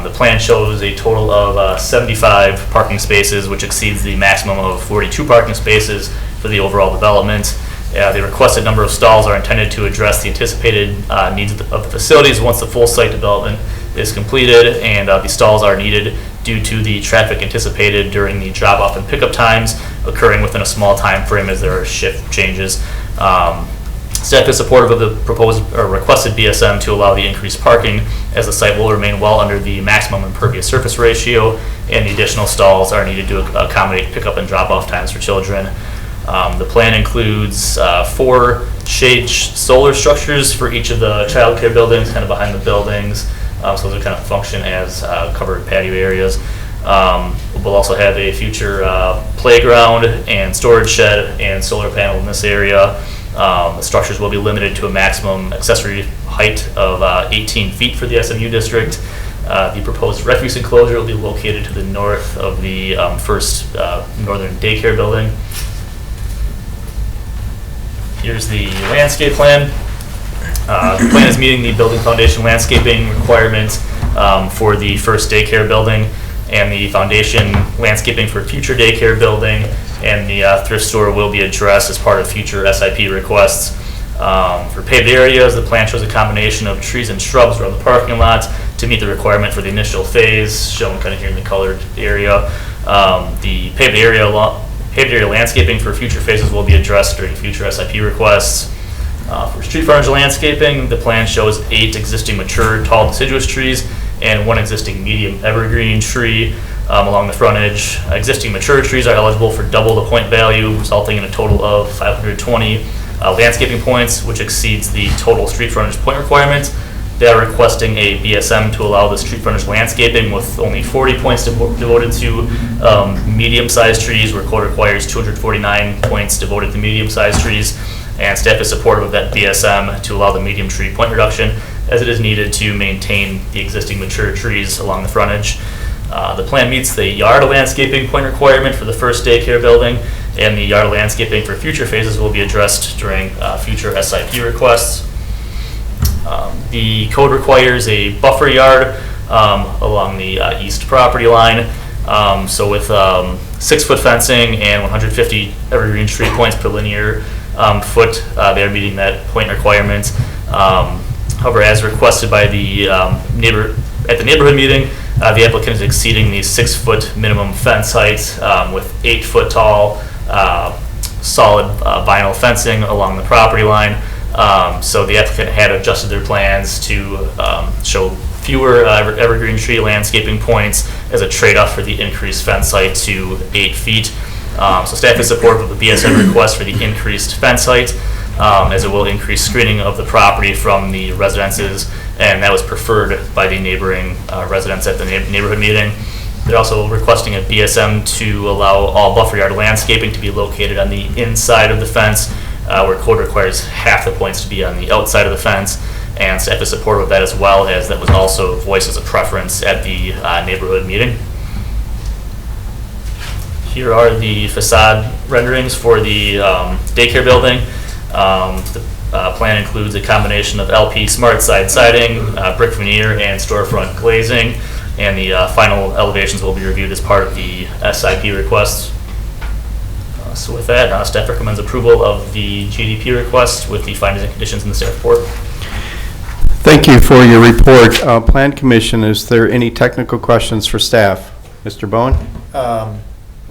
The plan shows a total of 75 parking spaces, which exceeds the maximum of 42 parking spaces for the overall development. The requested number of stalls are intended to address the anticipated needs of the facilities once the full site development is completed, and the stalls are needed due to the traffic anticipated during the drop-off and pickup times occurring within a small time frame as there are shift changes. Staff is supportive of the proposed or requested BSM to allow the increased parking, as the site will remain well under the maximum impervious surface ratio, and the additional stalls are needed to accommodate pickup and drop-off times for children. The plan includes 4 shade solar structures for each of the child care buildings, kind of behind the buildings. So those are kind of function as covered patio areas. We'll also have a future playground and storage shed and solar panel in this area. The structures will be limited to a maximum accessory height of 18 feet for the SMU district. The proposed refuse enclosure will be located to the north of the first northern daycare building. Here's the landscape plan. The plan is meeting the building foundation landscaping requirements for the first daycare building, and the foundation landscaping for future daycare building, and the thrift store will be addressed as part of future SIP requests. For paved areas, the plan shows a combination of trees and shrubs around the parking lot to meet the requirement for the initial phase, shown kind of here in the colored area. The paved area landscaping for future phases will be addressed during future SIP requests. For street frontage landscaping, the plan shows 8 existing mature tall deciduous trees and 1 existing medium evergreen tree along the frontage. Existing mature trees are eligible for double the point value, resulting in a total of 520 landscaping points, which exceeds the total street frontage point requirement. They are requesting a BSM to allow the street frontage landscaping with only 40 points devoted to medium-sized trees, where code requires 249 points devoted to medium-sized trees. And staff is supportive of that BSM to allow the medium tree point reduction, as it is needed to maintain the existing mature trees along the frontage. The plan meets the yard landscaping point requirement for the first daycare building, and the yard landscaping for future phases will be addressed during future SIP requests. The code requires a buffer yard along the east property line. So with 6-foot fencing and 150 evergreen tree points per linear foot, they are meeting that point requirement. However, as requested by the at the neighborhood meeting, the applicant is exceeding the 6-foot minimum fence height with 8-foot tall solid vinyl fencing along the property line. So the applicant had adjusted their plans to show fewer evergreen tree landscaping points as a trade-off for the increased fence height to 8 feet. So staff is supportive of the BSM request for the increased fence height, as it will increase screening of the property from the residences, and that was preferred by the neighboring residents at the neighborhood meeting. They're also requesting a BSM to allow all buffer yard landscaping to be located on the inside of the fence, where code requires half the points to be on the outside of the fence, and staff is supportive of that as well, as that was also voiced as a preference at the neighborhood meeting. Here are the facade renderings for the daycare building. The plan includes a combination of LP smart side siding, brick veneer, and storefront glazing, and the final elevations will be reviewed as part of the SIP requests. So with that, staff recommends approval of the GDP request with the findings and conditions in the staff report. Thank you for your report. Plan Commission, is there any technical questions for staff? Mr. Bowen?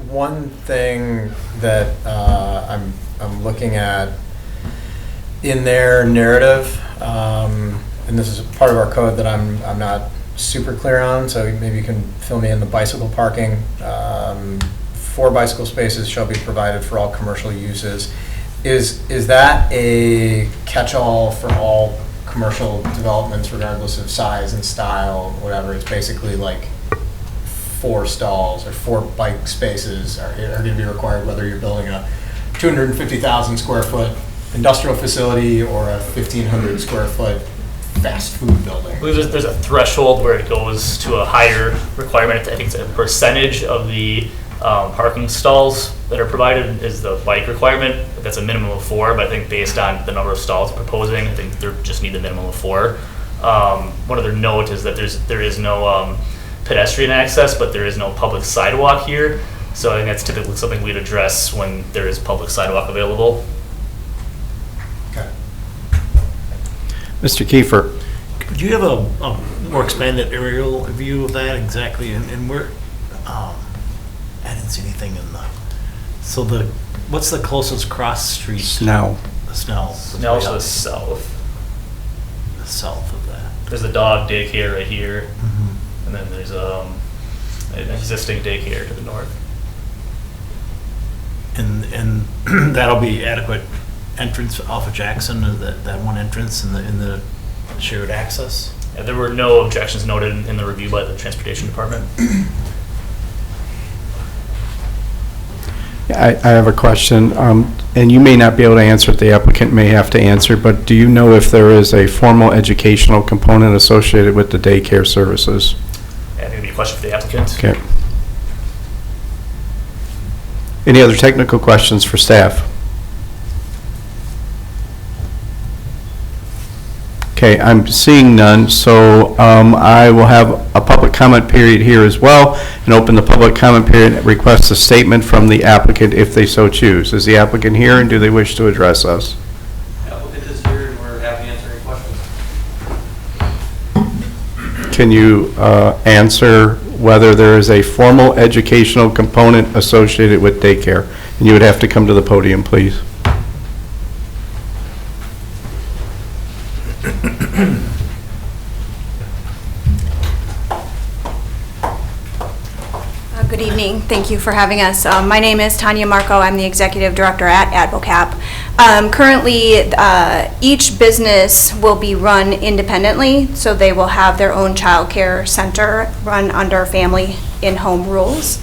One thing that I'm looking at in their narrative, and this is part of our code that I'm not super clear on, so maybe you can fill me in. The bicycle parking, 4 bicycle spaces shall be provided for all commercial uses. Is that a catch-all for all commercial developments regardless of size and style, whatever? It's basically like 4 stalls or 4 bike spaces are going to be required, whether you're building a 250,000 square foot industrial facility or a 1,500 square foot fast food building. I believe there's a threshold where it goes to a higher requirement. I think it's a percentage of the parking stalls that are provided is the bike requirement. That's a minimum of 4, but I think based on the number of stalls proposing, I think they just need the minimum of 4. One other note is that there is no pedestrian access, but there is no public sidewalk here. So I think that's typically something we'd address when there is public sidewalk available. Mr. Kiefer. Could you have a more expanded aerial view of that exactly, and where, I didn't see anything in the, so what's the closest cross street? Snell. The Snell. Snell's to the south. The south of that. There's the dog daycare right here, and then there's an existing daycare to the north. And that'll be adequate entrance off of Jackson, that one entrance in the shared access? Yeah, there were no objections noted in the review by the Transportation Department. I have a question, and you may not be able to answer it, the applicant may have to answer, but do you know if there is a formal educational component associated with the daycare services? Yeah, I think it'd be a question for the applicant. Okay. Any other technical questions for staff? Okay, I'm seeing none, so I will have a public comment period here as well, and open the public comment period and request a statement from the applicant if they so choose. Is the applicant here, and do they wish to address us? The applicant is here, and we're happy to answer any questions. Can you answer whether there is a formal educational component associated with daycare? And you would have to come to the podium, please. Good evening. Thank you for having us. My name is Tanya Marco. I'm the Executive Director at AdvoCap. Currently, each business will be run independently, so they will have their own child care center run under family in-home rules.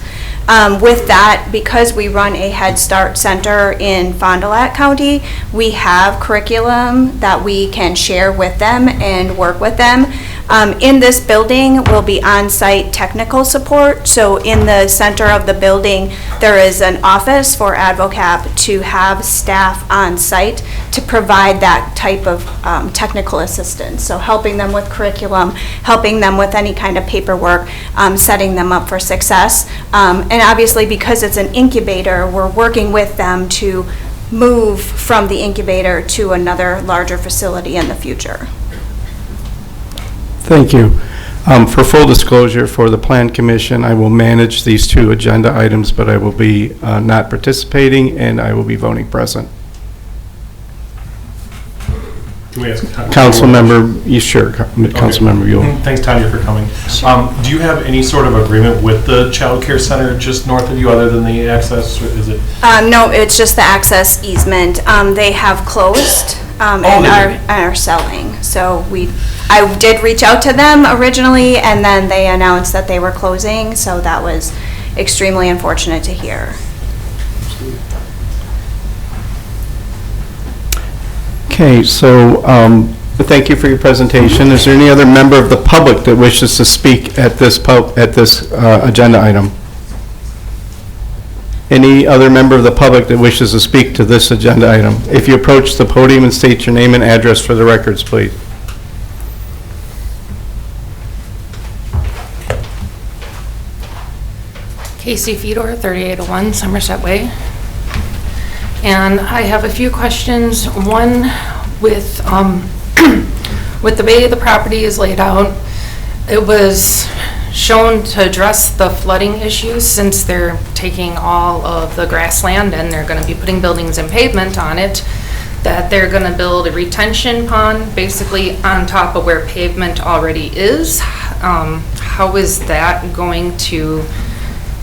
With that, because we run a Head Start center in Fond du Lac County, we have curriculum that we can share with them and work with them. In this building will be on-site technical support. So in the center of the building, there is an office for AdvoCap to have staff on site to provide that type of technical assistance. So helping them with curriculum, helping them with any kind of paperwork, setting them up for success. And obviously, because it's an incubator, we're working with them to move from the incubator to another larger facility in the future. Thank you. For full disclosure, for the Plan Commission, I will manage these 2 agenda items, but I will be not participating, and I will be voting present. Can we ask Council member, sure, Council member Buell. Thanks, Tanya, for coming. Do you have any sort of agreement with the child care center just north of you, other than the access? Or is it? No, it's just the access easement. They have closed and are selling. So I did reach out to them originally, and then they announced that they were closing. So that was extremely unfortunate to hear. Okay, so thank you for your presentation. Is there any other member of the public that wishes to speak at this agenda item? Any other member of the public that wishes to speak to this agenda item? If you approach the podium and state your name and address for the records, please. Casey Fedor, 3801 Somerset Way. And I have a few questions. One, with with the way the property is laid out, it was shown to address the flooding issues since they're taking all of the grassland and they're going to be putting buildings and pavement on it, that they're going to build a retention pond basically on top of where pavement already is. How is that going to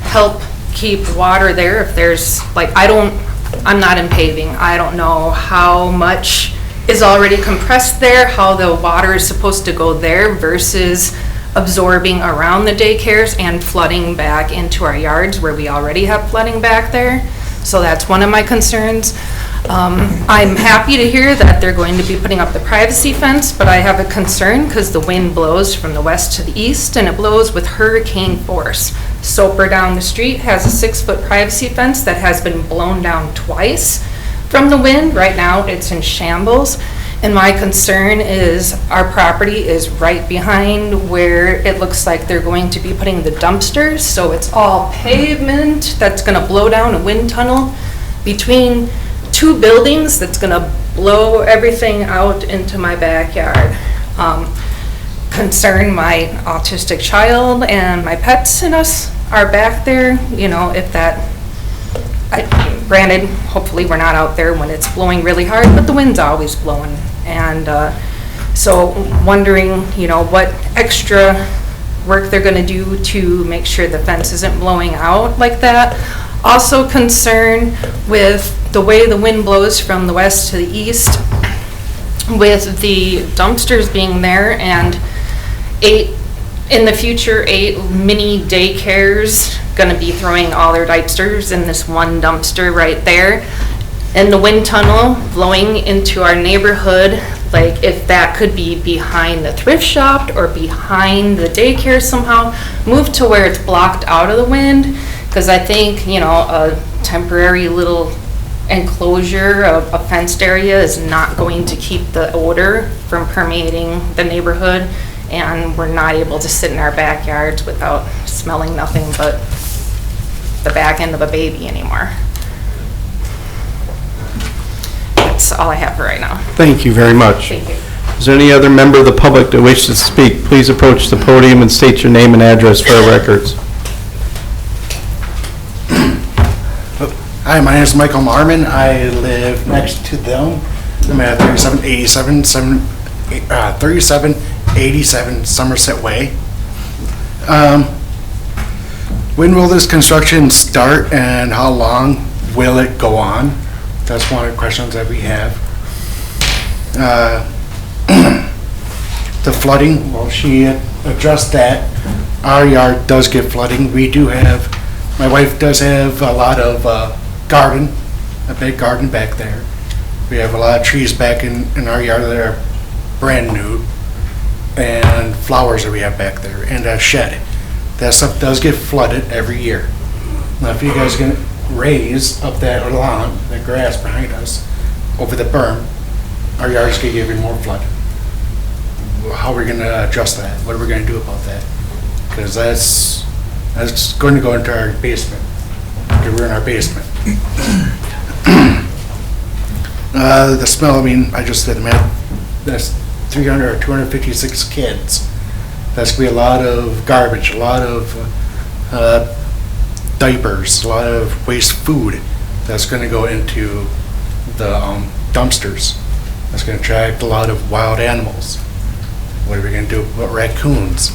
help keep water there if there's, like, I'm not in paving. I don't know how much is already compressed there, how the water is supposed to go there versus absorbing around the daycares and flooding back into our yards where we already have flooding back there. So that's one of my concerns. I'm happy to hear that they're going to be putting up the privacy fence, but I have a concern because the wind blows from the west to the east and it blows with hurricane force. Soper down the street has a 6-foot privacy fence that has been blown down twice from the wind. Right now it's in shambles. And my concern is our property is right behind where it looks like they're going to be putting the dumpsters. So it's all pavement that's gonna blow down a wind tunnel between 2 buildings that's gonna blow everything out into my backyard. Concern my autistic child and my pets and us are back there, you know, if that, granted, hopefully we're not out there when it's blowing really hard, but the wind's always blowing. And so wondering, you know, what extra work they're gonna do to make sure the fence isn't blowing out like that. Also concerned with the way the wind blows from the west to the east with the dumpsters being there and 8 mini daycares gonna be throwing all their dumpsters in this one dumpster right there. And the wind tunnel blowing into our neighborhood, like if that could be behind the thrift shop or behind the daycare somehow, move to where it's blocked out of the wind. Because I think, you know, a temporary little enclosure of a fenced area is not going to keep the odor from permeating the neighborhood. And we're not able to sit in our backyards without smelling nothing but the back end of a baby anymore. That's all I have for right now. Thank you very much. Thank you. Is there any other member of the public that wishes to speak? Please approach the podium and state your name and address for our records. Hi, my name is Michael Marmon. I live next to them. I'm at 3787 Somerset Way. When will this construction start and how long will it go on? That's one of the questions that we have. The flooding, well, she addressed that. Our yard does get flooding. We do have, my wife does have a lot of garden, a big garden back there. We have a lot of trees back in our yard that are brand new, and flowers that we have back there, and a shed. That stuff does get flooded every year. Now, if you guys can raise up that lawn, the grass behind us, over the berm, our yard's gonna get even more flooded. How are we gonna adjust that? What are we gonna do about that? Because that's going to go into our basement. We're in our basement. The smell, I mean, I just did the math. That's 300 or 256 kids. That's gonna be a lot of garbage, a lot of diapers, a lot of waste food that's gonna go into the dumpsters. That's gonna attract a lot of wild animals. What are we gonna do about raccoons?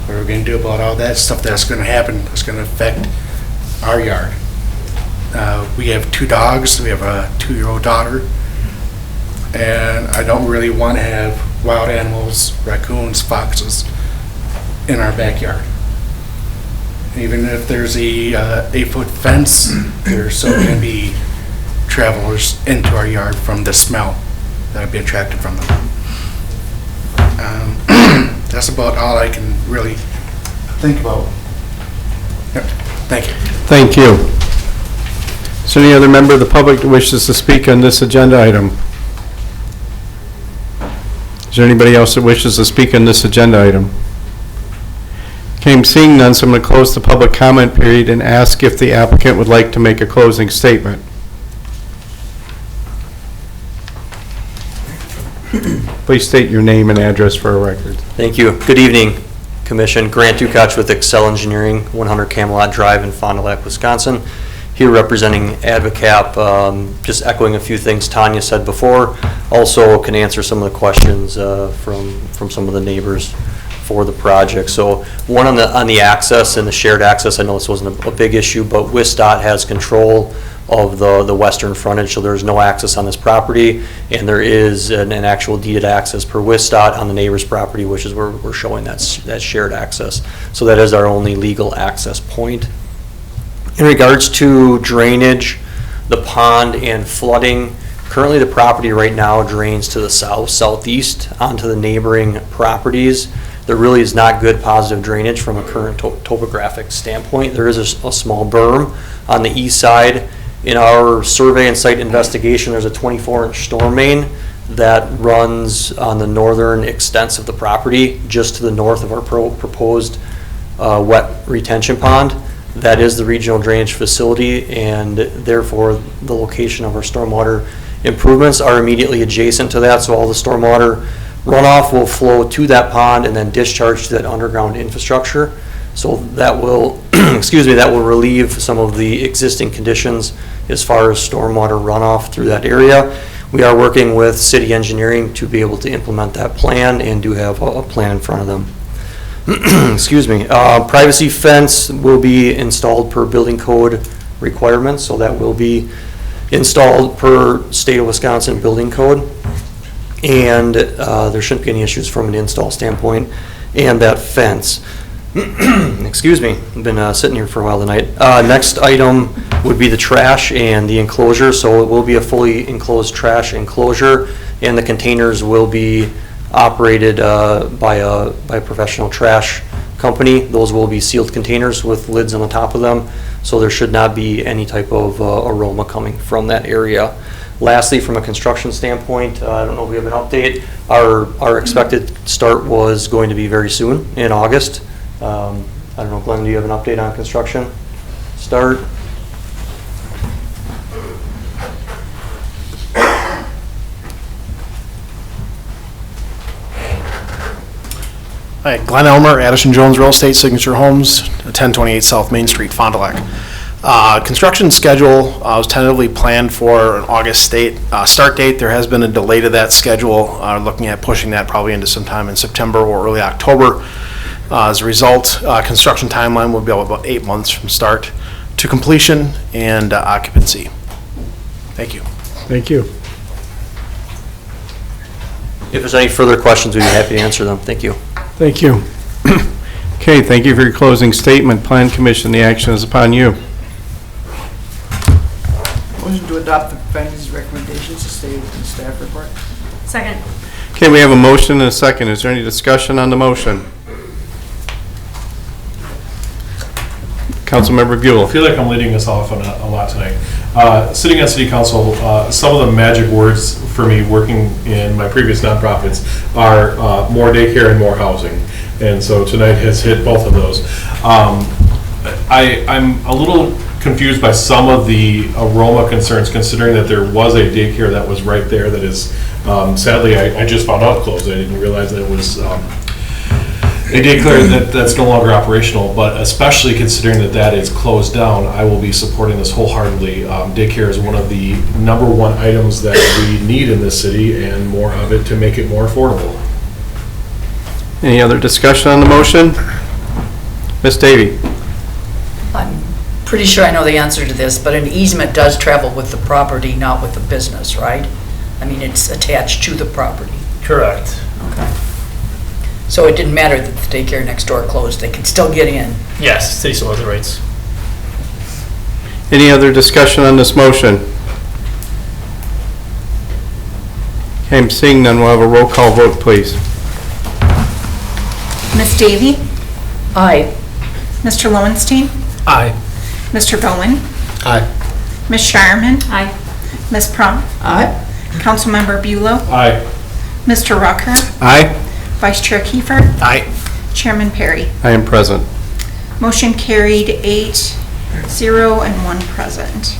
What are we gonna do about all that stuff that's gonna happen, that's gonna affect our yard? We have 2 dogs, we have a 2-year-old daughter, and I don't really want to have wild animals, raccoons, foxes in our backyard. Even if there's a 8-foot fence, there's still going to be travelers into our yard from the smell that'll be attracted from them. That's about all I can really think about. Yep. Thank you. Thank you. Is there any other member of the public that wishes to speak on this agenda item? Is there anybody else that wishes to speak on this agenda item? Okay, I'm seeing none, so I'm going to close the public comment period and ask if the applicant would like to make a closing statement. Please state your name and address for our record. Thank you. Good evening, Commission. Grant Dukach with Excel Engineering, 100 Camelot Drive in Fond du Lac, Wisconsin. Here representing AdvoCap, just echoing a few things Tanya said before. Also can answer some of the questions from some of the neighbors for the project. So one on the access and the shared access, I know this wasn't a big issue, but WISDOT has control of the western frontage, so there's no access on this property, and there is an actual deeded access per WISDOT on the neighbor's property, which is where we're showing that shared access. So that is our only legal access point. In regards to drainage, the pond and flooding. Currently, the property right now drains to the southeast onto the neighboring properties. There really is not good positive drainage from a current topographic standpoint. There is a small berm on the east side. In our survey and site investigation, there's a 24-inch storm main that runs on the northern extents of the property, just to the north of our proposed wet retention pond. That is the regional drainage facility, and therefore the location of our stormwater improvements are immediately adjacent to that, so all the stormwater runoff will flow to that pond and then discharge to that underground infrastructure. So that will, excuse me, that will relieve some of the existing conditions as far as stormwater runoff through that area. We are working with city engineering to be able to implement that plan and do have a plan in front of them. Excuse me. Privacy fence will be installed per building code requirements, so that will be installed per state of Wisconsin building code. And there shouldn't be any issues from an install standpoint. And that fence. Excuse me, I've been sitting here for a while tonight. Next item would be the trash and the enclosure. So it will be a fully enclosed trash enclosure, and the containers will be operated by a professional trash company. Those will be sealed containers with lids on the top of them, so there should not be any type of aroma coming from that area. Lastly, from a construction standpoint, I don't know if we have an update. Our expected start was going to be very soon, in August. I don't know, Glenn, do you have an update on construction start? Hi, Glenn Elmer, Addison Jones Real Estate, Signature Homes, 1028 South Main Street, Fond du Lac. Construction schedule was tentatively planned for an August start date. There has been a delay to that schedule, looking at pushing that probably into sometime in September or early October. As a result, construction timeline will be about 8 months from start to completion and occupancy. Thank you. Thank you. If there's any further questions, we'd be happy to answer them. Thank you. Thank you. Okay, thank you for your closing statement. Plan Commission, the action is upon you. Motion to adopt the findings and recommendations as stated in the staff report. Second. Okay, we have a motion and a second. Is there any discussion on the motion? Councilmember Buell. I feel like I'm leading us off on a lot tonight. Sitting on City Council, some of the magic words for me working in my previous nonprofits are more daycare and more housing. And so tonight has hit both of those. I'm a little confused by some of the aroma concerns, considering that there was a daycare that was right there that is, sadly, I just found out closed. I didn't realize that it was a daycare that's no longer operational, but especially considering that that is closed down, I will be supporting this wholeheartedly. Daycare is one of the #1 items that we need in this city, and more of it to make it more affordable. Any other discussion on the motion? Ms. Davy. I'm pretty sure I know the answer to this, but an easement does travel with the property, not with the business, right? I mean, it's attached to the property. Correct. Okay. So it didn't matter that the daycare next door closed, they could still get in. Yes, city still has the rights. Any other discussion on this motion? Okay, I'm seeing none. We'll have a roll call vote, please. Ms. Davy? Aye. Mr. Lowenstein? Aye. Mr. Bowen? Aye. Ms. Shireman? Aye. Ms. Prom? Aye. Councilmember Buelow? Aye. Mr. Rucker? Aye. Vice Chair Kiefer? Aye. Chairman Perry? I am present. Motion carried 8-0 and 1 present.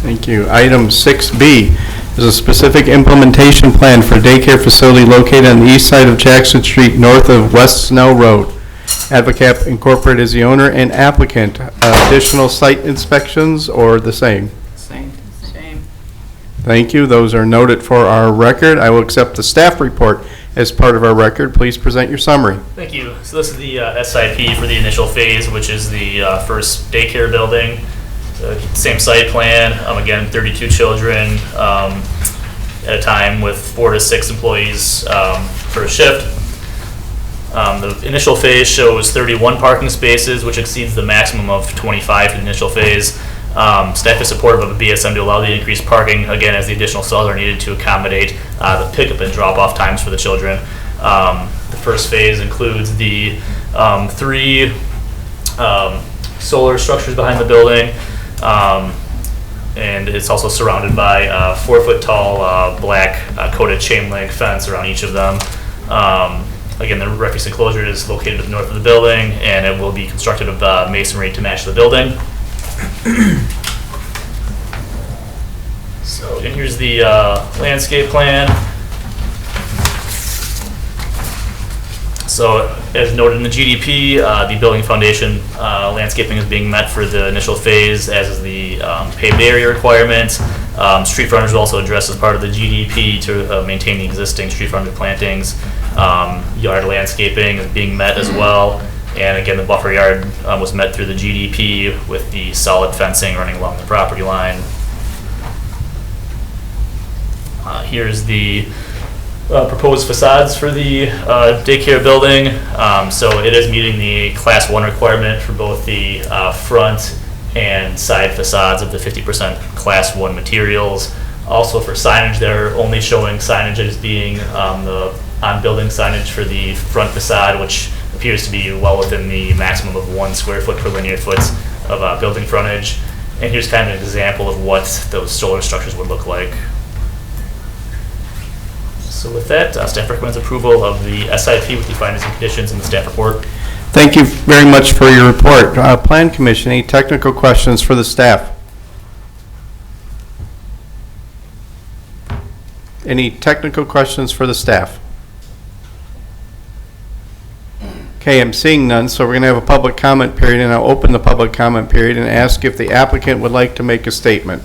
Thank you. Item 6B is a specific implementation plan for daycare facility located on the east side of Jackson Street, north of West Snell Road. Advocap Incorporated is the owner and applicant. Additional site inspections or the same? Same. Thank you. Those are noted for our record. I will accept the staff report as part of our record. Please present your summary. Thank you. So this is the SIP for the initial phase, which is the first daycare building. Same site plan. Again, 32 children at a time with 4 to 6 employees per shift. The initial phase shows 31 parking spaces, which exceeds the maximum of 25 in the initial phase. Staff is supportive of a BSM to allow the increased parking, again, as the additional stalls are needed to accommodate the pickup and drop-off times for the children. The first phase includes the 3 solar structures behind the building, and it's also surrounded by a 4-foot-tall black coated chain link fence around each of them. Again, the refuse enclosure is located to the north of the building, and it will be constructed of masonry to match the building. So, and here's the landscape plan. So, as noted in the GDP, the building foundation landscaping is being met for the initial phase, as is the paved area requirement. Street frontage is also addressed as part of the GDP to maintain the existing street frontage plantings. Yard landscaping is being met as well. And again, the buffer yard was met through the GDP with the solid fencing running along the property line. Here's the proposed facades for the daycare building. So it is meeting the Class 1 requirement for both the front and side facades of the 50% Class 1 materials. Also for signage, they're only showing signage as being the on-building signage for the front facade, which appears to be well within the maximum of 1 square foot per linear foot of building frontage. And here's kind of an example of what those solar structures would look like. So with that, staff recommends approval of the SIP with the findings and conditions in the staff report. Thank you very much for your report. Plan Commission, any technical questions for the staff? Any technical questions for the staff? Okay, I'm seeing none, so we're going to have a public comment period, and I'll open the public comment period and ask if the applicant would like to make a statement.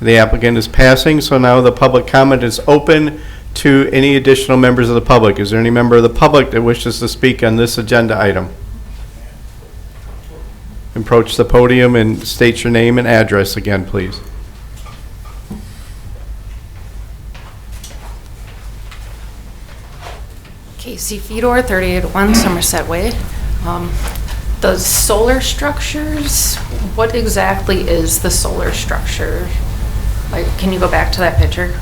The applicant is passing, so now the public comment is open to any additional members of the public. Is there any member of the public that wishes to speak on this agenda item? Approach the podium and state your name and address again, please. Casey Fedor, 3801 Somerset Way. The solar structures, what exactly is the solar structure? Like, can you go back to that picture?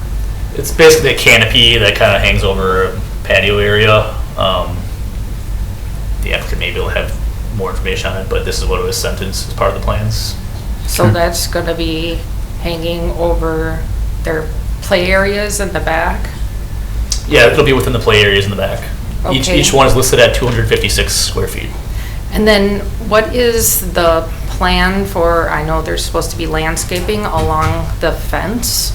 It's basically a canopy that kind of hangs over a patio area. The applicant may be able to have more information on it, but this is what it was sent as part of the plans. So that's going to be hanging over their play areas in the back? Yeah, it'll be within the play areas in the back. Okay. Each one is listed at 256 square feet. And then what is the plan for, I know there's supposed to be landscaping along the fence.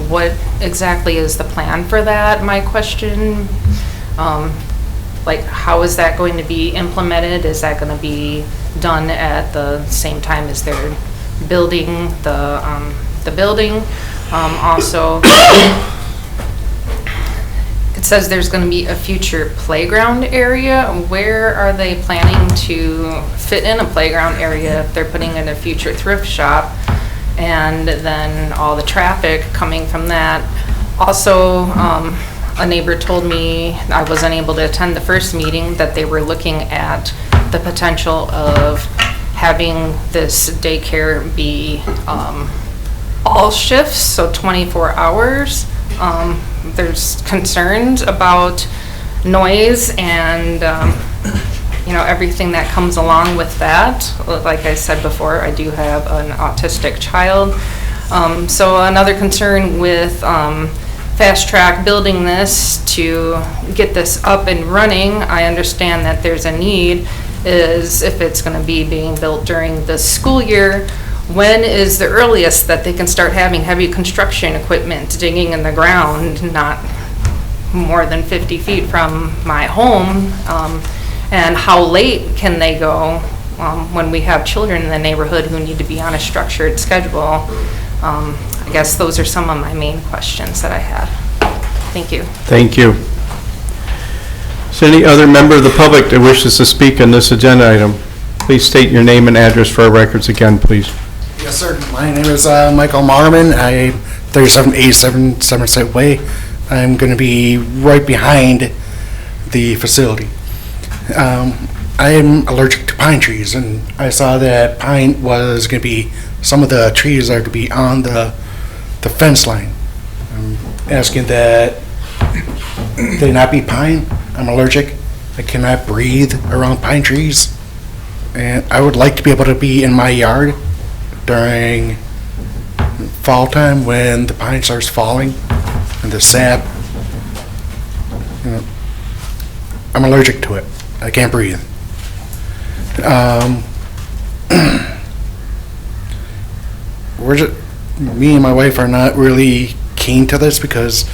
What exactly is the plan for that, my question? Like, how is that going to be implemented? Is that going to be done at the same time as they're building the building? Also, it says there's going to be a future playground area. Where are they planning to fit in a playground area if they're putting in a future thrift shop? And then all the traffic coming from that. Also, a neighbor told me, I wasn't able to attend the first meeting, that they were looking at the potential of having this daycare be all shifts, so 24 hours. There's concerns about noise and everything that comes along with that. Like I said before, I do have an autistic child. So another concern with Fast Track building this to get this up and running, I understand that there's a need, is if it's going to be being built during the school year, when is the earliest that they can start having heavy construction equipment digging in the ground, not more than 50 feet from my home? And how late can they go when we have children in the neighborhood who need to be on a structured schedule? I guess those are some of my main questions that I had. Thank you. Thank you. Is there any other member of the public that wishes to speak on this agenda item? Please state your name and address for our records again, please. Yes, sir. My name is Michael Marmon. I'm 3787 Somerset Way. I'm going to be right behind the facility. I'm allergic to pine trees, and I saw that pine was going to be, some of the trees are to be on the fence line. I'm asking that they not be pine. I'm allergic. I cannot breathe around pine trees. And I would like to be able to be in my yard during fall time when the pine starts falling and the sap. You know, I'm allergic to it. I can't breathe. Me and my wife are not really keen to this because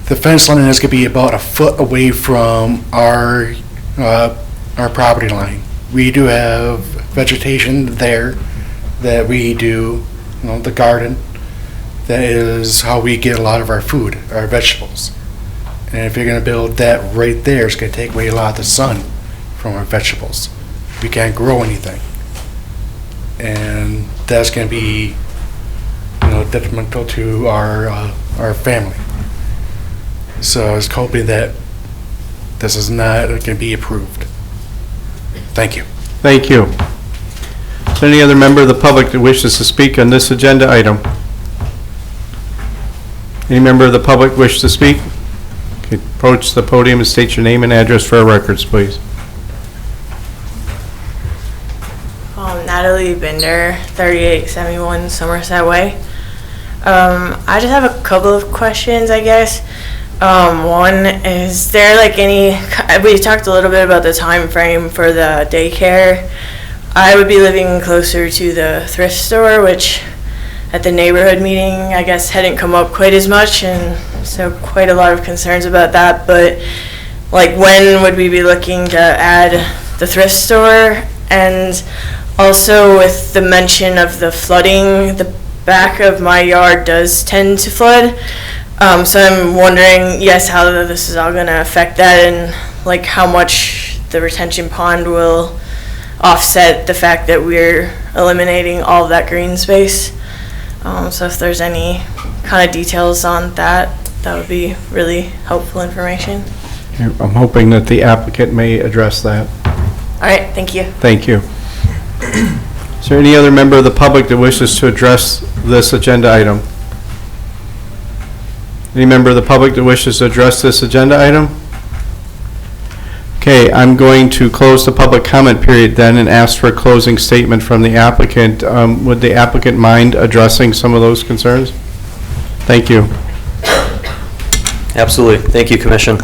the fence line is going to be about a foot away from our property line. We do have vegetation there that we do, the garden. That is how we get a lot of our food, our vegetables. And if you're going to build that right there, it's going to take away a lot of the sun from our vegetables. We can't grow anything. And that's going to be, detrimental to our family. So I was hoping that this is not going to be approved. Thank you. Thank you. Is there any other member of the public that wishes to speak on this agenda item? Any member of the public wish to speak? Okay, approach the podium and state your name and address for our records, please. Natalie Binder, 3871 Somerset Way. I just have a couple of questions, I guess. One, is there we talked a little bit about the time frame for the daycare. I would be living closer to the thrift store, which at the neighborhood meeting, I guess, hadn't come up quite as much, and so quite a lot of concerns about that. But when would we be looking to add the thrift store? And also with the mention of the flooding, the back of my yard does tend to flood. So I'm wondering, yes, how this is all going to affect that, and how much the retention pond will offset the fact that we're eliminating all of that green space. So if there's any kind of details on that, that would be really helpful information. I'm hoping that the applicant may address that. All right, thank you. Thank you. Is there any other member of the public that wishes to address this agenda item? Any member of the public that wishes to address this agenda item? Okay, I'm going to close the public comment period then and ask for a closing statement from the applicant. Would the applicant mind addressing some of those concerns? Thank you. Absolutely. Thank you, Commission.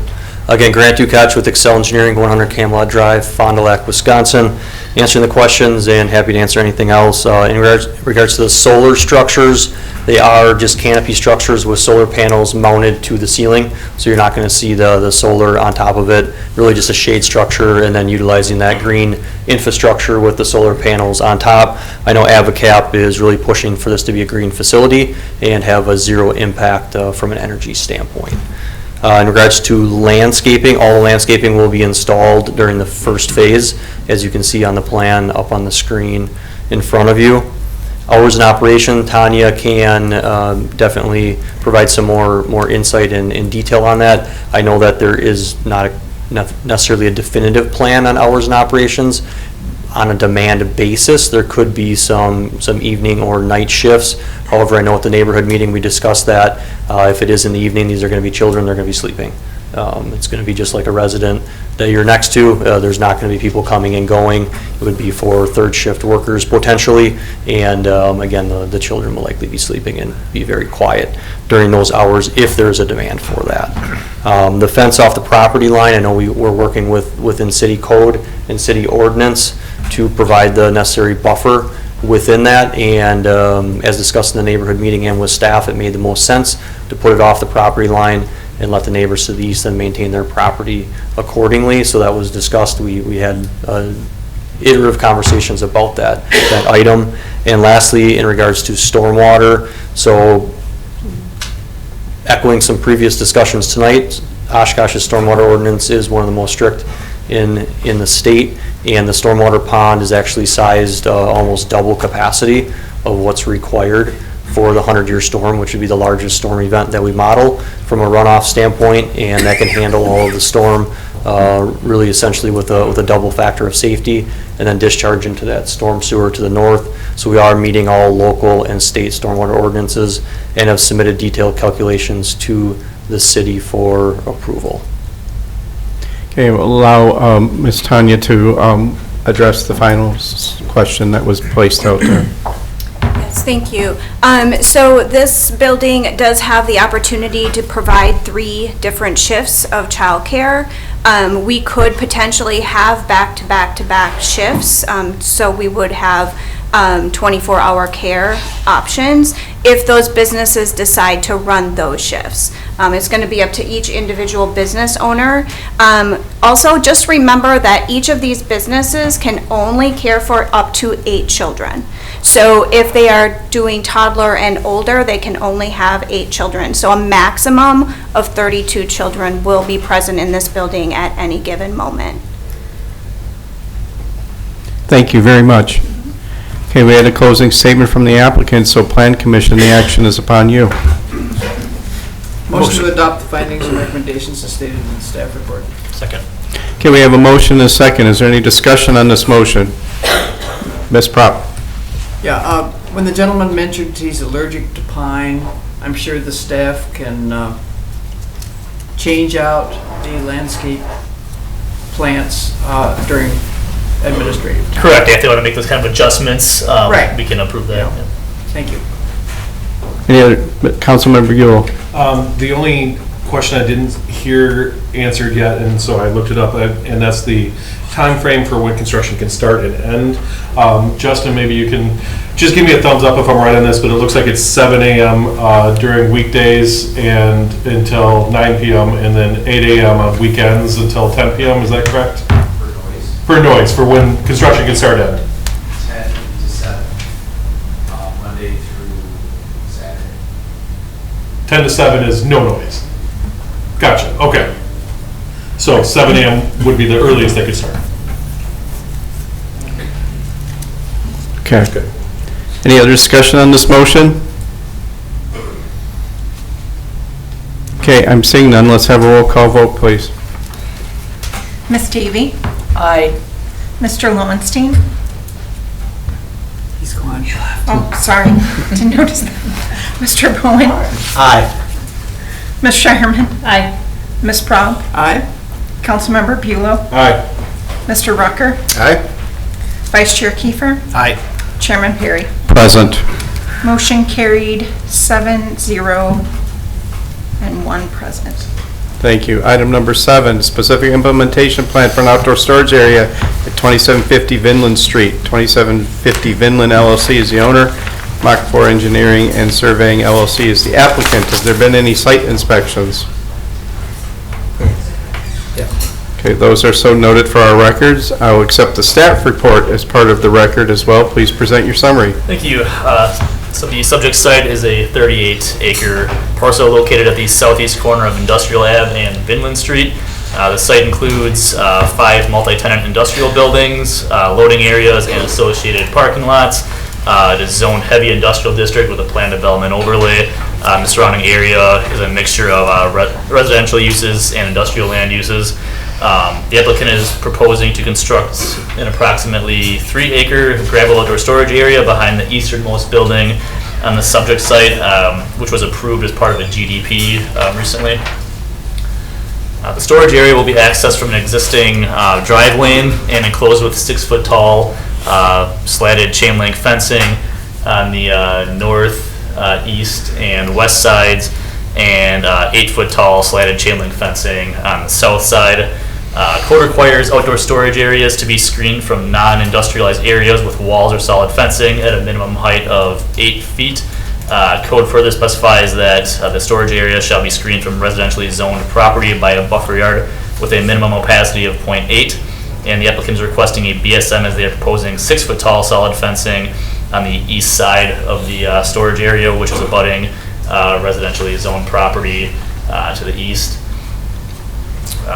Again, Grant Ducatch with Excel Engineering, 100 Camelot Drive, Fond du Lac, Wisconsin. Answering the questions and happy to answer anything else. In regards to the solar structures, they are just canopy structures with solar panels mounted to the ceiling. So you're not going to see the solar on top of it. Really just a shade structure, and then utilizing that green infrastructure with the solar panels on top. I know AdvoCap is really pushing for this to be a green facility and have a zero impact from an energy standpoint. In regards to landscaping, all the landscaping will be installed during the first phase, as you can see on the plan up on the screen in front of you. Hours in operation, Tanya can definitely provide some more insight and detail on that. I know that there is not necessarily a definitive plan on hours in operations. On a demand basis, there could be some evening or night shifts. However, I know at the neighborhood meeting we discussed that if it is in the evening, these are going to be children, they're going to be sleeping. It's going to be just like a resident that you're next to. There's not going to be people coming and going. It would be for third shift workers potentially, and again, the children will likely be sleeping and be very quiet during those hours if there's a demand for that. The fence off the property line, I know we're working within city code and city ordinance to provide the necessary buffer within that, and as discussed in the neighborhood meeting and with staff, it made the most sense to put it off the property line and let the neighbors to the east then maintain their property accordingly. So that was discussed. We had iterative conversations about that item. And lastly, in regards to stormwater, so echoing some previous discussions tonight, Oshkosh's stormwater ordinance is one of the most strict in the state, and the stormwater pond is actually sized almost double capacity of what's required for the 100-year storm, which would be the largest storm event that we model from a runoff standpoint, and that can handle all of the storm really essentially with a double factor of safety, and then discharge into that storm sewer to the north. So we are meeting all local and state stormwater ordinances and have submitted detailed calculations to the city for approval. Okay, we'll allow Ms. Tanya to address the final question that was placed out there. Yes, thank you. So this building does have the opportunity to provide 3 different shifts of childcare. We could potentially have back-to-back-to-back shifts, so we would have 24-hour care options if those businesses decide to run those shifts. It's going to be up to each individual business owner. Also, just remember that each of these businesses can only care for up to 8 children. So if they are doing toddler and older, they can only have 8 children. So a maximum of 32 children will be present in this building at any given moment. Thank you very much. Okay, we had a closing statement from the applicant, so Plan Commission, the action is upon you. Motion to adopt the findings and recommendations as stated in the staff report. Second. Okay, we have a motion and a second. Is there any discussion on this motion? Ms. Prop? Yeah, when the gentleman mentioned he's allergic to pine, I'm sure the staff can change out the landscape plants during administrative time. Correct, if they want to make those kind of adjustments, Right. we can approve that. Yeah. Yeah. Thank you. Any other, Councilmember Buell? The only question I didn't hear answered yet, and so I looked it up, and that's the time frame for when construction can start and end. Justin, maybe you can just give me a thumbs up if I'm right on this, but it looks like it's 7 a.m. During weekdays and until 9 p.m. and then 8 a.m. on weekends until 10 p.m. Is that correct? For noise, for when construction can start and end. 10 to 7, Monday through Saturday. 10 to 7 is no noise. Gotcha, okay. So 7 a.m. would be the earliest they could start. Okay. Any other discussion on this motion? Okay, I'm seeing none. Let's have a roll call vote, please. Ms. Davy? Aye. Mr. Lowenstein? He's gone. Oh, sorry, didn't notice that. Mr. Bowen? Aye. Ms. Shireman? Aye. Ms. Prob? Aye. Councilmember Bulow? Aye. Mr. Rucker? Aye. Vice Chair Kiefer? Aye. Chairman Perry? Present. Motion carried 7-0 and 1 present. Thank you. Item number 7, specific implementation plan for an outdoor storage area at 2750 Vinland Street. 2750 Vinland LLC is the owner. Mach 4 Engineering and Surveying LLC is the applicant. Has there been any site inspections? Okay, those are so noted for our records. I will accept the staff report as part of the record as well. Please present your summary. Thank you. So the subject site is a 38-acre parcel located at the southeast corner of Industrial Ave and Vinland Street. The site includes 5 multi-tenant industrial buildings, loading areas, and associated parking lots. It is zoned heavy industrial district with a planned development overlay. The surrounding area is a mixture of residential uses and industrial land uses. The applicant is proposing to construct an approximately 3-acre gravel outdoor storage area behind the easternmost building on the subject site, which was approved as part of a GDP recently. The storage area will be accessed from an existing drive lane and enclosed with 6-foot tall slatted chain link fencing on the north, east, and west sides, and 8-foot tall slatted chain link fencing on the south side. Code requires outdoor storage areas to be screened from non-industrialized areas with walls or solid fencing at a minimum height of 8 feet. Code further specifies that the storage area shall be screened from residentially zoned property by a buffer yard with a minimum opacity of 0.8. And the applicant is requesting a BSM as they are proposing 6-foot tall solid fencing on the east side of the storage area, which is abutting residentially zoned property to the east.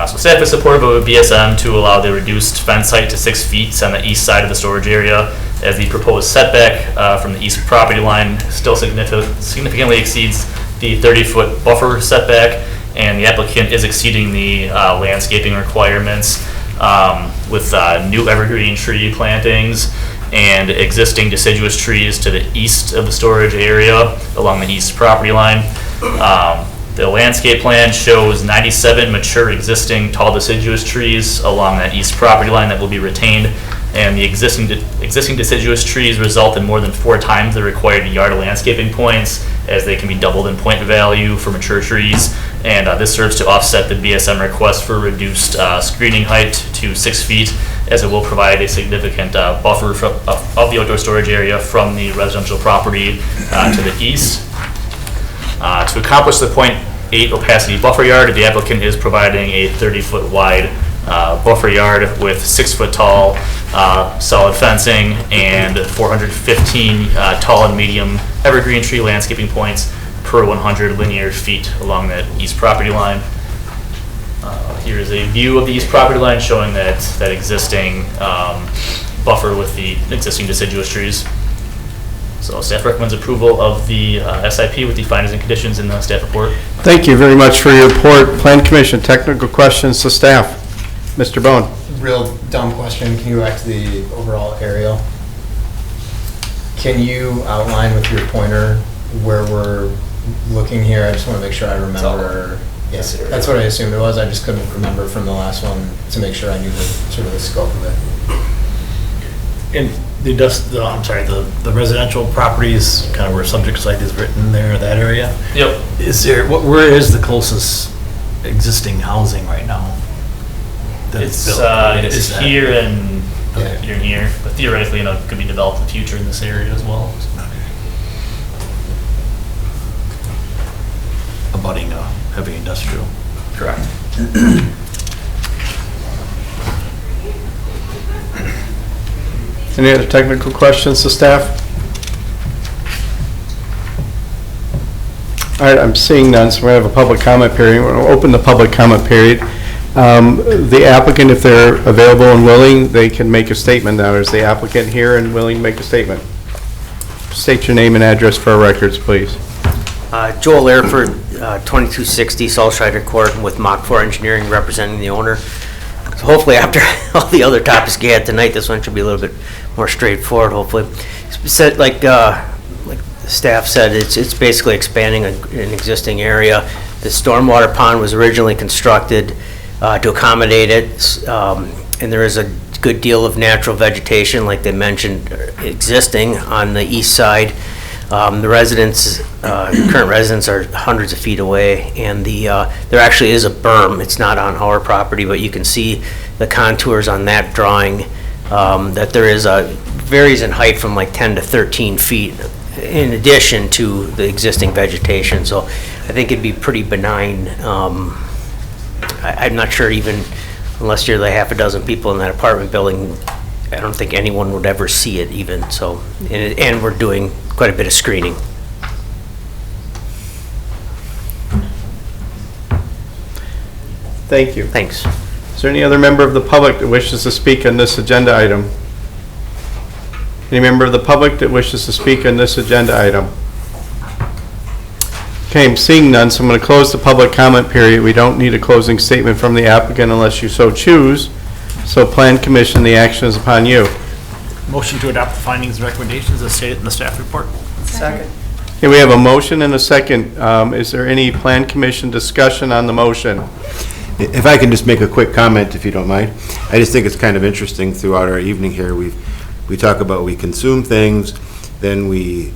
So staff is supportive of a BSM to allow the reduced fence height to 6 feet on the east side of the storage area, as the proposed setback from the east property line still significantly exceeds the 30-foot buffer setback, and the applicant is exceeding the landscaping requirements with new evergreen tree plantings and existing deciduous trees to the east of the storage area along the east property line. The landscape plan shows 97 mature existing tall deciduous trees along that east property line that will be retained, and the existing deciduous trees result in more than 4 times the required yard of landscaping points, as they can be doubled in point value for mature trees, and this serves to offset the BSM request for reduced screening height to 6 feet, as it will provide a significant buffer of the outdoor storage area from the residential property to the east. To accomplish the .8 opacity buffer yard, the applicant is providing a 30-foot wide buffer yard with 6-foot tall solid fencing and 415 tall and medium evergreen tree landscaping points per 100 linear feet along that east property line. Here is a view of the east property line showing that existing buffer with the existing deciduous trees. So staff recommends approval of the SIP with the findings and conditions in the staff report. Thank you very much for your report. Plan Commission, technical questions to staff. Mr. Bone. Real dumb question. Can you go back to the overall aerial? Can you outline with your pointer where we're looking here? I just want to make sure I remember. Yes, that's what I assumed it was. I just couldn't remember from the last one to make sure I knew the sort of the scope of it. And the residential properties, kind of where subject site is written there, that area? Yep. Where is the closest existing housing right now? It's here and here and here, but theoretically, it could be developed in the future in this area as well. Abutting heavy industrial. Correct. Any other technical questions to staff? All right, I'm seeing none, so we're going to have a public comment period. We're going to open the public comment period. The applicant, if they're available and willing, they can make a statement now. Is the applicant here and willing to make a statement? State your name and address for our records, please. Joel Airford, 2260 Southsider Court, with Mach 4 Engineering, representing the owner. So hopefully after all the other topics we had tonight, this one should be a little bit more straightforward, hopefully. Like the staff said, it's basically expanding an existing area. The stormwater pond was originally constructed to accommodate it, and there is a good deal of natural vegetation, like they mentioned, existing on the east side. The residents, current residents, are hundreds of feet away, and there actually is a berm. It's not on our property, but you can see the contours on that drawing. That there is varies in height from like 10 to 13 feet, in addition to the existing vegetation. So I think it'd be pretty benign. I'm not sure, even unless you're the half a dozen people in that apartment building, I don't think anyone would ever see it even. So, and we're doing quite a bit of screening. Thank you. Thanks. Is there any other member of the public that wishes to speak on this agenda item? Any member of the public that wishes to speak on this agenda item? Okay, I'm seeing none, so I'm going to close the public comment period. We don't need a closing statement from the applicant unless you so choose. So Plan Commission, the action is upon you. Motion to adopt the findings and recommendations as stated in the staff report. Second. Okay, we have a motion and a second. Is there any Plan Commission discussion on the motion? If I can just make a quick comment, if you don't mind. I just think it's kind of interesting throughout our evening here. We talk about we consume things, then we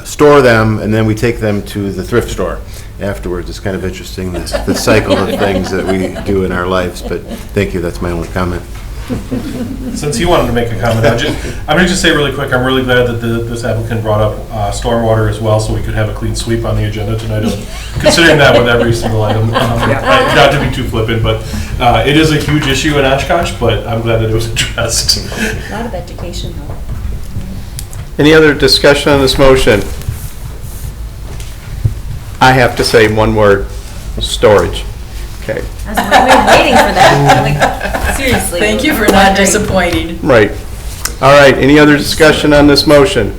store them, and then we take them to the thrift store afterwards. It's kind of interesting, the cycle of things that we do in our lives. But thank you, that's my only comment. Since you wanted to make a comment, I'm going to just say really quick, I'm really glad that this applicant brought up stormwater as well, so we could have a clean sweep on the agenda tonight, considering that with every single item. Not to be too flippant, but it is a huge issue in Oshkosh, but I'm glad that it was addressed. A lot of education, though. Any other discussion on this motion? I have to say one word: storage. Okay. We've been waiting for that. Like, seriously. Thank you for not disappointing. Right. All right. Any other discussion on this motion?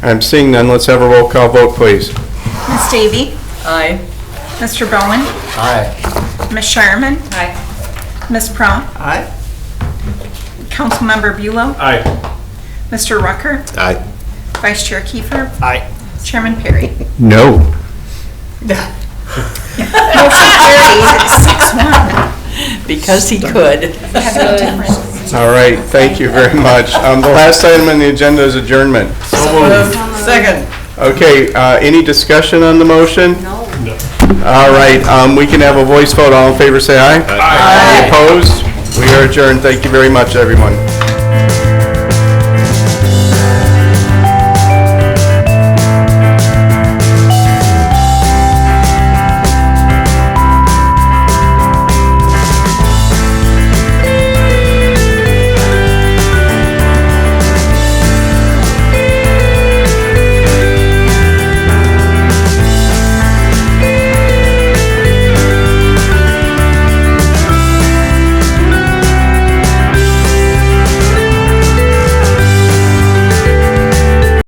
I'm seeing none. Let's have a roll call vote, please. Ms. Davy? Aye. Mr. Bowen? Aye. Ms. Shireman? Aye. Ms. Prah? Aye. Councilmember Bulow? Aye. Mr. Rucker? Aye. Vice Chair Kiefer? Aye. Chairman Perry? No. Motion carries 6-1. Because he could. All right, thank you very much. The last item on the agenda is adjournment. Second. Okay, any discussion on the motion? No. All right, we can have a voice vote. All in favor, say aye. Aye. Any opposed? We are adjourned. Thank you very much, everyone.